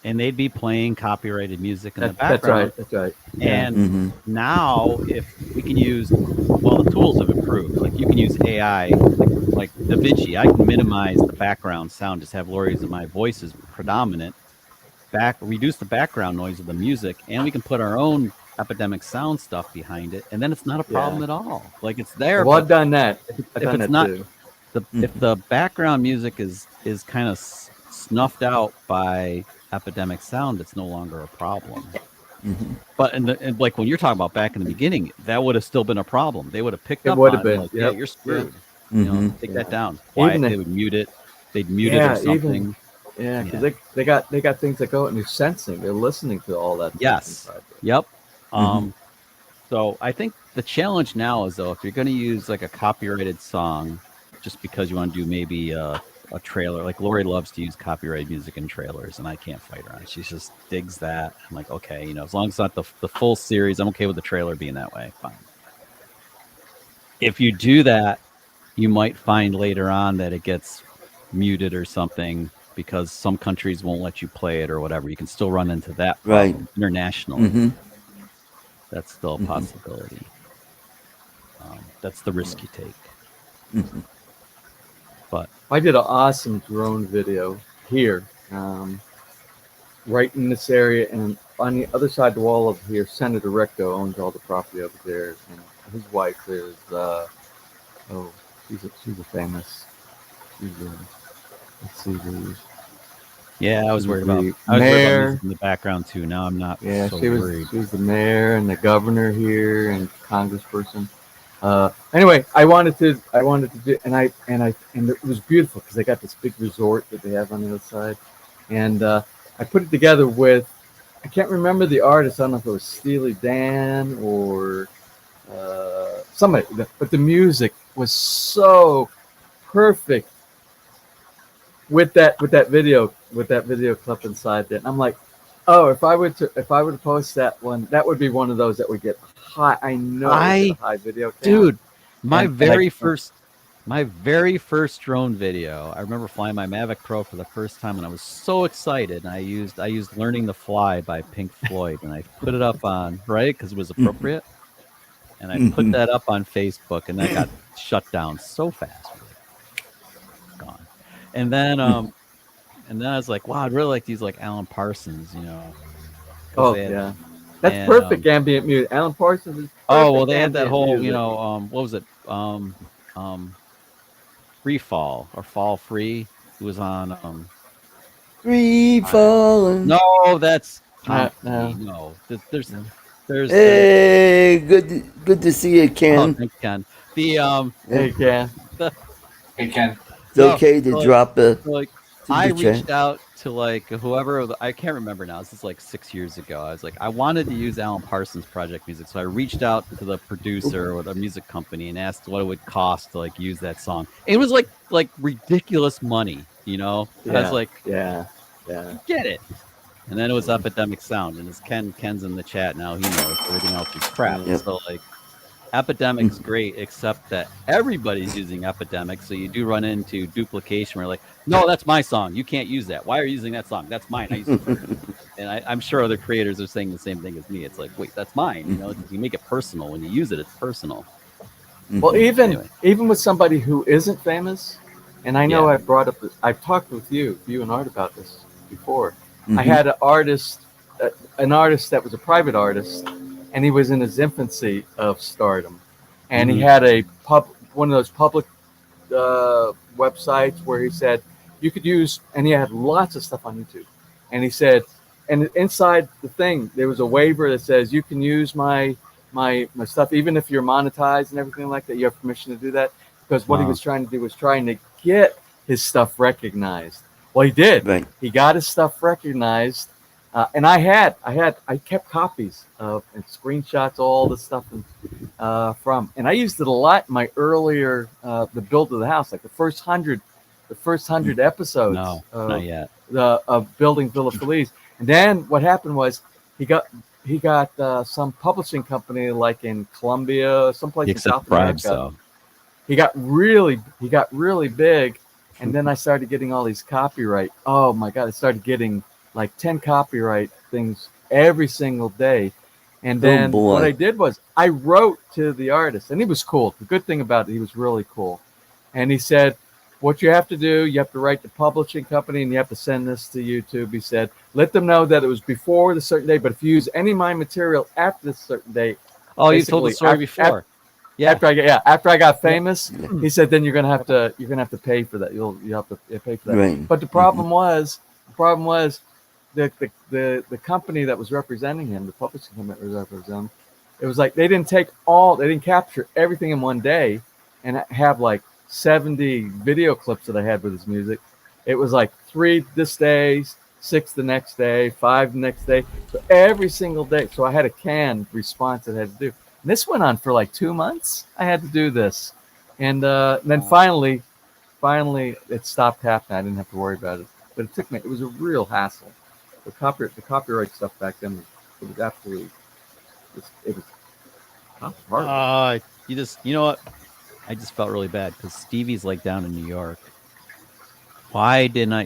And they'd be playing copyrighted music in the background. That's right. And now, if we can use, the tools have improved. Like you can use AI, like DaVinci. I can minimize the background sound, just have Lori's and my voices predominant. Reduce the background noise of the music, and we can put our own Epidemic Sound stuff behind it, and then it's not a problem at all. Like it's there. Well, I've done that. If the background music is kind of snuffed out by Epidemic Sound, it's no longer a problem. But and like when you're talking about back in the beginning, that would have still been a problem. They would have picked up on it. Like, yeah, you're screwed. Take that down. Why they would mute it? They'd mute it or something. Because they got things that go and they're sensing. They're listening to all that. Yes. Yep. So I think the challenge now is though, if you're going to use like a copyrighted song, just because you want to do maybe a trailer, like Lori loves to use copyrighted music in trailers, and I can't fight her on it. She just digs that. I'm like, okay, as long as it's not the full series, I'm okay with the trailer being that way. Fine. If you do that, you might find later on that it gets muted or something because some countries won't let you play it or whatever. You can still run into that problem internationally. That's still a possibility. That's the risk you take. But I did an awesome drone video here, right in this area, and on the other side of the wall over here, Senator Recto owns all the property over there, and his wife is she's a famous. Let's see who. Yeah, I was worried about mayor in the background too. Now I'm not. Yeah, so she worried. was the mayor and the governor here and congressperson. Anyway, I wanted to do, and it was beautiful because they got this big resort that they have on the other side, and I put it together with, I can't remember the artist. I don't know if it was Steely Dan or somebody, but the music was so perfect with that video clip inside there. And I'm like, Oh, if I were to post that one, that would be one of those that would get high. I know it would get a high video count. Dude, my And very first drone video. I remember flying my Mavic Pro for the first time, and I was so excited. And I used "Learning to Fly" by Pink Floyd, and I put it up on because it was appropriate. And I put that up on Facebook, and that got shut down so fast. It's gone. And then I was like, wow, I'd really like to use like Alan Parsons, Oh yeah, that's perfect ambient music. Alan Parsons is. Oh well, they had that whole, what was it? Free Fall or Fall Free. It was on Free Falling. No, that's no. There's hey, good to see you, Ken. Oh, thanks, Ken. Hey, Ken. Hey, Ken. It's okay to drop a. I reached out to whoever, I can't remember now. This is like 6 years ago. I was like, I wanted to use Alan Parsons Project music, so I reached out to the producer or the music company and asked what it would cost to use that song. It was like ridiculous money, I was like, yeah, get it. And then it was Epidemic Sound, and as Ken's in the chat now, he knows everything else is crap. Yep. So Epidemic's great, except that everybody's using Epidemic, so you do run into duplication where no, that's my song. You can't use that. Why are you using that song? That's mine. I use it first. And I'm sure other creators are saying the same thing as me. It's like, wait, that's mine. You make it personal. When you use it, it's personal. Well, even with somebody who isn't famous, and I know I've talked with you and Art about this before. I had an artist that was a private artist, and he was in his infancy of stardom, and he had one of those public websites where he said you could use, and he had lots of stuff on YouTube, and he said, and inside the thing there was a waiver that says you can use my stuff even if you're monetized and everything like that. You have permission to do that, because what he was trying to do was trying to get his stuff recognized. Well, he did. Right. He got his stuff recognized, and I kept copies of and screenshots, all the stuff and I used it a lot in my earlier the build of the house, like the first 100 episodes. No, not yet. Of building Villa Feliz. And then what happened was he got some publishing company like in Colombia, someplace in South America. So. He got really big. And then I started getting all these copyright. Oh my God, I started getting like 10 copyright things every single day. And then what I did was I wrote to the artist, and he was cool. The good thing about it, he was really cool. And he said, what you have to do, you have to write the publishing company and you have to send this to YouTube. He said, let them know that it was before the certain date, but if you use any of my material after this certain date. Oh, you told the story before. After I got famous, he said, then you're gonna have to pay for that. You have to pay for that. Right. But the problem was the company that was representing him, the publishing company that was representing him, it was like they didn't capture everything in one day and have like 70 video clips that I had with his music. It was like 3 this day, 6 the next day, 5 the next day. So every single day. So I had a canned response that I had to do. And this went on for like 2 months. I had to do this. And then finally it stopped happening. I didn't have to worry about it. But it was a real hassle. The copyright stuff back then was absolutely, it was hard. You know what? I just felt really bad because Stevie's like down in New York. Why didn't I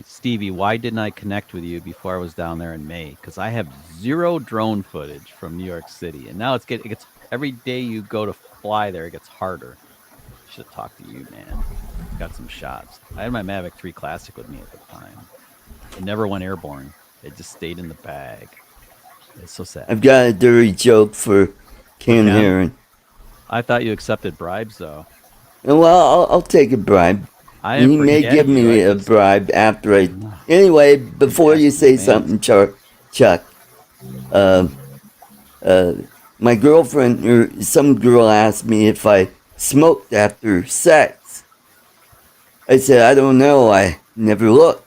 connect with you before I was down there in May? Because I have 0 drone footage from New York City, and now it gets every day you go to fly there, it gets harder. Should have talked to you, man. Got some shots. I had my Mavic 3 Classic with me at the time. It never went airborne. It just stayed in the bag. It's so sad. I've got a dirty joke for Ken Heron. I thought you accepted bribes, though. Well, I'll take a bribe. He may give me a bribe after I. Anyway, before you say something, Chuck, my girlfriend or some girl asked me if I smoked after sex. I said, I don't know. I never looked.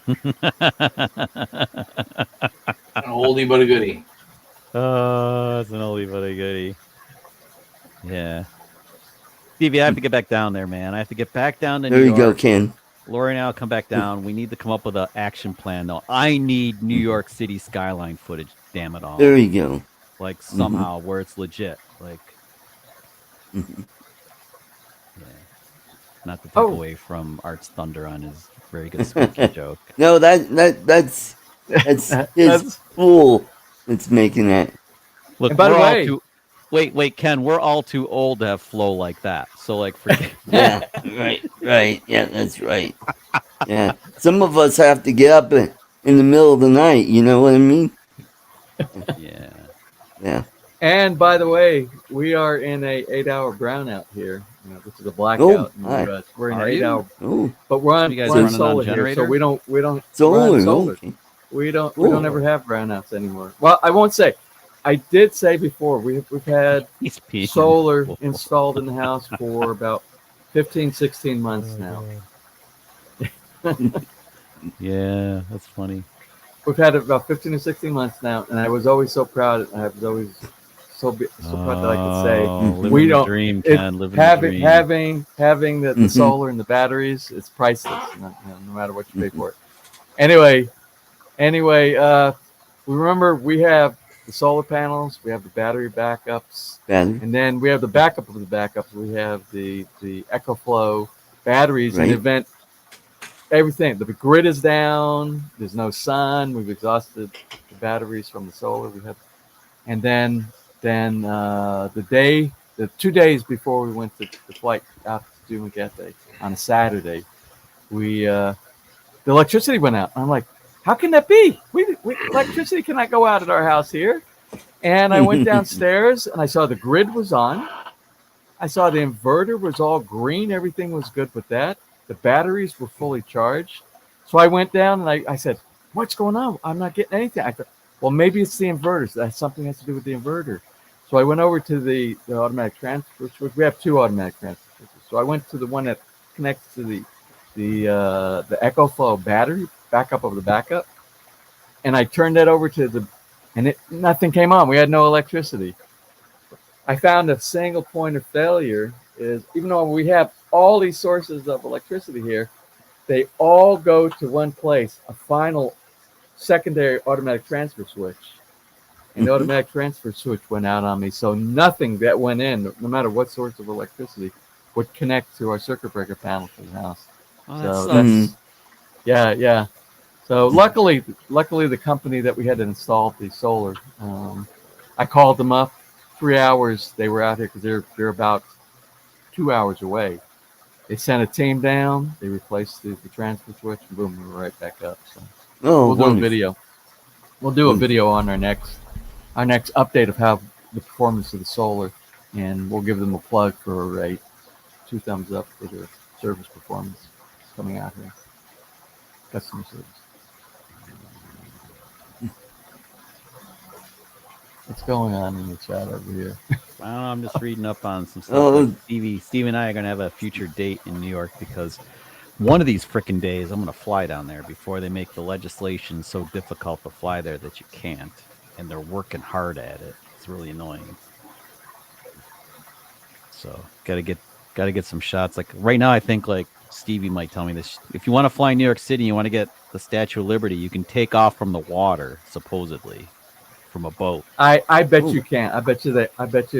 An oldie but a goodie. Oh, it's an oldie but a goodie. Yeah. Stevie, I have to get back down there, man. I have to get back down to New York. There you go, Ken. Lori and I'll come back down. We need to come up with an action plan, though. I need New York City skyline footage. Damn it all! There you go. Like somehow where it's legit. Like, yeah. Not to take away from Art's thunder on his very good spooky joke. No, that's his fool that's making that. Look, And by the way, wait, Ken, we're all too old to have flow like that. So, like, forget. Yeah, right. Yeah, that's right. Yeah, some of us have to get up in the middle of the night. You know what I mean? Yeah. And by the way, we are in a 8-hour brownout here. You know, this is a blackout. We're in an 8-hour. But we're on solar here, so we don't solar. Okay. We don't ever have brownouts anymore. Well, I won't say. I did say before we've had solar installed in the house for about 15, 16 months now. Yeah, that's funny. We've had it about 15 or 16 months now, and I was always so proud. I was always so proud that I could say we don't. Dream, Ken, having the solar and the batteries, it's priceless. No matter what you pay for it. Anyway, we remember we have the solar panels, we have the battery backups, and then we have the backup of the backups. We have the EcoFlow batteries in the event everything. The grid is down. There's no sun. We've exhausted the batteries from the solar. We have, and then the 2 days before we went to the flight out to Dumaguete on a Saturday, the electricity went out. I'm like, how can that be? We electricity cannot go out at our house here. And I went downstairs and I saw the grid was on. I saw the inverter was all green. Everything was good with that. The batteries were fully charged. So I went down and I said, what's going on? I'm not getting anything. I thought, well, maybe it's the inverters. That something has to do with the inverter. So I went over to the automatic transfer switch. We have two automatic transfer switches. So I went to the one that connects to the EcoFlow battery, backup of the backup. And I turned that over to nothing came on. We had no electricity. I found a single point of failure is, even though we have all these sources of electricity here, they all go to one place, a final secondary automatic transfer switch. And the automatic transfer switch went out on me. So nothing that went in, no matter what source of electricity, would connect to our circuit breaker panel for the house. Yeah. So luckily the company that we had installed the solar, I called them up. 3 hours they were out here because they're about 2 hours away. They sent a team down. They replaced the transfer switch, and boom, we were right back up. So we'll do a video. We'll do a video on our next update of how the performance of the solar, and we'll give them a plug for a 2 thumbs up for their service performance coming out here. Customer service. What's going on in the chat over here? I don't know, I'm just reading up on some stuff. Like Steve and I are going to have a future date in New York because one of these frickin' days I'm going to fly down there before they make the legislation so difficult to fly there that you can't. And they're working hard at it. It's really annoying. So gotta get some shots. Like right now, I think like Stevie might tell me this. If you want to fly in New York City, you want to get the Statue of Liberty, you can take off from the water, supposedly, from a boat. I bet you can't. I bet you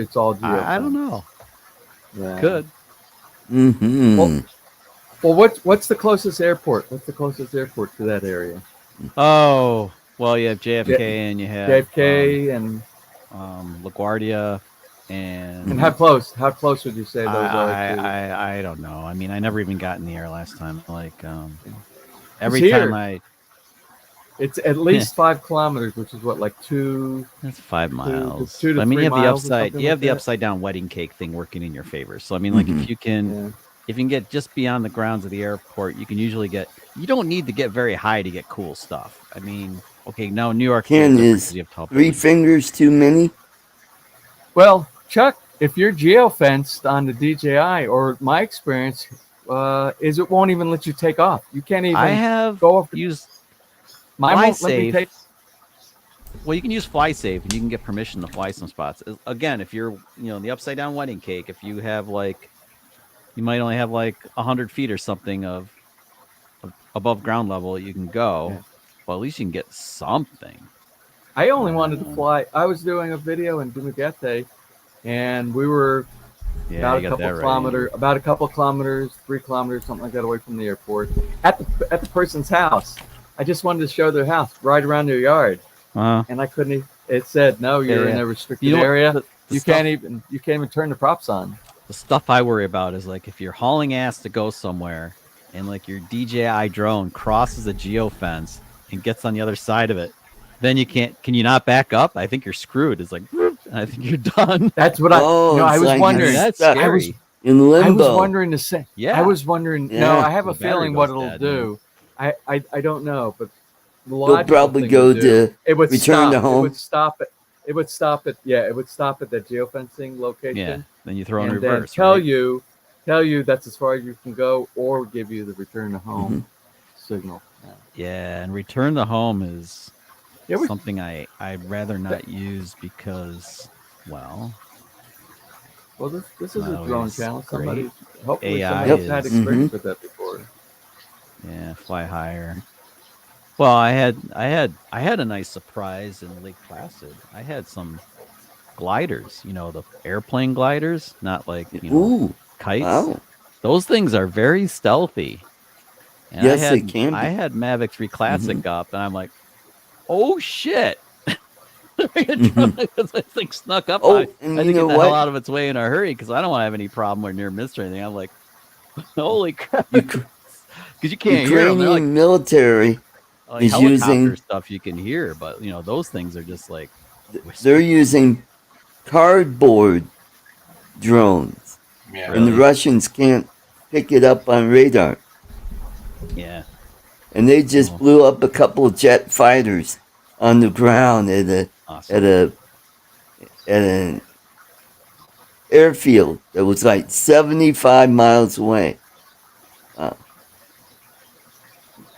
it's all geo. I don't know. Yeah. Could. Mm-hmm. Well, what's the closest airport? What's the closest airport to that area? Oh, well, you have JFK and you have JFK and LaGuardia and how close would you say those are? I don't know. I mean, I never even got in the air last time. Like every time it's at least 5 kilometers, which is what, like 2. That's 5 miles. 2 to I mean, 3 you have miles the upside. You have the upside down wedding cake thing working in your favor. So I mean, like if you can get just beyond the grounds of the airport, you can usually get. You don't need to get very high to get cool stuff. I mean, okay, now New York is 3 fingers too many? Well, Chuck, if you're geofenced on the DJI, or my experience is it won't even let you take off. You can't even go off. Use mine won't let me take. Well, you can use FlySafe, and you can get permission to fly some spots. Again, if you're, the upside down wedding cake, if you have you might only have like 100 feet or something of above ground level you can go. Yeah. Well, at least you can get something. I only wanted to fly. I was doing a video in Dumaguete, and we were Yeah, about a couple kilometers, 3 kilometers, something like that, away from the airport. At the person's house, I just wanted to show their house, right around their yard, and I couldn't. It said, "No, you're in a restricted area. You can't even turn the props on." The stuff I worry about is like if you're hauling ass to go somewhere, and like your DJI drone crosses a geofence and gets on the other side of it, then you can't. Can you not back up? I think you're screwed. It's like, I think you're done. That's what I was like wondering. That's scary. In limbo. I was wondering the same. Yeah. I was wondering. Yeah. No, I have a The battery feeling what goes it'll dead, do. I don't know, but the You'll logical probably thing go to do, to it would return stop. to home. It would stop it. It would stop at that geofencing location. Yeah. Then you throw in and reverse. then tell right? you that's as far as you can go, or give you the return to home signal. Yeah, and return to home is Yeah, something I'd rather not use because, well, this is a Not drone always channel. great. Hopefully AI somebody's had is- experience with that before. yeah, fly higher. Well, I had a nice surprise in Lake Placid. I had some gliders, the airplane gliders, not like Ooh, kites. wow. Those things are very stealthy. And Yes, they can be. I had Mavic 3 Classic up, and I'm like, oh shit! This thing snuck up. Oh, I and had you to know get the what? hell out of its way in a hurry because I don't want to have any problem or near miss or anything. I'm like, holy crap! Because you can't hear them. They're like, Ukrainian military is helicopter using stuff you can hear, but those things are just like they're using cardboard drones, Yeah. and the Russians can't pick it up on radar. yeah. And they just blew up a couple of jet fighters on the ground at Awesome. an airfield that was like 75 miles away.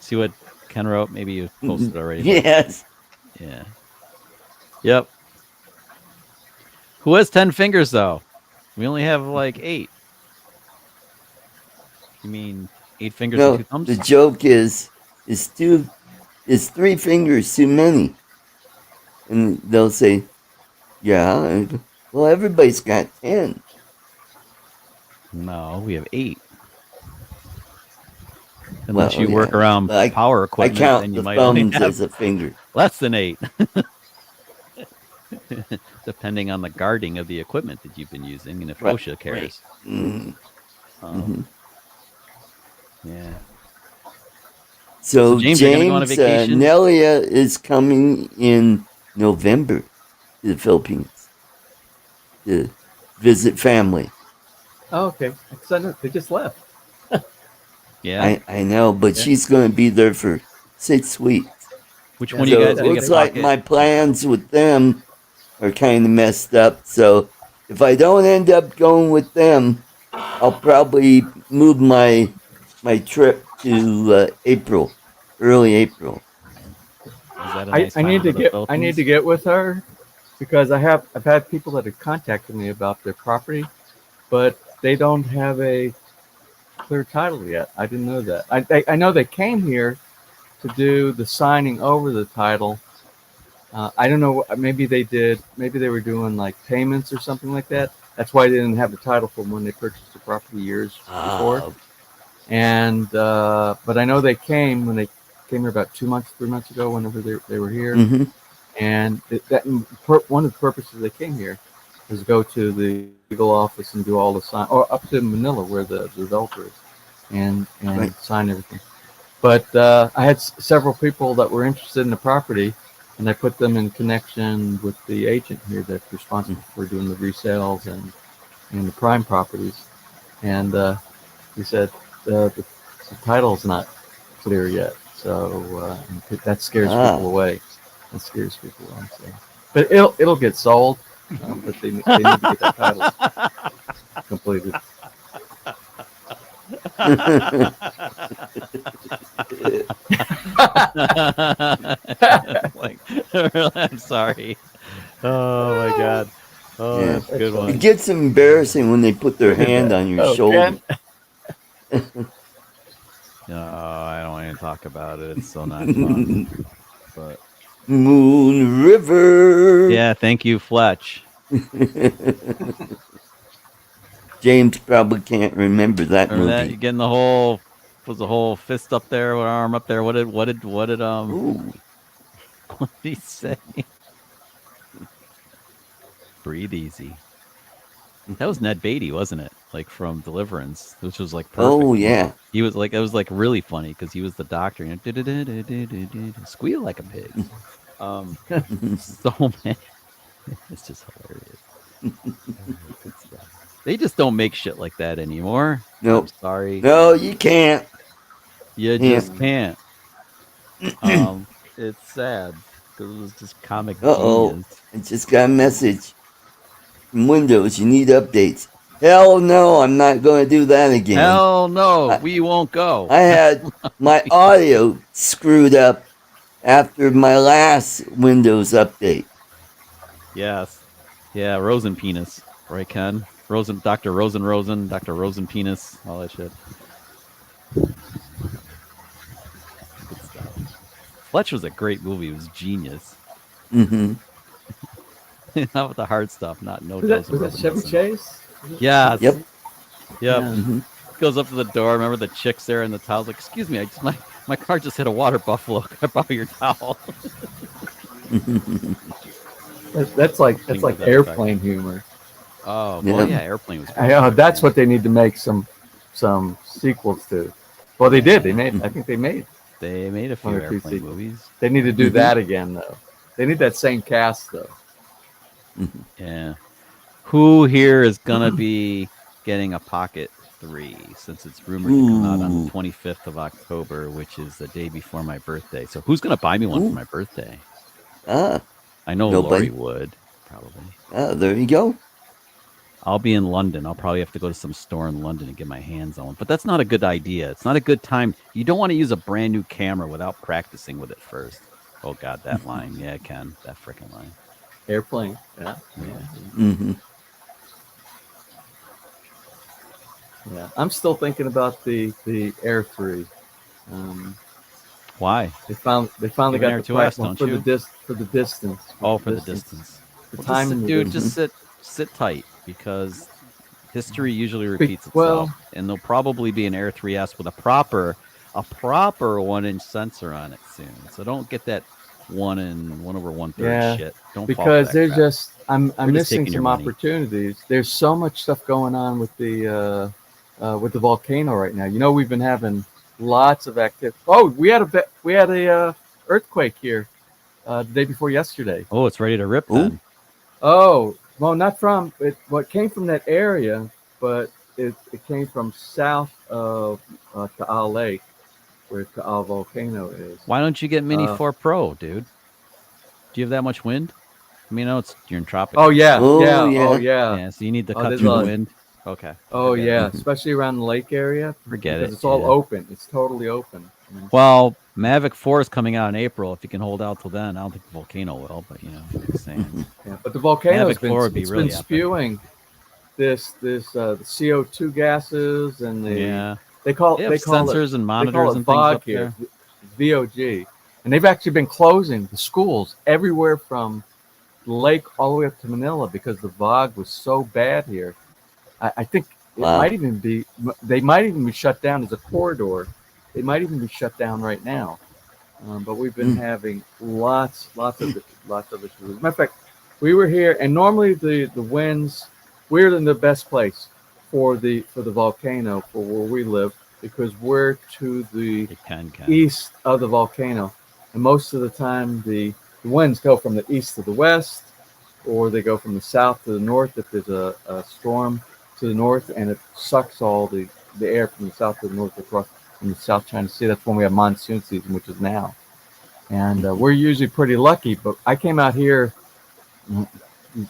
See what Ken wrote? Maybe you posted already. but- Yes. Yeah. Yep. Who has 10 fingers though? We only have like 8. You mean 8 fingers and No, 2 thumbs? the joke is 3 fingers too many? And they'll say, yeah, well, everybody's got 10. No, we have 8. Unless Well, you work yeah. around power I equipment, count then you the might only thumbs have as a finger. less than 8. Depending on the guarding of the equipment that you've been using and if Right, OSHA cares. Mhm. Yeah. So James, you're gonna go on a vacation? Nelia is coming in November to the Philippines to visit family. Oh, okay. They just left. Yeah. I know, but she's going to be there for 6 weeks. Which Yeah, one So of you it guys gonna looks get like pocket? my plans with them are kind of messed up. So if I don't end up going with them, I'll probably move my trip to April, early April. Is that a nice I time need to the get Philippines? with her because I've had people that have contacted me about their property, but they don't have a clear title yet. I didn't know that. I know they came here to do the signing over the title. I don't know. Maybe they did. Maybe they were doing like payments or something like that. That's why they didn't have the title from when they purchased the property years before. And but I know they came when they came here about 2 months, 3 months ago. Whenever they were here, Mhm. and one of the purposes they came here was to go to the legal office and do all the sign, or up to Manila where the developer is, and Right. sign everything. But I had several people that were interested in the property, and I put them in connection with the agent here that's responsible for doing the resales and the prime properties. And he said the title's not clear yet, so that scares people away. That scares people away. So. But it'll get sold, but they need to get that title completed. Like, I'm sorry. Oh my god. Oh, Yeah. that's a good It one. gets embarrassing when they put their hand on your shoulder. Ken? No, I don't want even talk about it. It's so not fun. But Moon River. Yeah, thank you, Fletch. James probably can't remember that Remember movie. that? You getting the whole fist up there, one arm up there. What did what did what did he say? Breathe easy. That was Ned Beatty, wasn't it? Like from Deliverance, which was like perfect. Oh yeah. He was like, it was like really funny because he was the doctor. You know, squeal like a pig. So many. It's just hilarious. They just don't make shit like that anymore. Nope. I'm sorry. No, you can't. You just can't. It's sad because it was just comic genius. I just got a message from Windows. You need updates. Hell no, I'm not going to do that again. Hell no, we won't go. I had my audio screwed up after my last Windows update. Yes. Yeah, Rosen penis. Right, Ken? Dr. Rosen penis, all that shit. Good stuff. Fletch was a great movie. It was genius. Mm-hmm. Not with the hard stuff, not no Was dose that Chevy Chase? Yes. Yep. Yep. Mm-hmm. Goes up to the door. Remember the chicks there in the towels? Like, excuse me, my car just hit a water buffalo. Can I borrow your towel? That's like that airplane humor. Oh, well, yeah, Airplane was. That's what they need to make some sequels to. Well, they did. I think they made a few Airplane movies. They need to do that again, though. They need that same cast, though. Yeah. Who here is gonna be getting a Pocket 3 since it's rumored to come out on the 25th of October, which is the day before my birthday? So who's gonna buy me one for my birthday? I know nobody. Lori would probably. There you go. I'll be in London. I'll probably have to go to some store in London and get my hands on one. But that's not a good idea. It's not a good time. You don't want to use a brand new camera without practicing with it first. Oh God, that line. Yeah, Ken, that freaking line. Airplane. Yeah. Mm-hmm. Yeah. I'm still thinking about the Air 3. Why? They finally got the to us, platform don't you? for the distance. Oh, for the distance. The time, dude, just sit tight because history usually repeats itself, and there'll probably be an Air 3S with a proper 1-inch sensor on it soon. So don't get that 1/1/3 shit. Don't because they're just I'm missing some opportunities. There's so much stuff going on with the volcano right now. You know, we've been having lots of activity. Oh, we had a earthquake here the day before yesterday. Oh, it's ready to rip then. Oh, well, not from it. What came from that area, but it came from south of Taal Lake, where Taal Volcano is. Why don't you get Mini 4 Pro, dude? Do you have that much wind? I mean, you're in tropics. Oh yeah, yeah. Yeah, so you need to cut through the wind. Okay. Oh yeah, especially around the lake area. Forget because it. It's all open. It's totally open. Well, Mavic 4 is coming out in April. If you can hold out till then, I don't think the volcano will, but just saying. Yeah, but the volcano's been been spewing this the CO2 gases and they call it sensors and monitors and things up there. VOG, and they've actually been closing the schools everywhere from the lake all the way up to Manila because the VOG was so bad here. I think it might even be. They might even be shut down as a corridor. They might even be shut down right now. But we've been having lots of issues. Matter of fact, we were here, and normally the winds. We're in the best place for the volcano for where we live because we're to the east of the volcano, and most of the time the winds go from the east to the west, or they go from the south to the north if there's a storm to the north, and it sucks all the air from the south to the north across from the South China Sea. That's when we have monsoon season, which is now. And we're usually pretty lucky, but I came out here I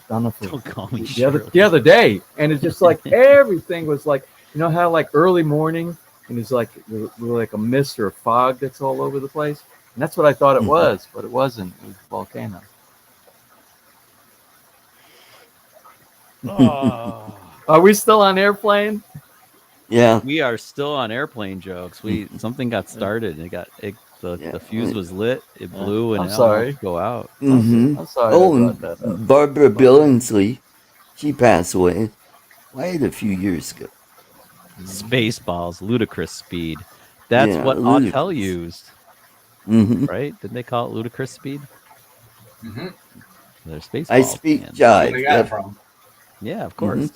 don't know if the other day, and it's just like everything was like, you know how like early morning and it's like a mist or a fog that's all over the place, and that's what I thought it was, but it wasn't. It was a volcano. Are we still on airplane? Yeah. We are still on airplane jokes. Something got started and the fuse was lit. It blew and I'm it sorry. to go out. Mm-hmm. I'm sorry. Oh, I and brought that up. Barbara Billingsley, she passed away quite a few years ago. Spaceballs, ludicrous speed. That's Yeah, what ludicrous. Autel used, Mm-hmm. right? Didn't they call it ludicrous speed? Mm-hmm. They're Spaceballs. I speak man. That's where jive. they got it from. Yeah, of course.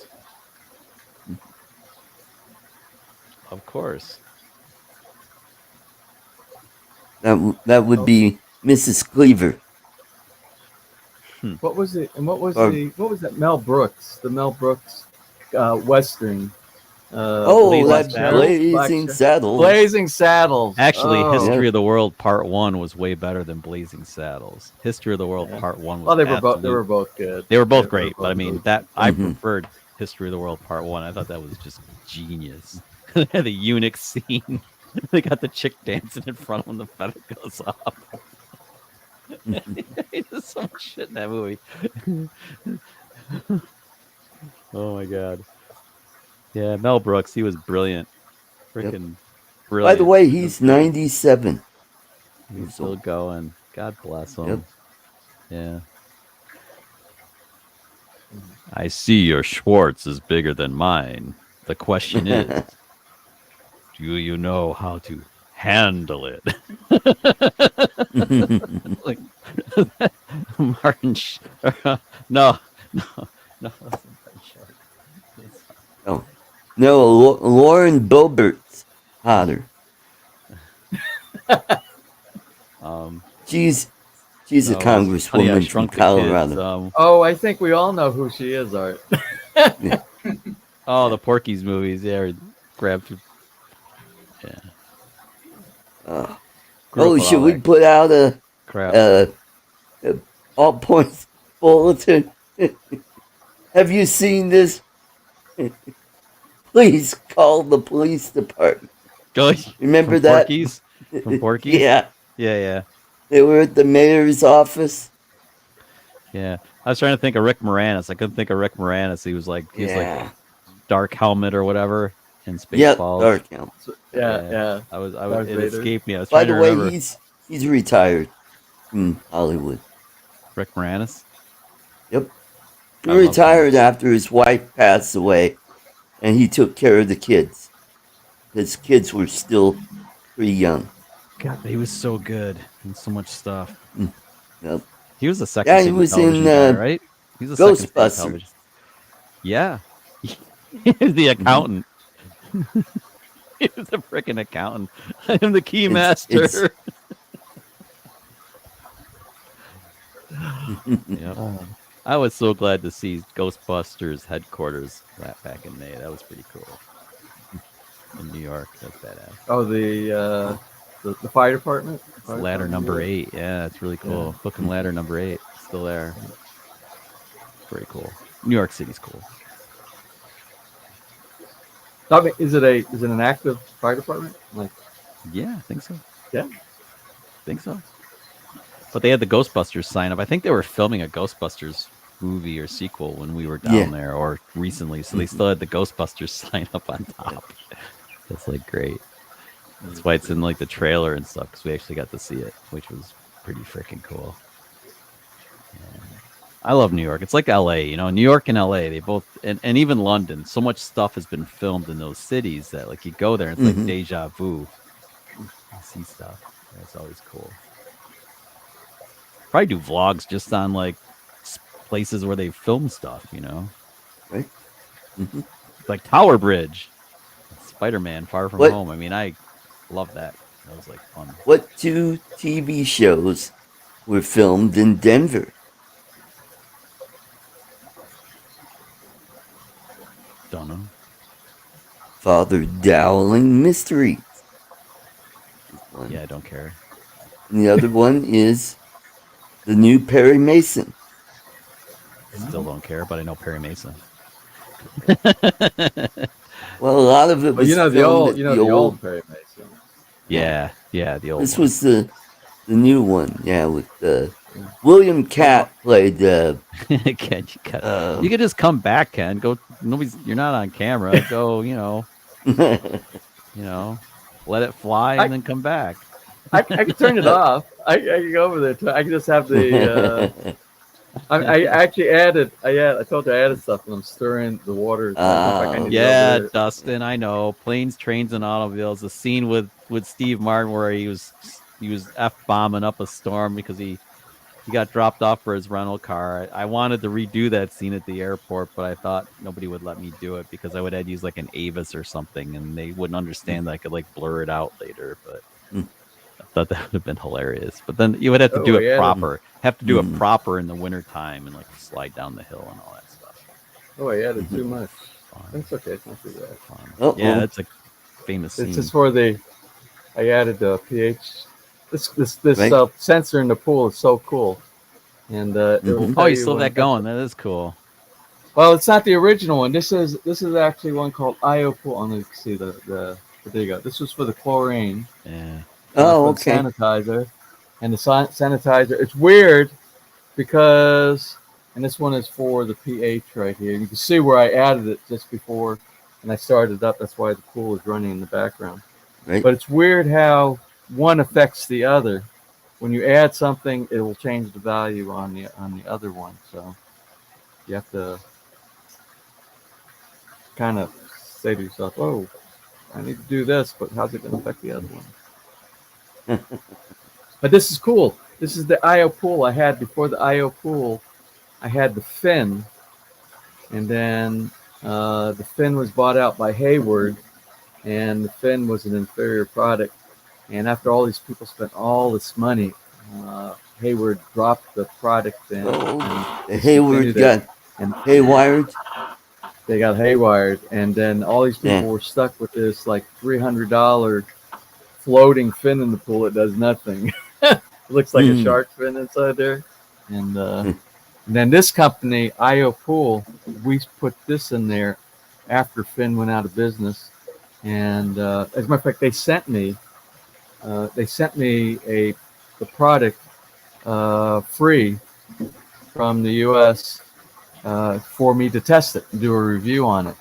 Of course. That would be Mrs. Cleaver. What was it? And what was Or- what was that? Mel Brooks. The Mel Brooks Western. Oh, Blazing that Saddles? Blazing Saddles. Blazing Saddles. Actually, Oh. History of the World Part 1 was way better than Blazing Saddles. History of the World Part 1 was Well, they were both good. They were both great, but I mean good. I Mhm. preferred History of the World Part 1. I thought that was just genius. The eunuch scene. They got the chick dancing in front when the feather goes up. There's so much shit in that movie. Oh my god. Yeah, Mel Brooks, he was brilliant. Freaking brilliant. By the way, he's 97. He's still going. God bless him. Yep. Yeah. I see your Schwartz is bigger than mine. The question is, do you know how to handle it? Like Martin. No. That's short. Oh, no, Lauren Boebert's hotter. She's a congresswoman from Colorado. Oh, I think we all know who she is, Art. Oh, the Porky's movies. Yeah, grabbed. Yeah. Oh, should we put out a all points bulletin? Have you seen this? Please call the police department. Remember from that? Porky's? From Porky's? Yeah. Yeah. They were at the mayor's office. Yeah. I was trying to think of Rick Moranis. I couldn't think of Rick Moranis. He was like Dark Helmet or whatever in Spaceballs. Dark Helmet. Yeah. It escaped me. I was By trying the to way, remember. he's retired from Hollywood. Rick Moranis? Yep. He retired after his wife passed away, and he took care of the kids. His kids were still pretty young. God, he was so good in so much stuff. Yep. He was the second. Yeah, he was in guy, right? He's the Ghostbusters. Yeah, the accountant. He was a freaking accountant. I am the key master. Yep. I was so glad to see Ghostbusters headquarters back in May. That was pretty cool. In New York, that's badass. Oh, the fire department? Ladder number 8. Yeah, that's really cool. Yeah. Hook and ladder number 8. Still there. Very cool. New York City's cool. I mean, is it an active fire department? Like, yeah, I think so. Yeah, think so. But they had the Ghostbusters sign up. I think they were filming a Ghostbusters movie or sequel when we were down there, or recently. So they still had the Ghostbusters sign up on top. That's like great. That's why it's in like the trailer and stuff, because we actually got to see it, which was pretty freaking cool. Yeah. I love New York. It's like LA, you know, New York and LA, they both, and even London, so much stuff has been filmed in those cities that like you go there and it's like deja vu. You see stuff. That's always cool. Probably do vlogs just on like places where they film stuff, you know? Right. Like Tower Bridge, Spider-Man Far From Home. I mean, I love that. That was like fun. What 2 TV shows were filmed in Denver? Don't know. Father Dowling Mysteries. Yeah, I don't care. And the other one is the new Perry Mason. Still don't care, but I know Perry Mason. Well, a lot of it was the old Perry Mason. Yeah, the old. This was the new one, with William Catt played. Ken, you could just come back, Ken. Go. You're not on camera. Go. You know. You know, let it fly and then come back. I can turn it off. I can go over there. I can just have the. I actually added. I told you I added stuff, and I'm stirring the water. Yeah, Dustin. I know. Planes, Trains, and Automobiles. The scene with Steve Martin where he was F-bombing up a storm because he got dropped off for his rental car. I wanted to redo that scene at the airport, but I thought nobody would let me do it because I would have to use like an Avis or something, and they wouldn't understand that I could like blur it out later. But I thought that would have been hilarious. But then you would have to do it proper. Have to do it proper in the wintertime and like slide down the hill and all that stuff. Oh, I added too much. That's okay. It's not too bad. Yeah, that's a famous scene. It's just for I added the pH. This sensor in the pool is so cool, and you still have that going. That is cool. Well, it's not the original one. This is actually one called IO Pool. I'm gonna see the there you go. This was for the chlorine. Yeah. Oh, okay. Sanitizer, and the sanitizer. It's weird because, and this one is for the pH right here. You can see where I added it just before, and I started it up. That's why the pool is running in the background. Right. But it's weird how one affects the other. When you add something, it will change the value on the other one. So you have to kind of say to yourself, "Oh, I need to do this, but how's it going to affect the other one?" But this is cool. This is the IO pool I had before the IO pool. I had the fin, and then the fin was bought out by Hayward, and the fin was an inferior product. And after all these people spent all this money, Hayward dropped the product. Hayward got haywired. They got haywired, and then all these people were stuck with this like $300 floating fin in the pool. It does nothing. It looks like a shark fin inside there. And then this company, IO Pool, we put this in there after Finn went out of business. And as a matter of fact, they sent me the product free from the U.S. For me to test it and do a review on it.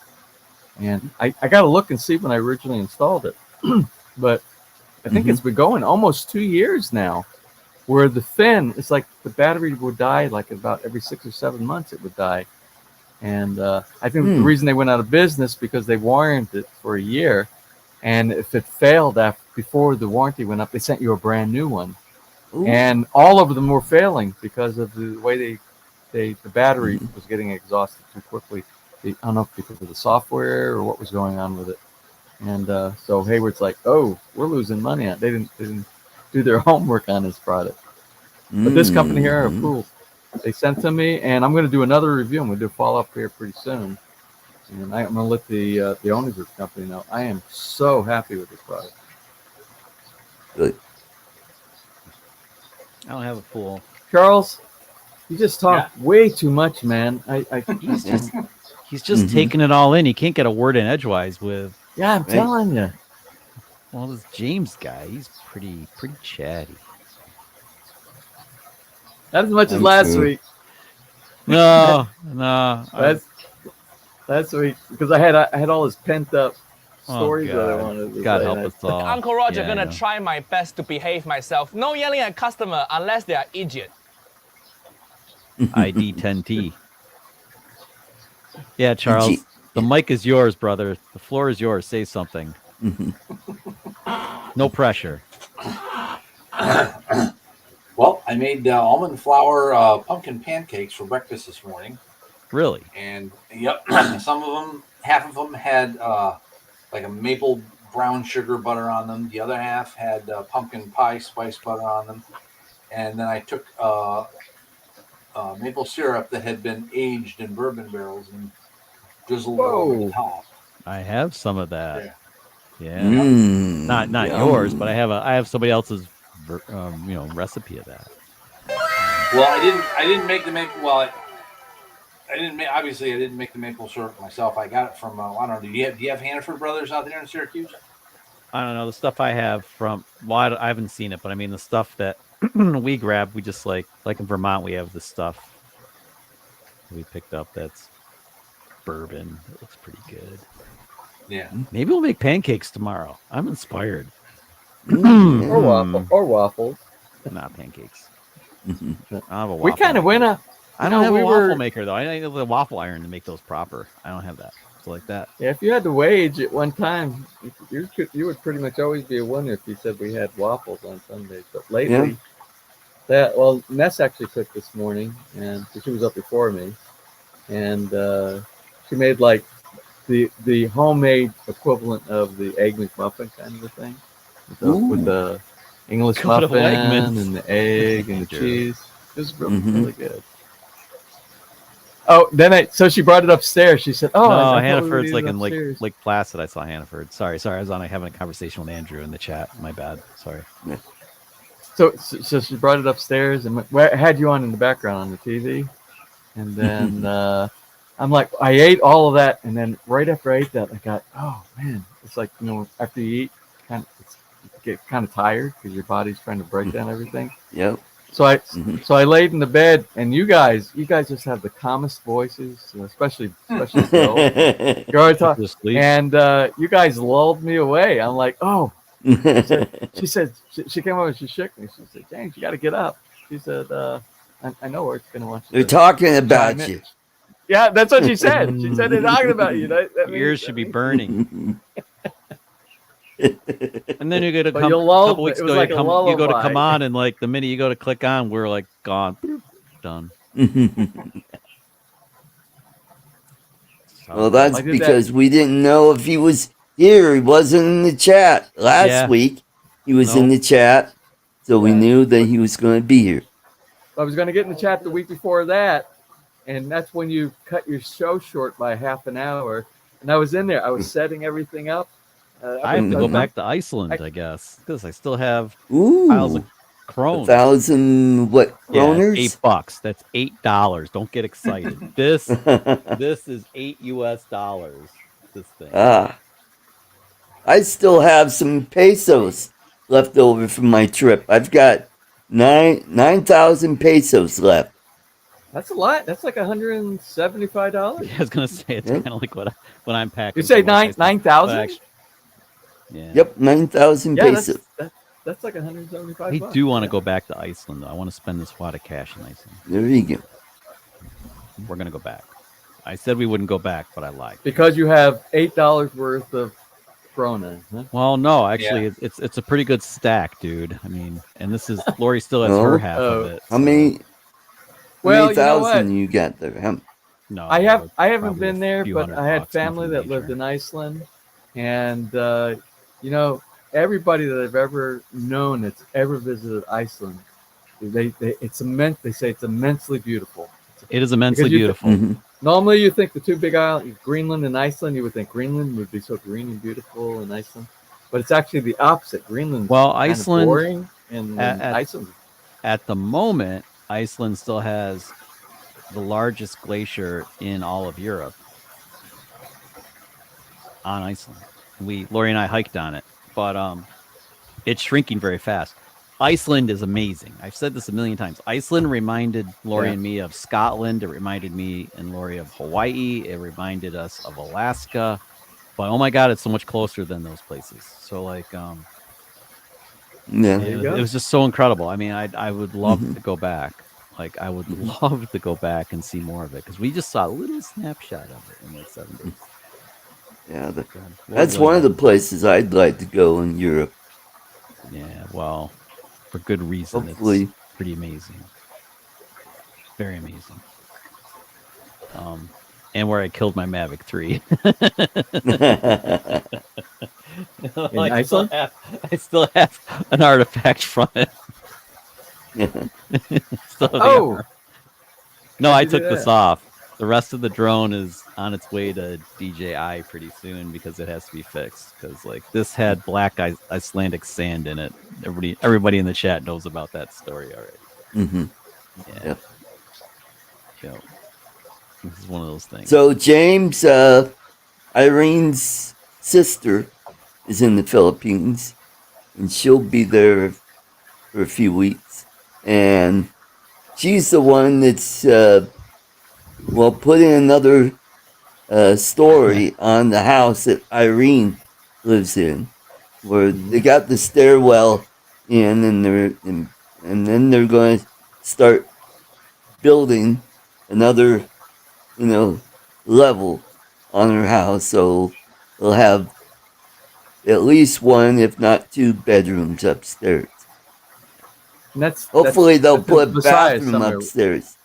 And I got to look and see when I originally installed it. But I think it's been going almost 2 years now, where the fin, it's like the battery would die like about every 6 or 7 months it would die. And I think the reason they went out of business because they warranted it for a year. And if it failed before the warranty went up, they sent you a brand new one. Ooh. And all of them were failing because of the way the battery was getting exhausted too quickly. I don't know if because of the software or what was going on with it. And so Hayward's like, "Oh, we're losing money on it." They didn't do their homework on this product. But this company here are approved. They sent to me, and I'm going to do another review. I'm going to do a follow-up here pretty soon. And I'm going to let the owners of the company know. I am so happy with this product. Good. I don't have a pool. Charles, you just talk way too much, man. He's just taking it all in. He can't get a word in edgewise with. Yeah, I'm telling you. Well, this James guy, he's pretty chatty. Not as much as last week. No. Last week because I had all this pent up stories that I wanted to God say. help us all. Uncle Roger, gonna try my best to behave myself. No yelling at customer unless they are idiot. ID 10T. Yeah, Charles. The mic is yours, brother. The floor is yours. Say something. No pressure. Well, I made almond flour pumpkin pancakes for breakfast this morning. Really? And some of them, half of them had like a maple brown sugar butter on them. The other half had pumpkin pie spice butter on them. And then I took maple syrup that had been aged in bourbon barrels and drizzled over the top. I have some of that. Yeah. Not yours, but I have somebody else's recipe of that. Well, I didn't make the maple. Well, I didn't make the maple syrup myself. I got it from I don't know. Do you have Hannaford Brothers out there in Syracuse? I don't know. The stuff I have from I haven't seen it, but I mean the stuff that we grab, we just like in Vermont, we have the stuff we picked up that's bourbon. It looks pretty good. Yeah. Maybe we'll make pancakes tomorrow. I'm inspired. Or waffles. Not pancakes. Mhm. I don't have a waffle. We kind of went up. I don't have a waffle maker though. I need a waffle iron to make those proper. I don't have that. So like that. Yeah, if you had to wage at one time, you would pretty much always be a winner if you said we had waffles on Sundays. But lately, Ness actually cooked this morning, and she was up before me, and she made like the homemade equivalent of the Egg McMuffin kind of a thing, with the English Go to muffin Wegmans. and the egg and the Sure. cheese. It was really good. Oh, so she brought it upstairs. She said, "Oh, no, I Hannaford's like in upstairs." Lake Placid. I saw Hannaford. Sorry, I was having a conversation with Andrew in the chat. My bad. Sorry. So she brought it upstairs and had you on in the background on the TV, and then I'm like, I ate all of that, and then right after I ate that, I got, oh man, it's like after you eat, you get kind of tired because your body's trying to break down everything. Yep. So I laid in the bed, and you guys just have the calmest voices, especially Bill. You're already talking, and you guys lulled me away. I'm like, oh. She said she came over and she shook me. She said, "James, you got to get up." She said, "I know where it's going to want you." They're talking about you. Yeah, that's what she said. She said they're talking about you. That Your ears should be burning. And then you go to But come a you lulled couple me. weeks It was ago. like a You go to come lullaby. on, and like the minute you go to click on, we're like gone, done. Well, that's because we didn't know if he was here. He wasn't in the chat last week. He was in the chat, so we knew that he was going to be here. I was going to get in the chat the week before that, and that's when you cut your show short by half an hour. And I was in there. I was setting everything up. I have to go back to Iceland, I guess, because I still have piles of krones. 1,000 what kroners? Yeah, $8. That's $8. Don't get excited. This is $8 US. This thing. I still have some pesos left over from my trip. I've got 9,000 pesos left. That's a lot. That's like $175. Yeah, I was gonna say it's kind of like what I'm packing. You say 9,000? Yeah. Yep, 9,000 pesos. That's like $175. I do want to go back to Iceland, though. I want to spend this wad of cash in Iceland. There you go. We're gonna go back. I said we wouldn't go back, but I lied. Because you have $8 worth of krona. Huh? Well, no, actually, it's a pretty good stack, dude. I mean, and this is Lori still has her half of it. How many? Well, thousand you got there? No, I haven't been there, but I had family that lived in Iceland, and everybody that I've ever known that's ever visited Iceland, they say it's immensely beautiful. It is immensely beautiful. Normally, you think the two big islands, Greenland and Iceland, you would think Greenland would be so green and beautiful, and Iceland, but it's actually the opposite. Greenland's Iceland, boring, and Iceland. At the moment, Iceland still has the largest glacier in all of Europe on Iceland. Lori and I hiked on it, but it's shrinking very fast. Iceland is amazing. I've said this a million times. Iceland reminded Lori and me of Scotland. It reminded me and Lori of Hawaii. It reminded us of Alaska. But oh my God, it's so much closer than those places. So like, it was just so incredible. I mean, I would love to go back. Like, I would love to go back and see more of it because we just saw a little snapshot of it in like 7 days. Yeah, that's one of the places I'd like to go in Europe. Yeah, well, for good reason. Hopefully. It's pretty amazing. Very amazing. And where I killed my Mavic 3. I still have an artifact from it. No, I took this off. The rest of the drone is on its way to DJI pretty soon because it has to be fixed. Because like this had black Icelandic sand in it. Everybody in the chat knows about that story already. Yeah. This is one of those things. So James, Irene's sister is in the Philippines, and she'll be there for a few weeks. And she's the one that's put in another story on the house that Irene lives in, where they got the stairwell in, and then they're going to start building another, level on her house. So they'll have at least one, if not two, bedrooms upstairs. And that's Hopefully they'll put besides bathroom somewhere. upstairs.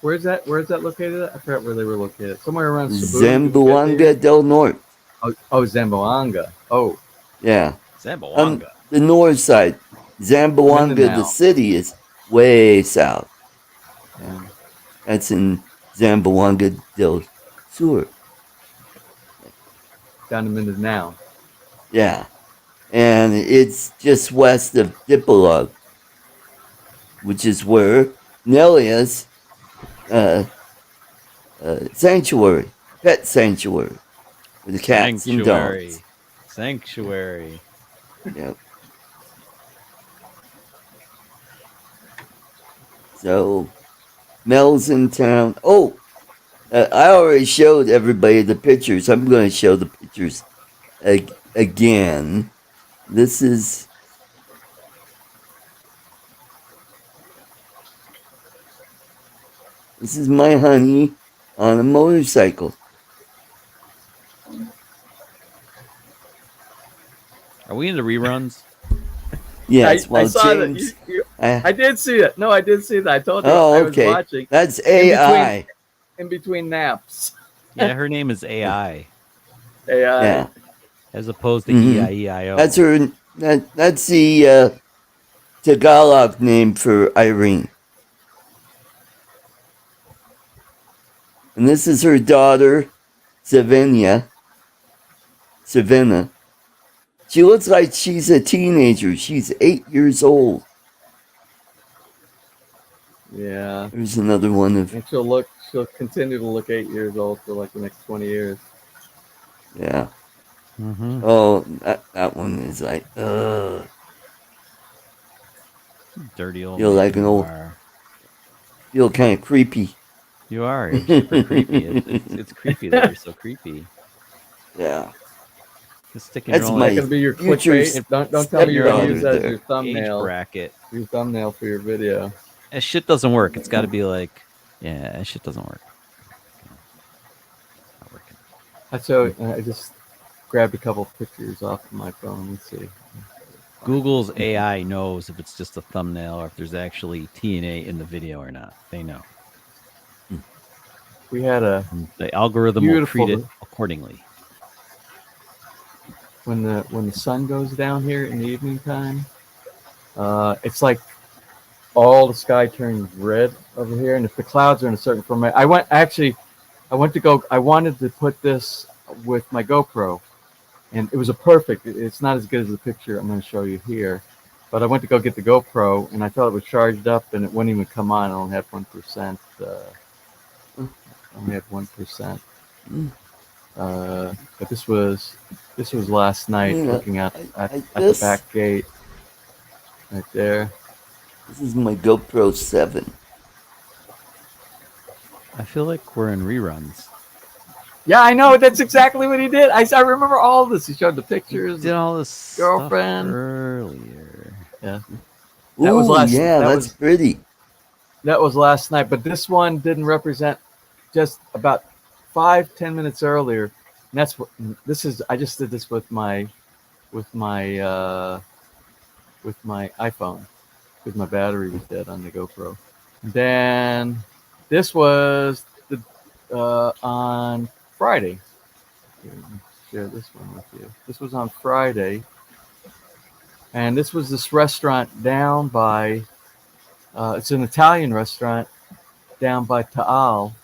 Where's that located at? I forgot where they were located. Somewhere around Cebu. Zamboanga del Norte. Oh, Zamboanga. Oh, yeah. Zamboanga. On the north side. Zamboanga, the city, is way south. Yeah. That's in Zamboanga del Sur. Down in Mindanao. Yeah. And it's just west of Dipolog, which is where Nelia's sanctuary, pet sanctuary, with the cats and dogs. Sanctuary. Yep. So, Mel's in town. Oh, I already showed everybody the pictures. I'm going to show the pictures again. This is my honey on a motorcycle. Are we into reruns? Yes, I saw James, that. I did see it. No, I did see that. I told you I was watching. That's AI. In between naps. Yeah, her name is AI. AI. Yeah. As opposed to E-I-E-I-O. That's her. That's the Tagalog name for Irene. And this is her daughter, Savannah. She looks like she's a teenager. She's 8 years old. Yeah. There's another one of. And she'll continue to look 8 years old for like the next 20 years. Yeah. Mm-hmm. Oh, that one is like, dirty old. Feel like an old. Feel kind of creepy. You are. You're super creepy. It's creepy that you're so creepy. Yeah. Just sticking That's your own. That's gonna be your clickbait. Don't tell me you're gonna use that as your thumbnail. Age bracket. Your thumbnail for your video. That shit doesn't work. It's got to be like, yeah, that shit doesn't work. Not working. So I just grabbed a couple pictures off of my phone. Let's see. Google's AI knows if it's just a thumbnail or if there's actually TNA in the video or not. They know. We had the algorithm will treat it accordingly. When the sun goes down here in the evening time, it's like all the sky turns red over here, and if the clouds are in a certain format, I wanted to put this with my GoPro, and it was a perfect. It's not as good as the picture I'm going to show you here, but I went to go get the GoPro, and I thought it was charged up, and it wouldn't even come on. I only had 1%. Only had 1%. But this was last night, looking at the back gate right there. This is my GoPro 7. I feel like we're in reruns. Yeah, I know. That's exactly what he did. I remember all this. He showed the pictures. He did all this girlfriend stuff earlier. Yeah. That was last. Yeah, that's pretty. That was last night, but this one didn't represent. Just about 5-10 minutes earlier, and that's what this is. I just did this with my iPhone, because my battery was dead on the GoPro. Then this was on Friday. Here, let me share this one with you. This was on Friday, and this was this restaurant down by. It's an Italian restaurant down by Taal.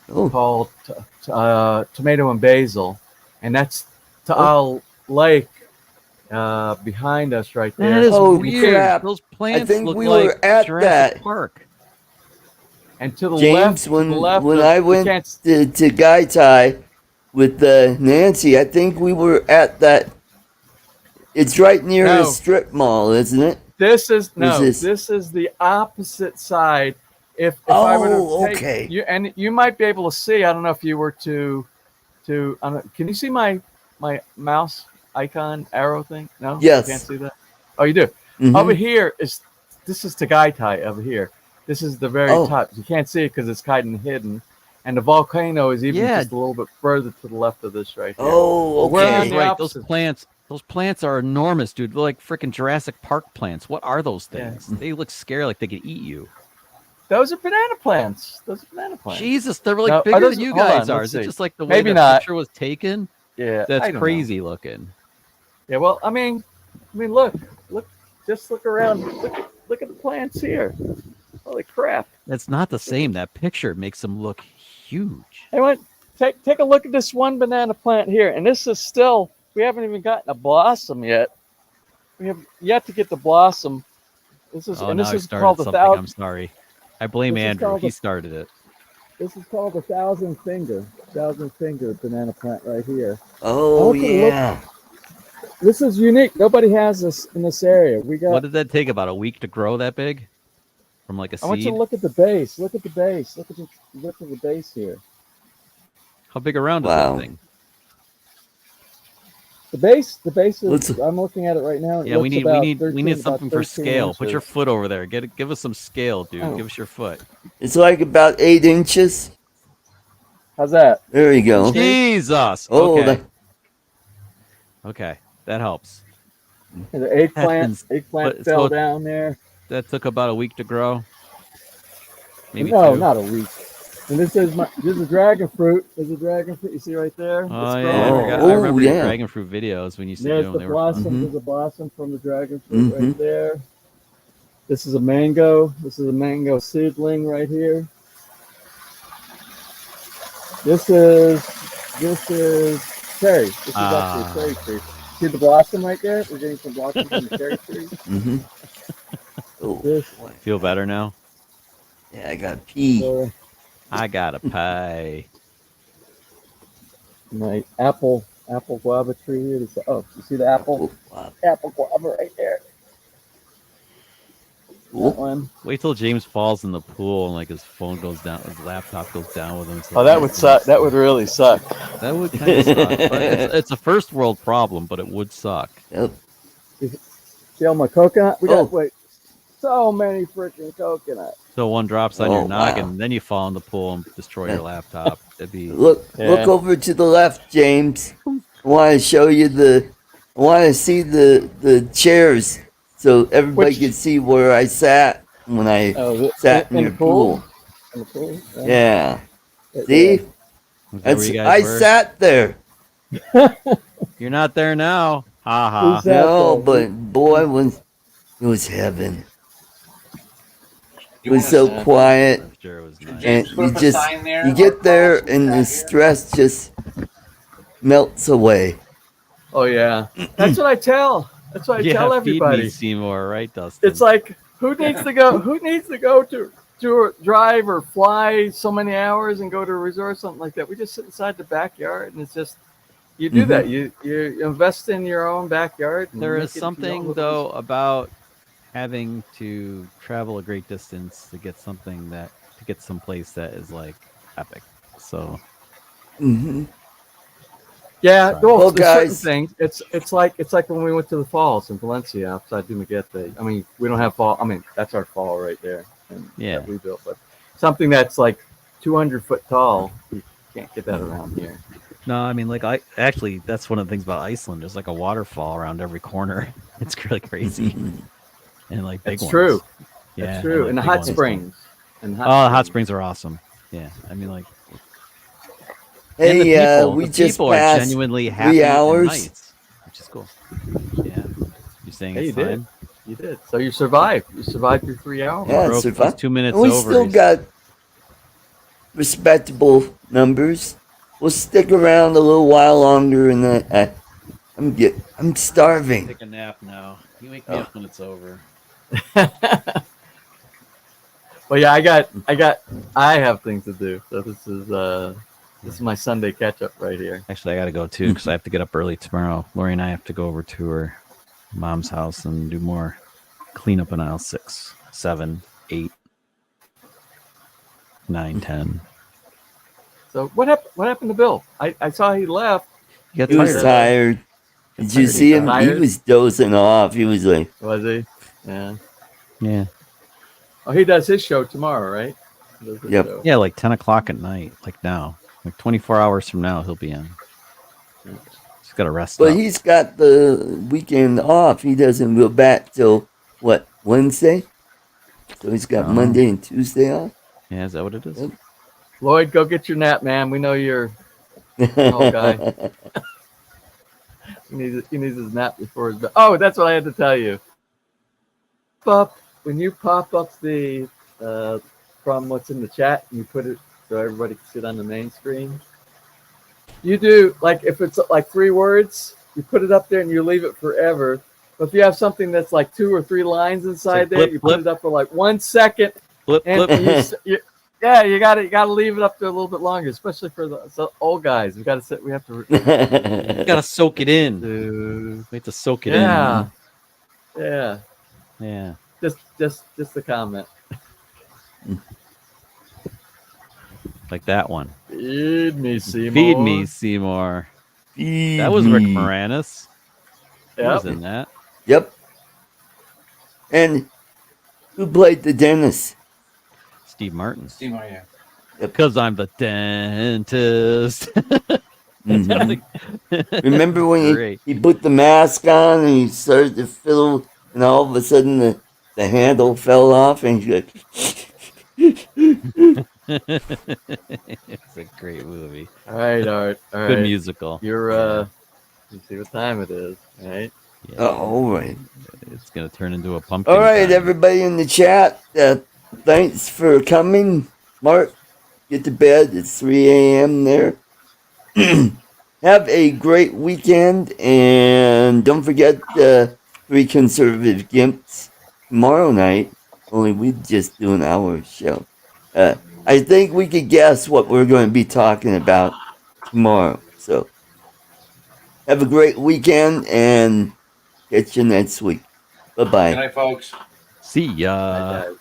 Called Tomato and Basil, and that's Taal Lake behind us right there. That is weird. Crap. Those plants look like Jurassic Park. And to the James, left, when I went to Gai Tai with Nancy, I think we were at that. It's right near a strip mall, isn't it? This is the opposite side. if I were to take okay. you, and you might be able to see. I don't know if you were to can you see my mouse icon arrow thing? No, Yes. You can't see that. Oh, you do. Mhm. Over here is Tagaytay over here. This is the very top. You can't see it because it's kind of hidden. And the volcano is even just a little bit further to the left of this right here. Oh, okay. Right. Those plants are enormous, dude. They're like freaking Jurassic Park plants. What are those things? They look scary, like they could eat you. Those are banana plants. Jesus, they're like bigger than you guys are. Is it just like the way the picture was taken? Yeah, that's crazy looking. Yeah, well, I mean, look, just look around. Look at the plants here. Holy crap! That's not the same. That picture makes them look huge. Hey, take a look at this one banana plant here, and this is still. We haven't even gotten a blossom yet. We have yet to get the blossom. This is this is called something. I'm sorry. I blame Andrew. He started it. This is called the thousand finger banana plant right here. Oh yeah. This is unique. Nobody has this in this area. What did that take? About a week to grow that big? From like a seed? I want you to look at the base. Look at the base. Look at the base here. How big around is that thing? The base is. I'm looking at it right now. Yeah, we need something for scale. Put your foot over there. Give us some scale, dude. Give us your foot. It's like about 8 inches. How's that? There you go. Jesus. Oh, okay. Okay, that helps. The eggplant fell down there. That took about a week to grow. Maybe no, 2. not a week. And this is a dragon fruit. There's a dragon fruit. You see right there? Oh yeah, I remember your dragon fruit videos when you said there's the blossom. There's a blossom from the dragon fruit right there. This is a mango. This is a mango seedling right here. This is cherry. This is actually a cherry tree. See the blossom right there? We're getting some blossom from the cherry tree. Feel better now? Yeah, I got pee. I got a pie. My apple guava tree here. You see the apple guava right there. That one. Wait till James falls in the pool and like his phone goes down, his laptop goes down with him. So that would suck. That would really suck. That would kind of suck. But it's a first world problem, but it would suck. Yep. See all my coconut? We got so many freaking coconuts. So one drops on your noggin, and then you fall in the pool and destroy your laptop. That'd be look over to the left, James. I want to show you I want to see the chairs so everybody can see where I sat when I sat in your pool. In the pool? Yeah. See? I sat there. You're not there now. Ha ha. No, but boy, it was heaven. It was so quiet, sure it was nice. and you get there, and the stress just melts away. Oh yeah, that's what I tell. That's what I tell everybody. Feed me, Seymour, right, Dustin? It's like who needs to go to drive or fly so many hours and go to a resort or something like that. We just sit inside the backyard, and it's just you do that. You invest in your own backyard. There is something though about having to travel a great distance to get someplace that is like epic. So yeah, well guys, certain things. It's like when we went to the falls in Valencia outside Dumaguete. I mean, we don't have fall. I mean, that's our fall right there. And that we built, but something that's like 200 foot tall, you can't get that around here. No, I mean, like that's one of the things about Iceland. There's like a waterfall around every corner. It's really crazy. And like big ones. True. Yeah, that's true. And the hot springs. Hot springs are awesome. Yeah, I mean, like. Hey, we just passed genuinely happy 3 hours, nights, which is cool. Yeah, you're saying it's fine. You did. So you survived. You survived your 3 hours. Yeah, survived. 2 minutes and we over. Still got respectable numbers. We'll stick around a little while longer, and I'm starving. Take a nap now. You wake me up when it's over. Well, yeah, I have things to do. So this is my Sunday catch up right here. Actually, I got to go too because I have to get up early tomorrow. Lori and I have to go over to her mom's house and do more cleanup in aisle 6, 7, 8. 9, 10. So what happened? What happened to Bill? I saw he left. He got He was tired. tired. Did you see him? He was dozing off. He was like, was he? Yeah. Yeah. Oh, he does his show tomorrow, right? Yep. Show. Yeah, like 10 o'clock at night, like now. Like 24 hours from now, he'll be in. He's got to rest but up. he's got the weekend off. He doesn't go back till what, Wednesday? So he's got Monday and Tuesday off. Yeah, is that what it is? Yep. Lloyd, go get your nap, man. We know you're an old guy. He needs his nap before his bed. Oh, that's what I had to tell you. When you pop up the from what's in the chat and you put it so everybody can sit on the main screen, you do, like, if it's like 3 words, you put it up there and you leave it forever. But if you have something that's like 2 or 3 lines inside there, you put it up for like 1 second. Yeah, you gotta leave it up there a little bit longer, especially for the old guys. We have to You gotta soak it in. We have to soak it in. Yeah. Just a comment. Like that one. Feed me, Seymour. Feed me, Seymour. That was Rick Moranis. He was in that. Yep. And who played the dentist? Steve Martin. Steve Martin, yeah. Because I'm the dentist. Remember when he put the mask on and he started to fiddle, and all of a sudden the handle fell off, and he's like, it's a great movie. All right, Art. All right. Good musical. You're you see what time it is, right? Yeah. oh, all right. It's gonna turn into a pumpkin. All right, time. everybody in the chat, thanks for coming. Mark, get to bed. It's 3 a.m. there. Have a great weekend, and don't forget 3 Conservative Gimps tomorrow night. Only we just do an hour show. I think we could guess what we're going to be talking about tomorrow. So have a great weekend, and catch you next week. Bye-bye. Good night, folks. See ya. Bye, guys.